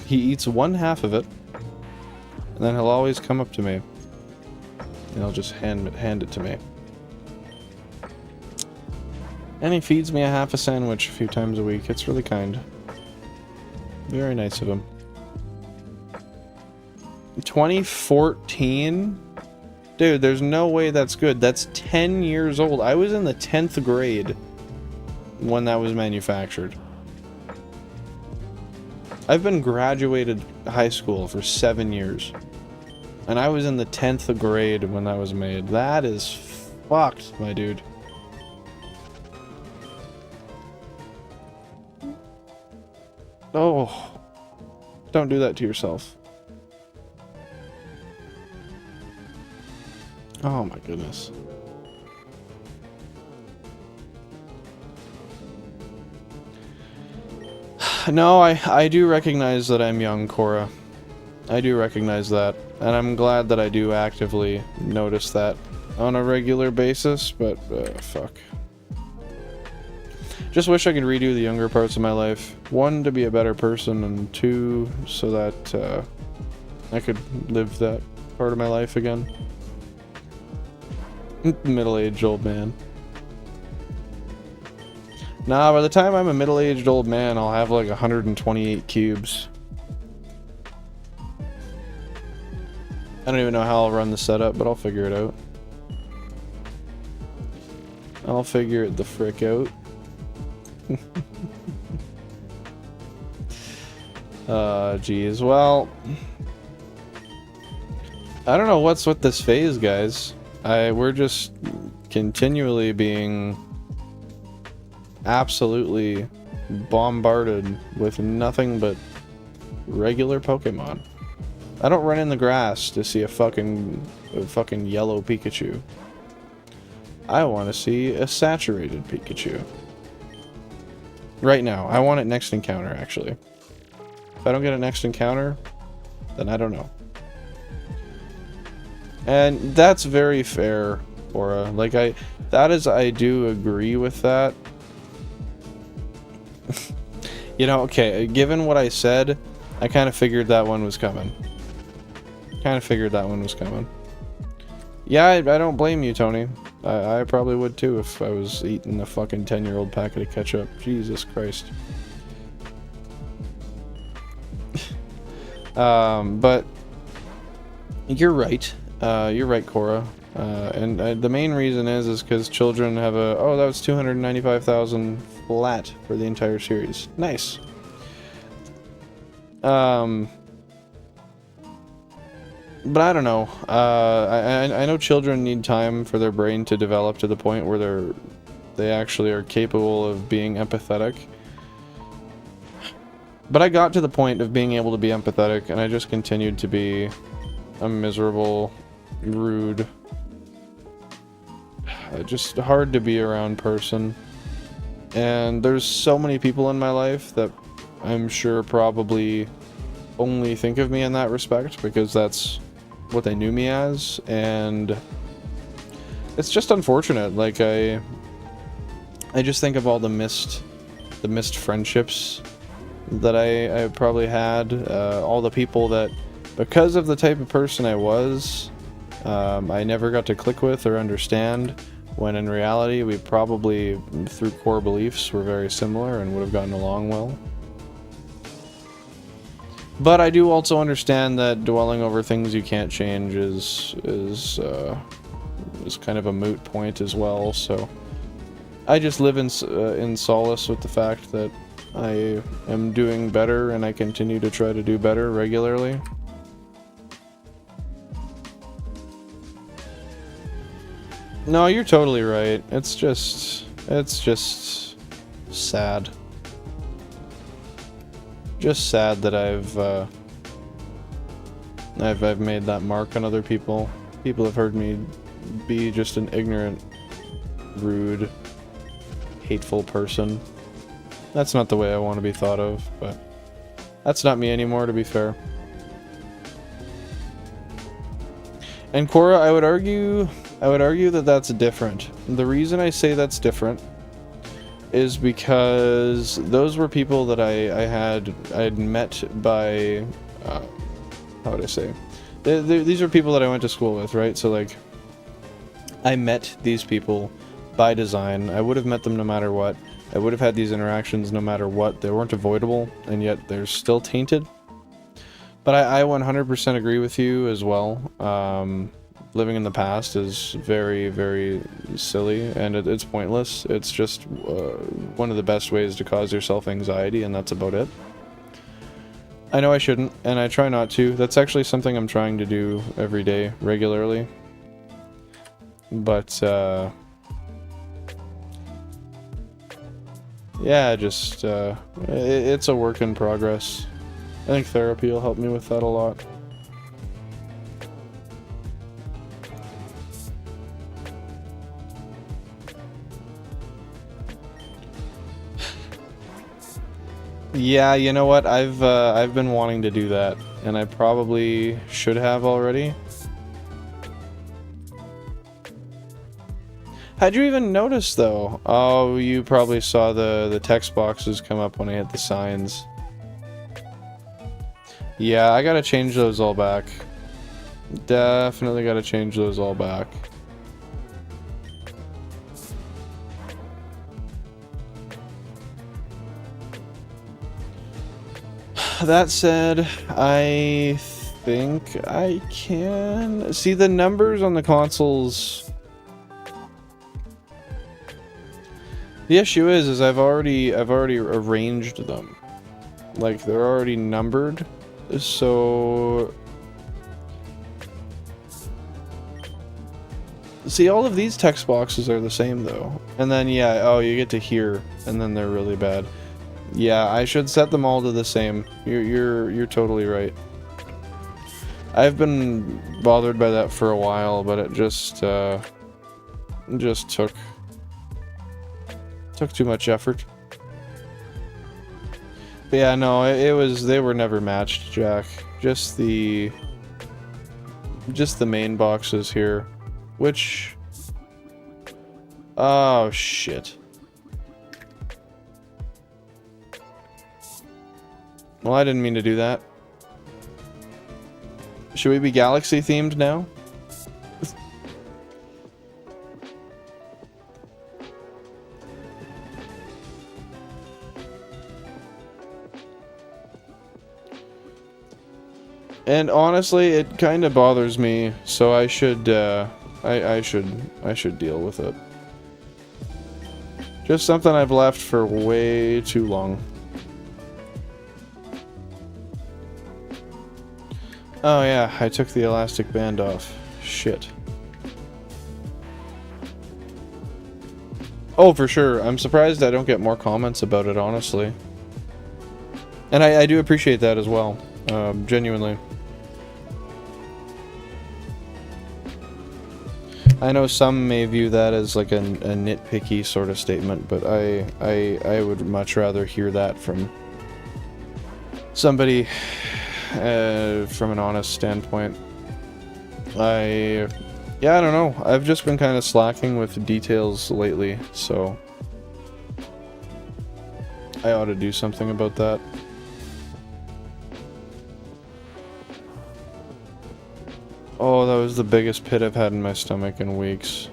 He eats one half of it, and then he'll always come up to me, and he'll just hand it to me. And he feeds me a half a sandwich a few times a week. It's really kind. Very nice of him. 2014? Dude, there's no way that's good. That's 10 years old. I was in the 10th grade when that was manufactured. I've been graduated high school for 7 years. And I was in the 10th grade when that was made. That is fucked, my dude. Oh. Don't do that to yourself. Oh my goodness. No, I do recognize that I'm young, Cora. I do recognize that. And I'm glad that I do actively notice that on a regular basis, but fuck. Just wish I could redo the younger parts of my life. 1, to be a better person, and 2, so that I could live that part of my life again. Middle-aged old man. Nah, by the time I'm a middle-aged old man, I'll have like 128 cubes. I don't even know how I'll run the setup, but I'll figure it out. I'll figure it the frick out. Geez. Well, I don't know what's with this phase, guys. We're just continually being absolutely bombarded with nothing but regular Pokemon. I don't run in the grass to see a fucking yellow Pikachu. I want to see a saturated Pikachu. Right now. I want it next encounter, actually. If I don't get it next encounter, then I don't know. And that's very fair, Aura. Like, I do agree with that. You know, okay, given what I said, I kind of figured that one was coming. Yeah, I don't blame you, Tony. I probably would too if I was eating a fucking 10-year-old packet of ketchup. Jesus Christ. But you're right. You're right, Cora. And the main reason is because children have a... Oh, that was 295,000 flat for the entire series. Nice. But I don't know. I know children need time for their brain to develop to the point where they actually are capable of being empathetic. But I got to the point of being able to be empathetic, and I just continued to be a miserable, rude, just hard to be around person. And there's so many people in my life that I'm sure probably only think of me in that respect because that's what they knew me as, and it's just unfortunate. Like I just think of all the missed friendships that I probably had, all the people that, because of the type of person I was, I never got to click with or understand, when in reality we probably, through core beliefs, were very similar and would have gotten along well. But I do also understand that dwelling over things you can't change is kind of a moot point as well, so I just live in solace with the fact that I am doing better and I continue to try to do better regularly. No, you're totally right. It's just sad. Just sad that I've made that mark on other people. People have heard me be just an ignorant, rude, hateful person. That's not the way I want to be thought of, but that's not me anymore, to be fair. And Cora, I would argue that that's different. The reason I say that's different is because those were people that I had met by, how would I say? These are people that I went to school with, right? So like, I met these people by design. I would have met them no matter what. I would have had these interactions no matter what. They weren't avoidable, and yet they're still tainted. But I 100% agree with you as well. Living in the past is very, very silly, and it's pointless. It's just one of the best ways to cause yourself anxiety, and that's about it. I know I shouldn't, and I try not to. That's actually something I'm trying to do every day, regularly. But, yeah, just, it's a work in progress. I think therapy will help me with that a lot. Yeah, you know what? I've been wanting to do that, and I probably should have already. How'd you even notice, though? Oh, you probably saw the text boxes come up when I hit the signs. Yeah, I gotta change those all back. Definitely gotta change those all back. That said, I think I can see the numbers on the consoles. The issue is I've already arranged them. Like, they're already numbered. So see, all of these text boxes are the same though. And then yeah, oh, you get to here, and then they're really bad. Yeah, I should set them all to the same. You're totally right. I've been bothered by that for a while, but it just took too much effort. But yeah, no, they were never matched, Jack. Just the main boxes here, which, oh shit. Well, I didn't mean to do that. Should we be galaxy themed now? And honestly, it kind of bothers me, so I should I should deal with it. Just something I've left for way too long. Oh yeah, I took the elastic band off. Shit. Oh, for sure. I'm surprised I don't get more comments about it, honestly. And I do appreciate that as well. Genuinely. I know some may view that as like a nitpicky sort of statement, but I would much rather hear that from somebody from an honest standpoint. I Yeah, I don't know. I've just been kind of slacking with details lately, so I ought to do something about that. Oh, that was the biggest pit I've had in my stomach in weeks.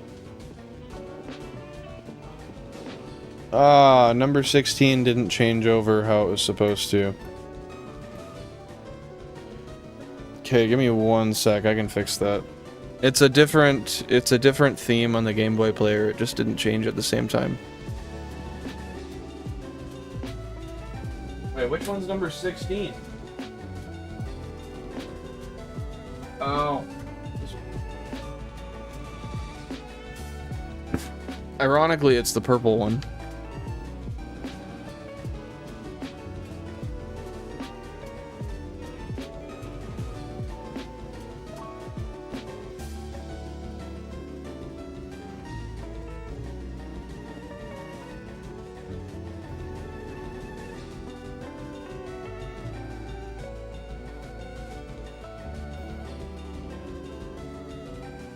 Ah, number 16 didn't change over how it was supposed to. Okay, give me 1 sec, I can fix that. It's a different theme on the Game Boy player, it just didn't change at the same time. Wait, which one's number 16? Oh. Ironically, it's the purple one.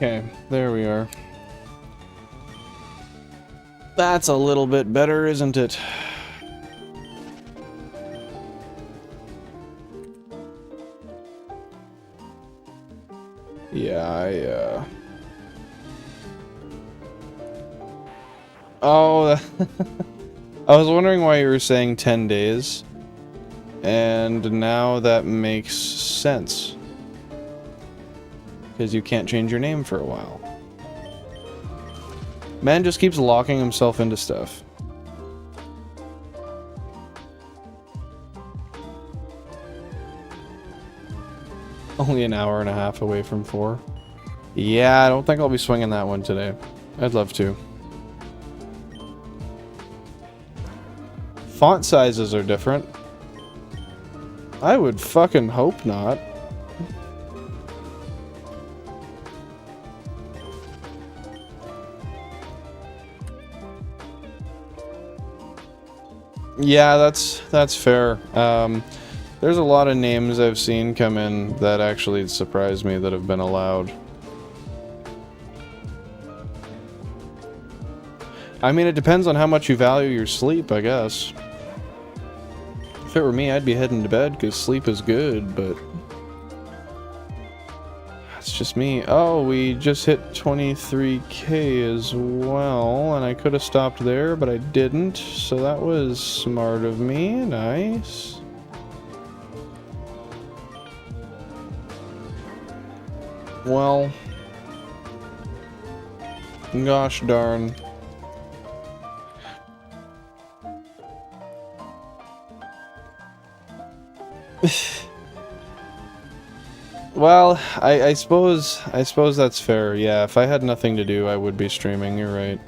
Okay, there we are. That's a little bit better, isn't it? Yeah, Oh, I was wondering why you were saying 10 days. And now that makes sense. Because you can't change your name for a while. Man just keeps locking himself into stuff. Only an hour and a half away from 4. Yeah, I don't think I'll be swinging that one today. I'd love to. Font sizes are different. I would fucking hope not. Yeah, that's fair. There's a lot of names I've seen come in that actually surprised me that have been allowed. I mean, it depends on how much you value your sleep, I guess. If it were me, I'd be heading to bed because sleep is good, but that's just me. Oh, we just hit 23K as well, and I could have stopped there, but I didn't, so that was smart of me. Nice. Well, gosh darn. Well, I suppose that's fair. Yeah, if I had nothing to do, I would be streaming. You're right.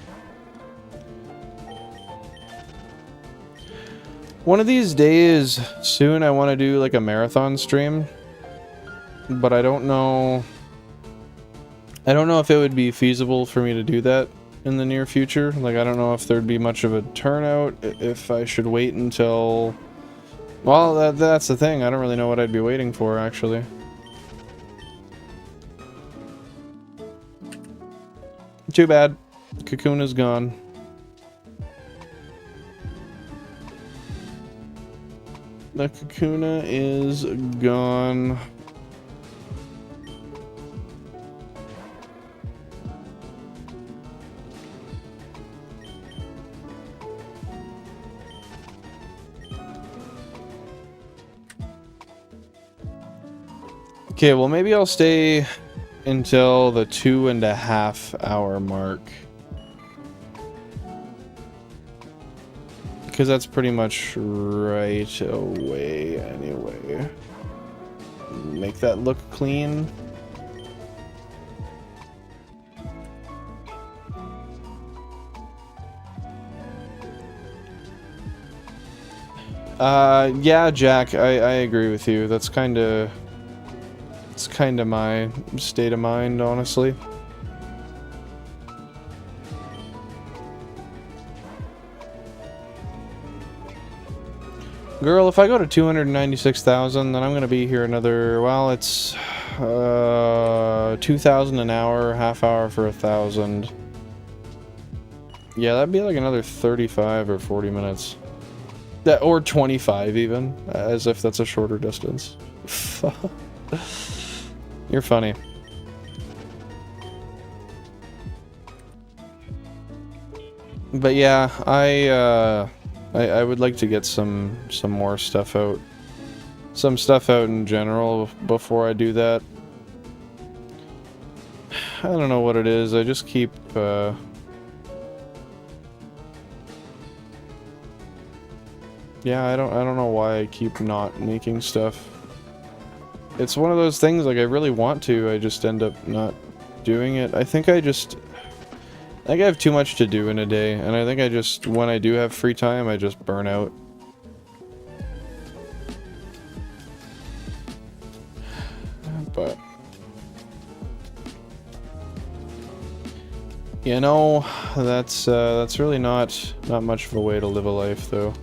One of these days soon I want to do like a marathon stream, but I don't know if it would be feasible for me to do that in the near future. Like, I don't know if there'd be much of a turnout, if I should wait until... Well, that's the thing. I don't really know what I'd be waiting for, actually. Too bad. Cocoon is gone. The Kakuna is gone. Okay, well maybe I'll stay until the 2.5 hour mark. Because that's pretty much right away anyway. Make that look clean. Yeah, Jack, I agree with you. That's kind of my state of mind, honestly. Girl, if I go to 296,000, then I'm gonna be here another, well, it's 2,000 an hour, half hour for 1,000. Yeah, that'd be like another 35 or 40 minutes. That, or 25 even, as if that's a shorter distance. You're funny. But yeah, I would like to get some more stuff out. Some stuff out in general before I do that. I don't know what it is. I just keep yeah, I don't know why I keep not making stuff. It's one of those things, like, I really want to, I just end up not doing it. I think I have too much to do in a day, and I think I just, when I do have free time, I just burn out. But you know, that's really not much of a way to live a life, though.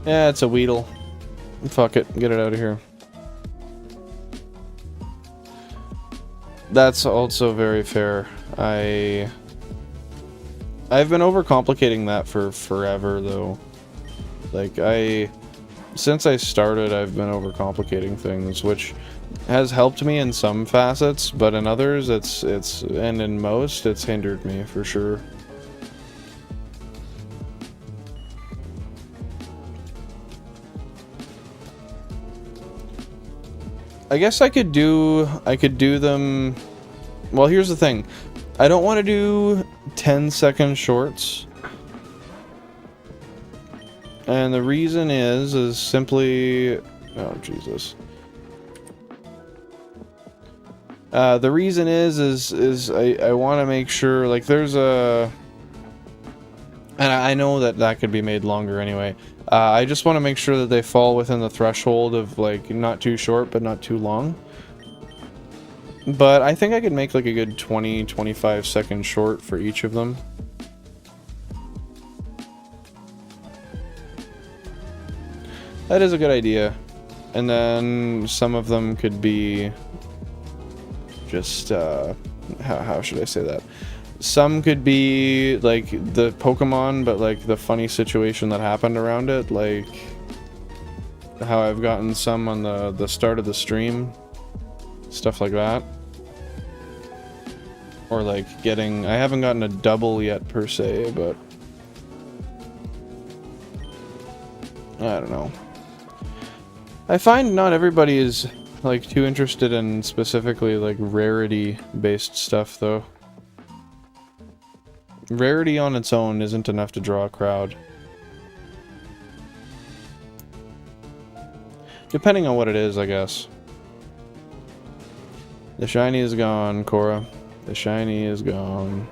Yeah, it's a Weedle. Fuck it, get it out of here. That's also very fair. I've been overcomplicating that for forever, though. Like, since I started, I've been overcomplicating things, which has helped me in some facets, but in others, and in most, it's hindered me, for sure. I guess I could do them. Well, here's the thing. I don't want to do 10-second shorts. And the reason is simply, oh Jesus. The reason is I want to make sure, like, there's a, and I know that could be made longer anyway. I just want to make sure that they fall within the threshold of, like, not too short but not too long. But I think I could make like a good 20-25 second short for each of them. That is a good idea. And then some of them could be just, how should I say that? Some could be like the Pokemon, but like the funny situation that happened around it, like how I've gotten some on the start of the stream, stuff like that. Or like I haven't gotten a double yet per se, but I don't know. I find not everybody is like too interested in specifically like rarity based stuff though. Rarity on its own isn't enough to draw a crowd. Depending on what it is, I guess. The shiny is gone, Cora. The shiny is gone.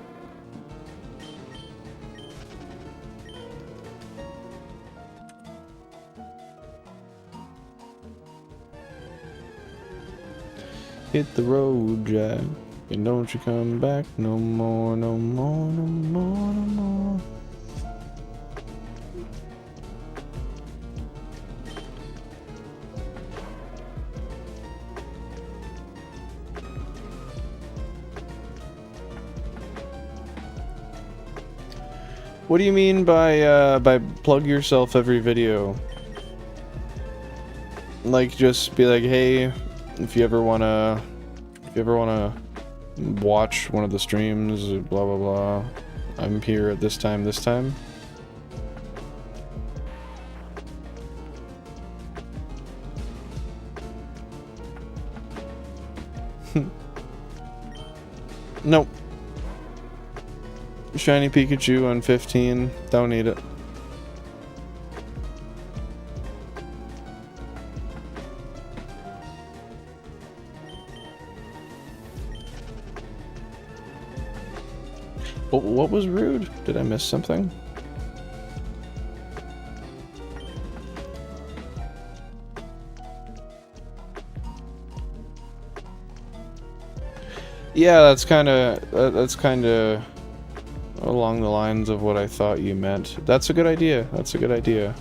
Hit the road, Jack. And don't you come back no more, no more, no more, no more. What do you mean by plug yourself every video? Like, just be like, hey, if you ever wanna watch one of the streams, blah blah blah, I'm here at this time, this time. Nope. Shiny Pikachu on 15, don't need it. What was rude? Did I miss something? Yeah, that's kind of along the lines of what I thought you meant. That's a good idea. That's a good idea.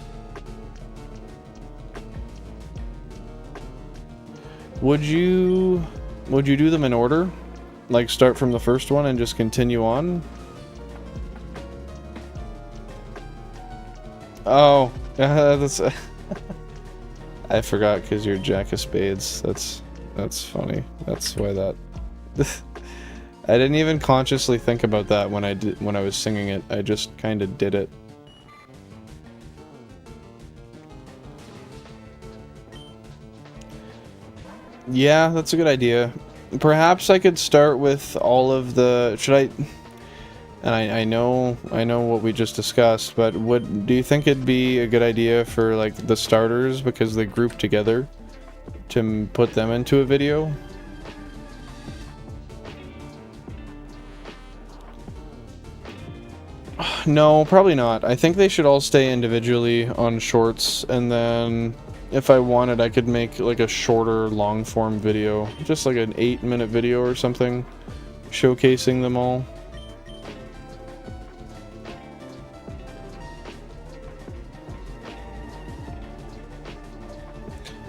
Would you do them in order? Like start from the first one and just continue on? Oh, that's I forgot because you're Jack of Spades. That's funny. That's why that I didn't even consciously think about that when I was singing it. I just kind of did it. Yeah, that's a good idea. Perhaps I could start with all of the... Should I... And I know what we just discussed, but do you think it'd be a good idea for like the starters, because they group together, to put them into a video? No, probably not. I think they should all stay individually on shorts, and then if I wanted, I could make like a shorter long-form video, just like an 8-minute video or something, showcasing them all.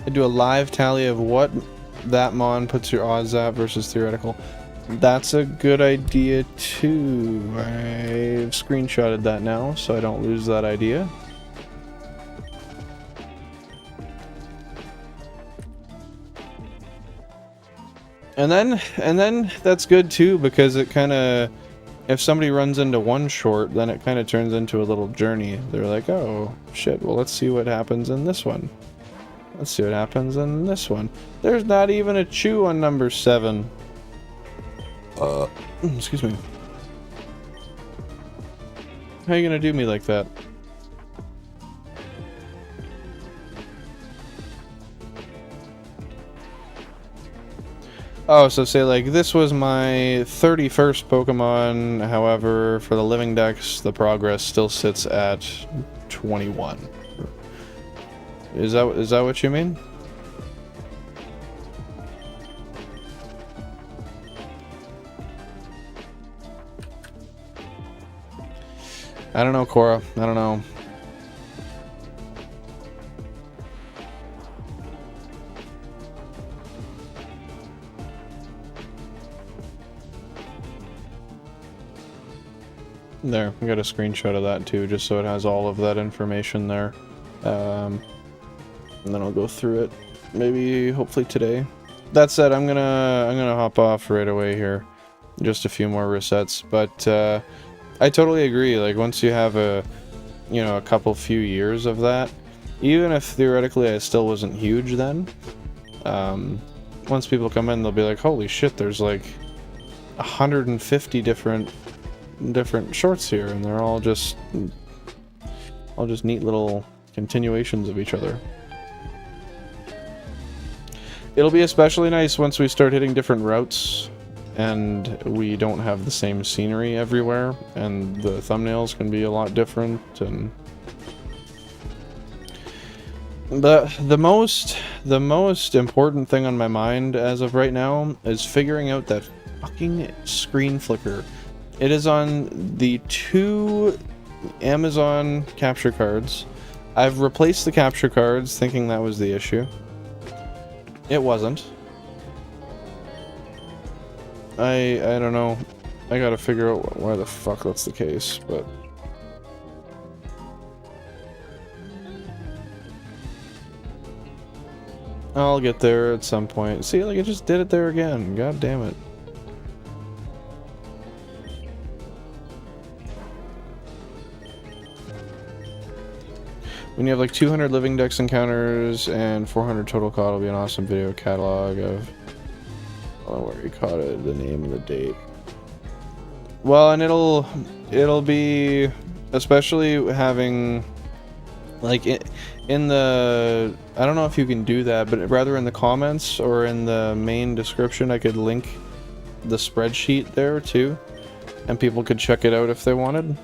I do a live tally of what that mon puts your odds at versus theoretical. That's a good idea too. I've screenshotted that now, so I don't lose that idea. And then that's good too, because it kind of, if somebody runs into one short, then it kind of turns into a little journey. They're like, oh shit, well let's see what happens in this one. Let's see what happens in this one. There's not even a chew on number 7. Excuse me. How are you gonna do me like that? Oh, so say like, this was my 31st Pokemon, however, for the living dex, the progress still sits at 21. Is that what you mean? I don't know, Cora. I don't know. There, we got a screenshot of that too, just so it has all of that information there. And then I'll go through it, maybe, hopefully today. That said, I'm gonna hop off right away here. Just a few more resets, but I totally agree. Like, once you have a few years of that, even if theoretically I still wasn't huge then, once people come in, they'll be like, holy shit, there's like 150 different shorts here, and they're all just neat little continuations of each other. It'll be especially nice once we start hitting different routes and we don't have the same scenery everywhere, and the thumbnails can be a lot different. And the most important thing on my mind as of right now is figuring out that fucking screen flicker. It is on the 2 Amazon capture cards. I've replaced the capture cards thinking that was the issue. It wasn't. I don't know. I gotta figure out why the fuck that's the case, but... I'll get there at some point. See, like, I just did it there again. God damn it. When you have like 200 living dex encounters and 400 total caught, it'll be an awesome video catalog of where you caught it, the name and the date. Well, and it'll be, especially having like in the, I don't know if you can do that, but rather in the comments or in the main description, I could link the spreadsheet there too, and people could check it out if they wanted.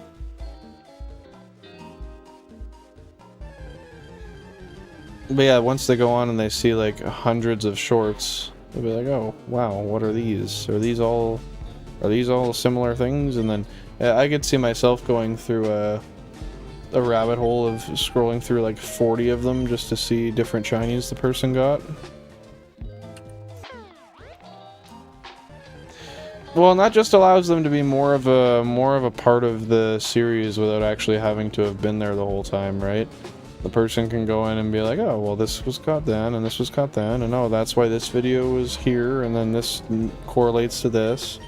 But yeah, once they go on and they see like hundreds of shorts, they'll be like, oh wow, what are these? Are these all similar things? And then I could see myself going through a rabbit hole of scrolling through like 40 of them just to see different shinies the person got. Well, and that just allows them to be more of a part of the series without actually having to have been there the whole time, right? The person can go in and be like, oh, well, this was caught then, and this was caught then, and oh, that's why this video was here, and then this correlates to this.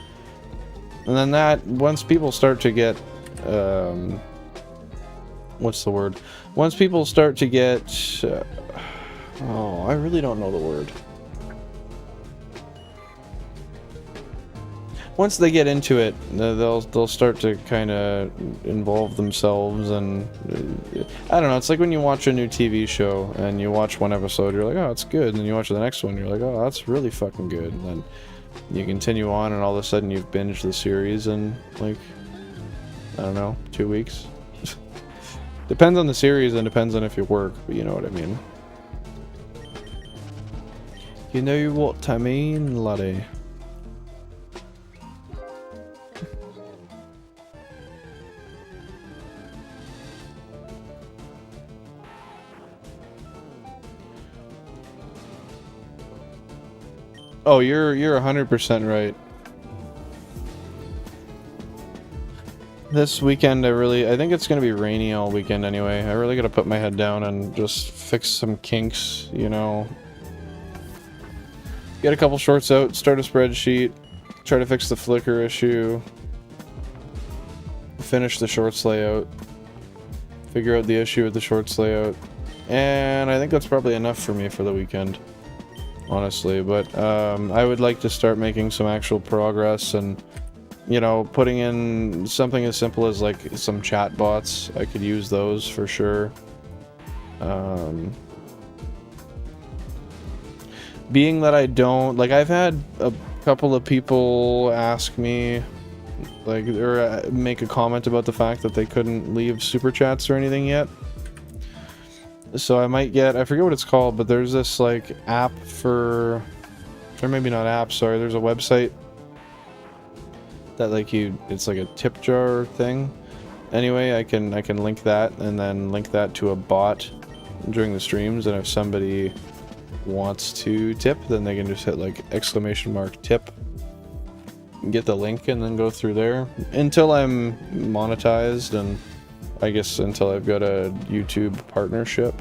And then that, once people start to get, what's the word? Once people start to get, oh, I really don't know the word. Once they get into it, they'll start to kind of involve themselves, and I don't know. It's like when you watch a new TV show and you watch one episode, you're like, oh, it's good, and then you watch the next one, you're like, oh, that's really fucking good, and then you continue on, and all of a sudden you've binged the series in like, I don't know, 2 weeks. Depends on the series and depends on if you work, but you know what I mean. You know what I mean, laddie. Oh, you're 100% right. This weekend, I think it's gonna be rainy all weekend anyway. I really gotta put my head down and just fix some kinks, you know. Get a couple shorts out, start a spreadsheet, try to fix the flicker issue, finish the shorts layout, figure out the issue with the shorts layout, and I think that's probably enough for me for the weekend. Honestly, but I would like to start making some actual progress and, you know, putting in something as simple as like some chat bots. I could use those for sure. Being that I don't, like, I've had a couple of people ask me, like, or make a comment about the fact that they couldn't leave super chats or anything yet. So I might get, I forget what it's called, but there's this like app for, or maybe not app, sorry, there's a website that like it's like a tip jar thing. Anyway, I can link that and then link that to a bot during the streams, and if somebody wants to tip, then they can just hit like !tip, get the link, and then go through there until I'm monetized, and I guess until I've got a YouTube partnership.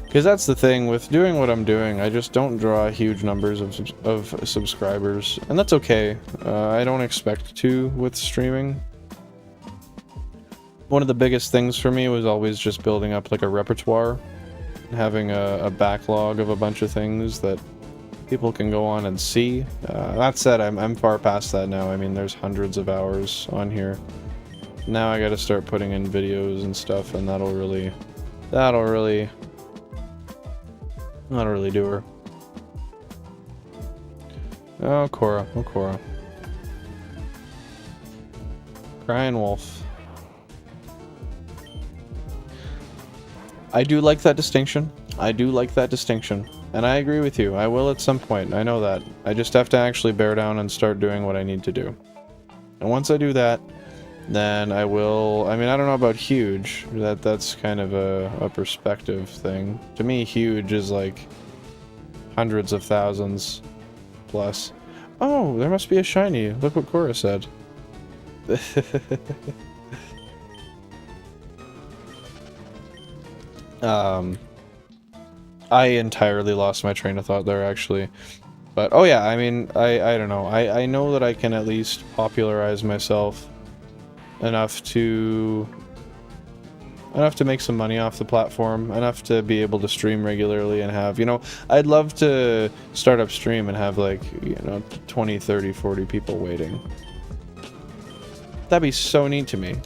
Because that's the thing with doing what I'm doing, I just don't draw huge numbers of subscribers, and that's okay. I don't expect to with streaming. One of the biggest things for me was always just building up like a repertoire, having a backlog of a bunch of things that people can go on and see. That said, I'm far past that now. I mean, there's hundreds of hours on here. Now I gotta start putting in videos and stuff, and that'll really do her. Oh, Cora. Oh, Cora. Crying wolf. I do like that distinction. I do like that distinction. And I agree with you. I will at some point. I know that. I just have to actually bear down and start doing what I need to do. And once I do that, then I will... I mean, I don't know about huge. That's kind of a perspective thing. To me, huge is like hundreds of thousands plus. Oh, there must be a shiny. Look what Cora said. I entirely lost my train of thought there, actually. But, oh yeah, I mean, I don't know. I know that I can at least popularize myself enough to make some money off the platform, enough to be able to stream regularly and have, you know, I'd love to start up stream and have like, you know, 20, 30, 40 people waiting. That'd be so neat to me.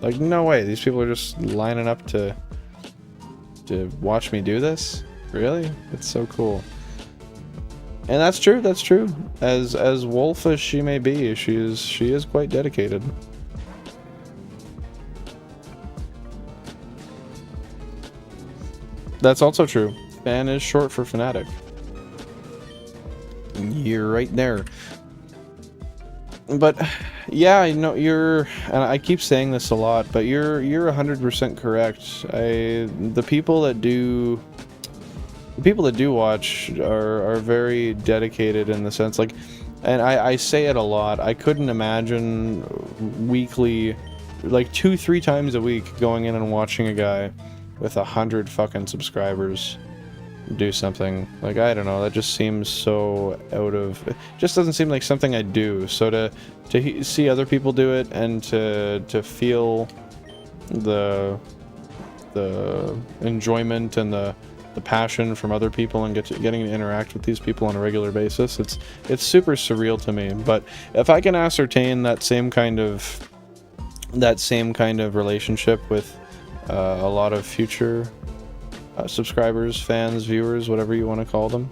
Like, no way, these people are just lining up to watch me do this? Really? It's so cool. And that's true, that's true. As wolf as she may be, she is quite dedicated. That's also true. Fan is short for fanatic. You're right there. But yeah, I know you're, and I keep saying this a lot, but you're 100% correct. The people that do, the people that do watch are very dedicated in the sense, like, and I say it a lot, I couldn't imagine weekly, like 2-3 times a week going in and watching a guy with 100 fucking subscribers do something. Like, I don't know, that just seems so out of, it just doesn't seem like something I do. So to see other people do it and to feel the enjoyment and the passion from other people and getting to interact with these people on a regular basis, it's super surreal to me. But if I can ascertain that same kind of relationship with a lot of future subscribers, fans, viewers, whatever you want to call them,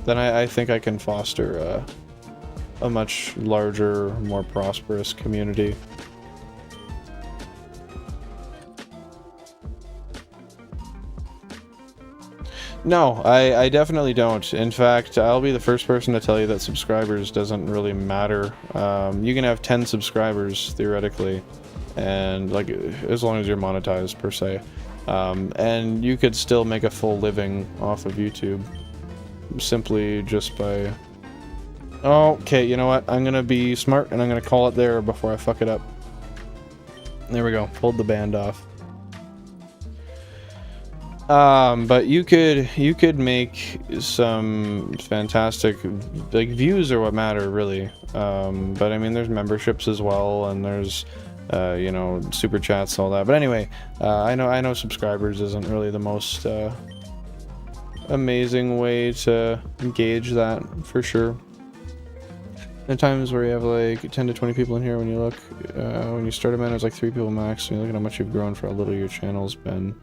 then I think I can foster a much larger, more prosperous community. No, I definitely don't. In fact, I'll be the first person to tell you that subscribers doesn't really matter. You can have 10 subscribers, theoretically, and, like, as long as you're monetized, per se. And you could still make a full living off of YouTube. Simply just by... Oh, okay, you know what? I'm gonna be smart, and I'm gonna call it there before I fuck it up. There we go. Pulled the band off. But you could make some fantastic, like, views are what matter, really. But I mean, there's memberships as well, and there's, you know, super chats, all that. But anyway, I know subscribers isn't really the most, amazing way to gauge that, for sure. There are times where you have like 10 to 20 people in here when you look, when you start a man, there's like 3 people max, and you look at how much you've grown for how little your channel's been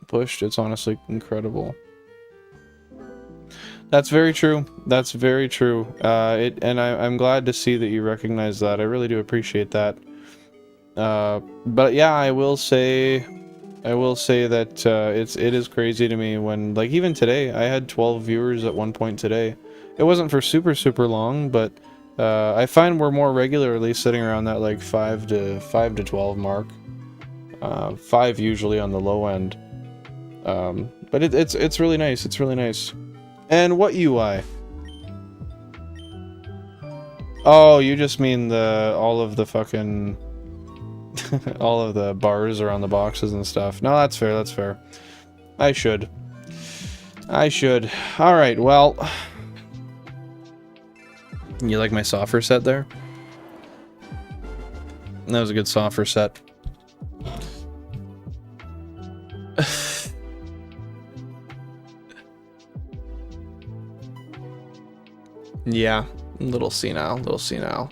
pushed. It's honestly incredible. That's very true. That's very true. And I'm glad to see that you recognize that. I really do appreciate that. But yeah, I will say that it is crazy to me when, like, even today, I had 12 viewers at one point today. It wasn't for super long, but I find we're more regularly sitting around that like 5 to 12 mark. 5 usually on the low end. But it's really nice. It's really nice. And what UI? Oh, you just mean all of the fucking all of the bars around the boxes and stuff. No, that's fair. That's fair. I should. All right. Well, you like my softer set there? That was a good softer set. Yeah, a little senile.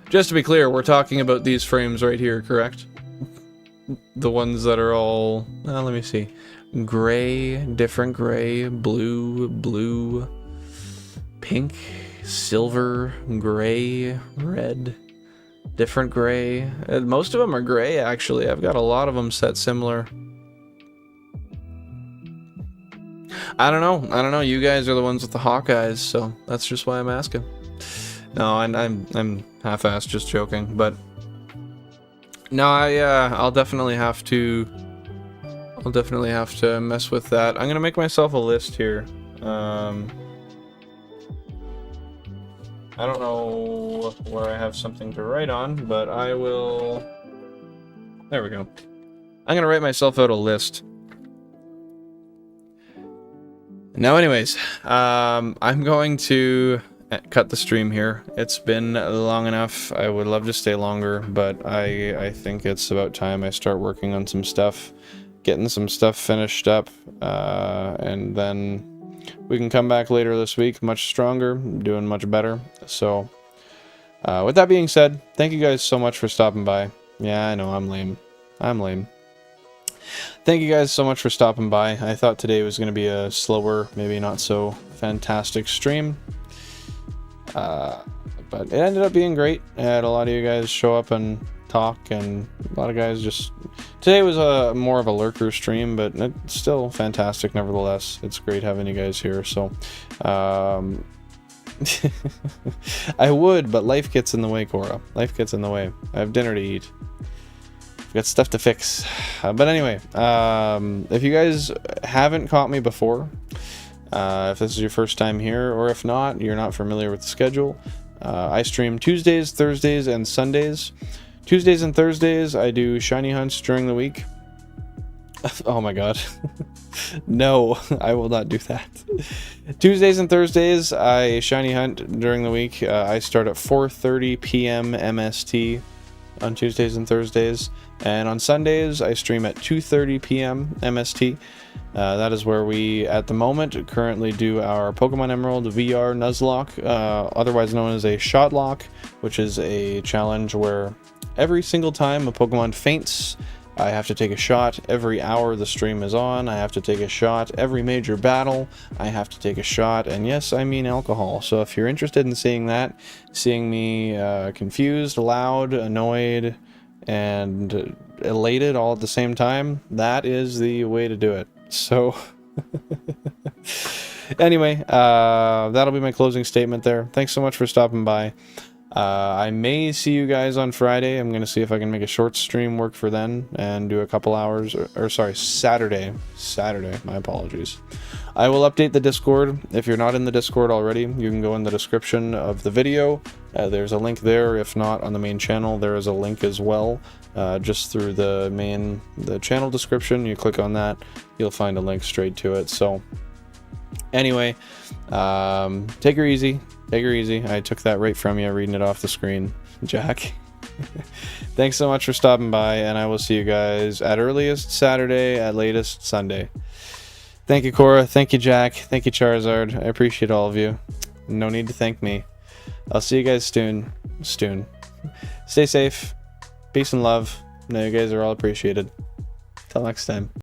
Just to be clear, we're talking about these frames right here, correct? The ones that are all, let me see. Gray, different gray, blue, pink, silver, gray, red, different gray. Most of them are gray, actually. I've got a lot of them set similar. I don't know. You guys are the ones with the Hawkeyes, so that's just why I'm asking. No, I'm half-assed, just joking. But no, I'll definitely have to. I'll definitely have to mess with that. I'm gonna make myself a list here. I don't know where I have something to write on, but I will. There we go. I'm gonna write myself out a list. Now, anyways, I'm going to cut the stream here. It's been long enough. I would love to stay longer, but I think it's about time I start working on some stuff, getting some stuff finished up, and then we can come back later this week much stronger, doing much better. So, with that being said, thank you guys so much for stopping by. Yeah, I know, I'm lame. Thank you guys so much for stopping by. I thought today was going to be a slower, maybe not so fantastic stream. But it ended up being great. I had a lot of you guys show up and talk, and a lot of guys just... Today was more of a lurker stream, but it's still fantastic nevertheless. It's great having you guys here, so... I would, but life gets in the way, Cora. Life gets in the way. I have dinner to eat. got stuff to fix. But anyway, if you guys haven't caught me before, if this is your first time here, or if not, you're not familiar with the schedule, I stream Tuesdays, Thursdays, and Sundays. Tuesdays and Thursdays, I do shiny hunts during the week. Oh my god. No, I will not do that. Tuesdays and Thursdays, I shiny hunt during the week. I start at 4:30 p.m. MST on Tuesdays and Thursdays. And on Sundays, I stream at 2:30 p.m. MST. That is where we, at the moment, currently do our Pokemon Emerald VR Nuzlocke, otherwise known as a Shot Lock, which is a challenge where every single time a Pokemon faints, I have to take a shot. Every hour the stream is on, I have to take a shot. Every major battle, I have to take a shot. And yes, I mean alcohol. So if you're interested in seeing that, seeing me confused, loud, annoyed, and elated all at the same time, that is the way to do it. So anyway, that'll be my closing statement there. Thanks so much for stopping by. I may see you guys on Friday. I'm going to see if I can make a short stream work for then and do a couple hours, or sorry, Saturday, my apologies. I will update the Discord. If you're not in the Discord already, you can go in the description of the video. There's a link there. If not, on the main channel, there is a link as well. Just through the channel description, you click on that, you'll find a link straight to it. So anyway, take her easy. Take her easy. I took that right from you, reading it off the screen, Jack. Thanks so much for stopping by, and I will see you guys at earliest Saturday, at latest Sunday. Thank you, Cora. Thank you, Jack. Thank you, Charizard. I appreciate all of you. No need to thank me. I'll see you guys soon. Stay safe. Peace and love. Know you guys are all appreciated. Till next time.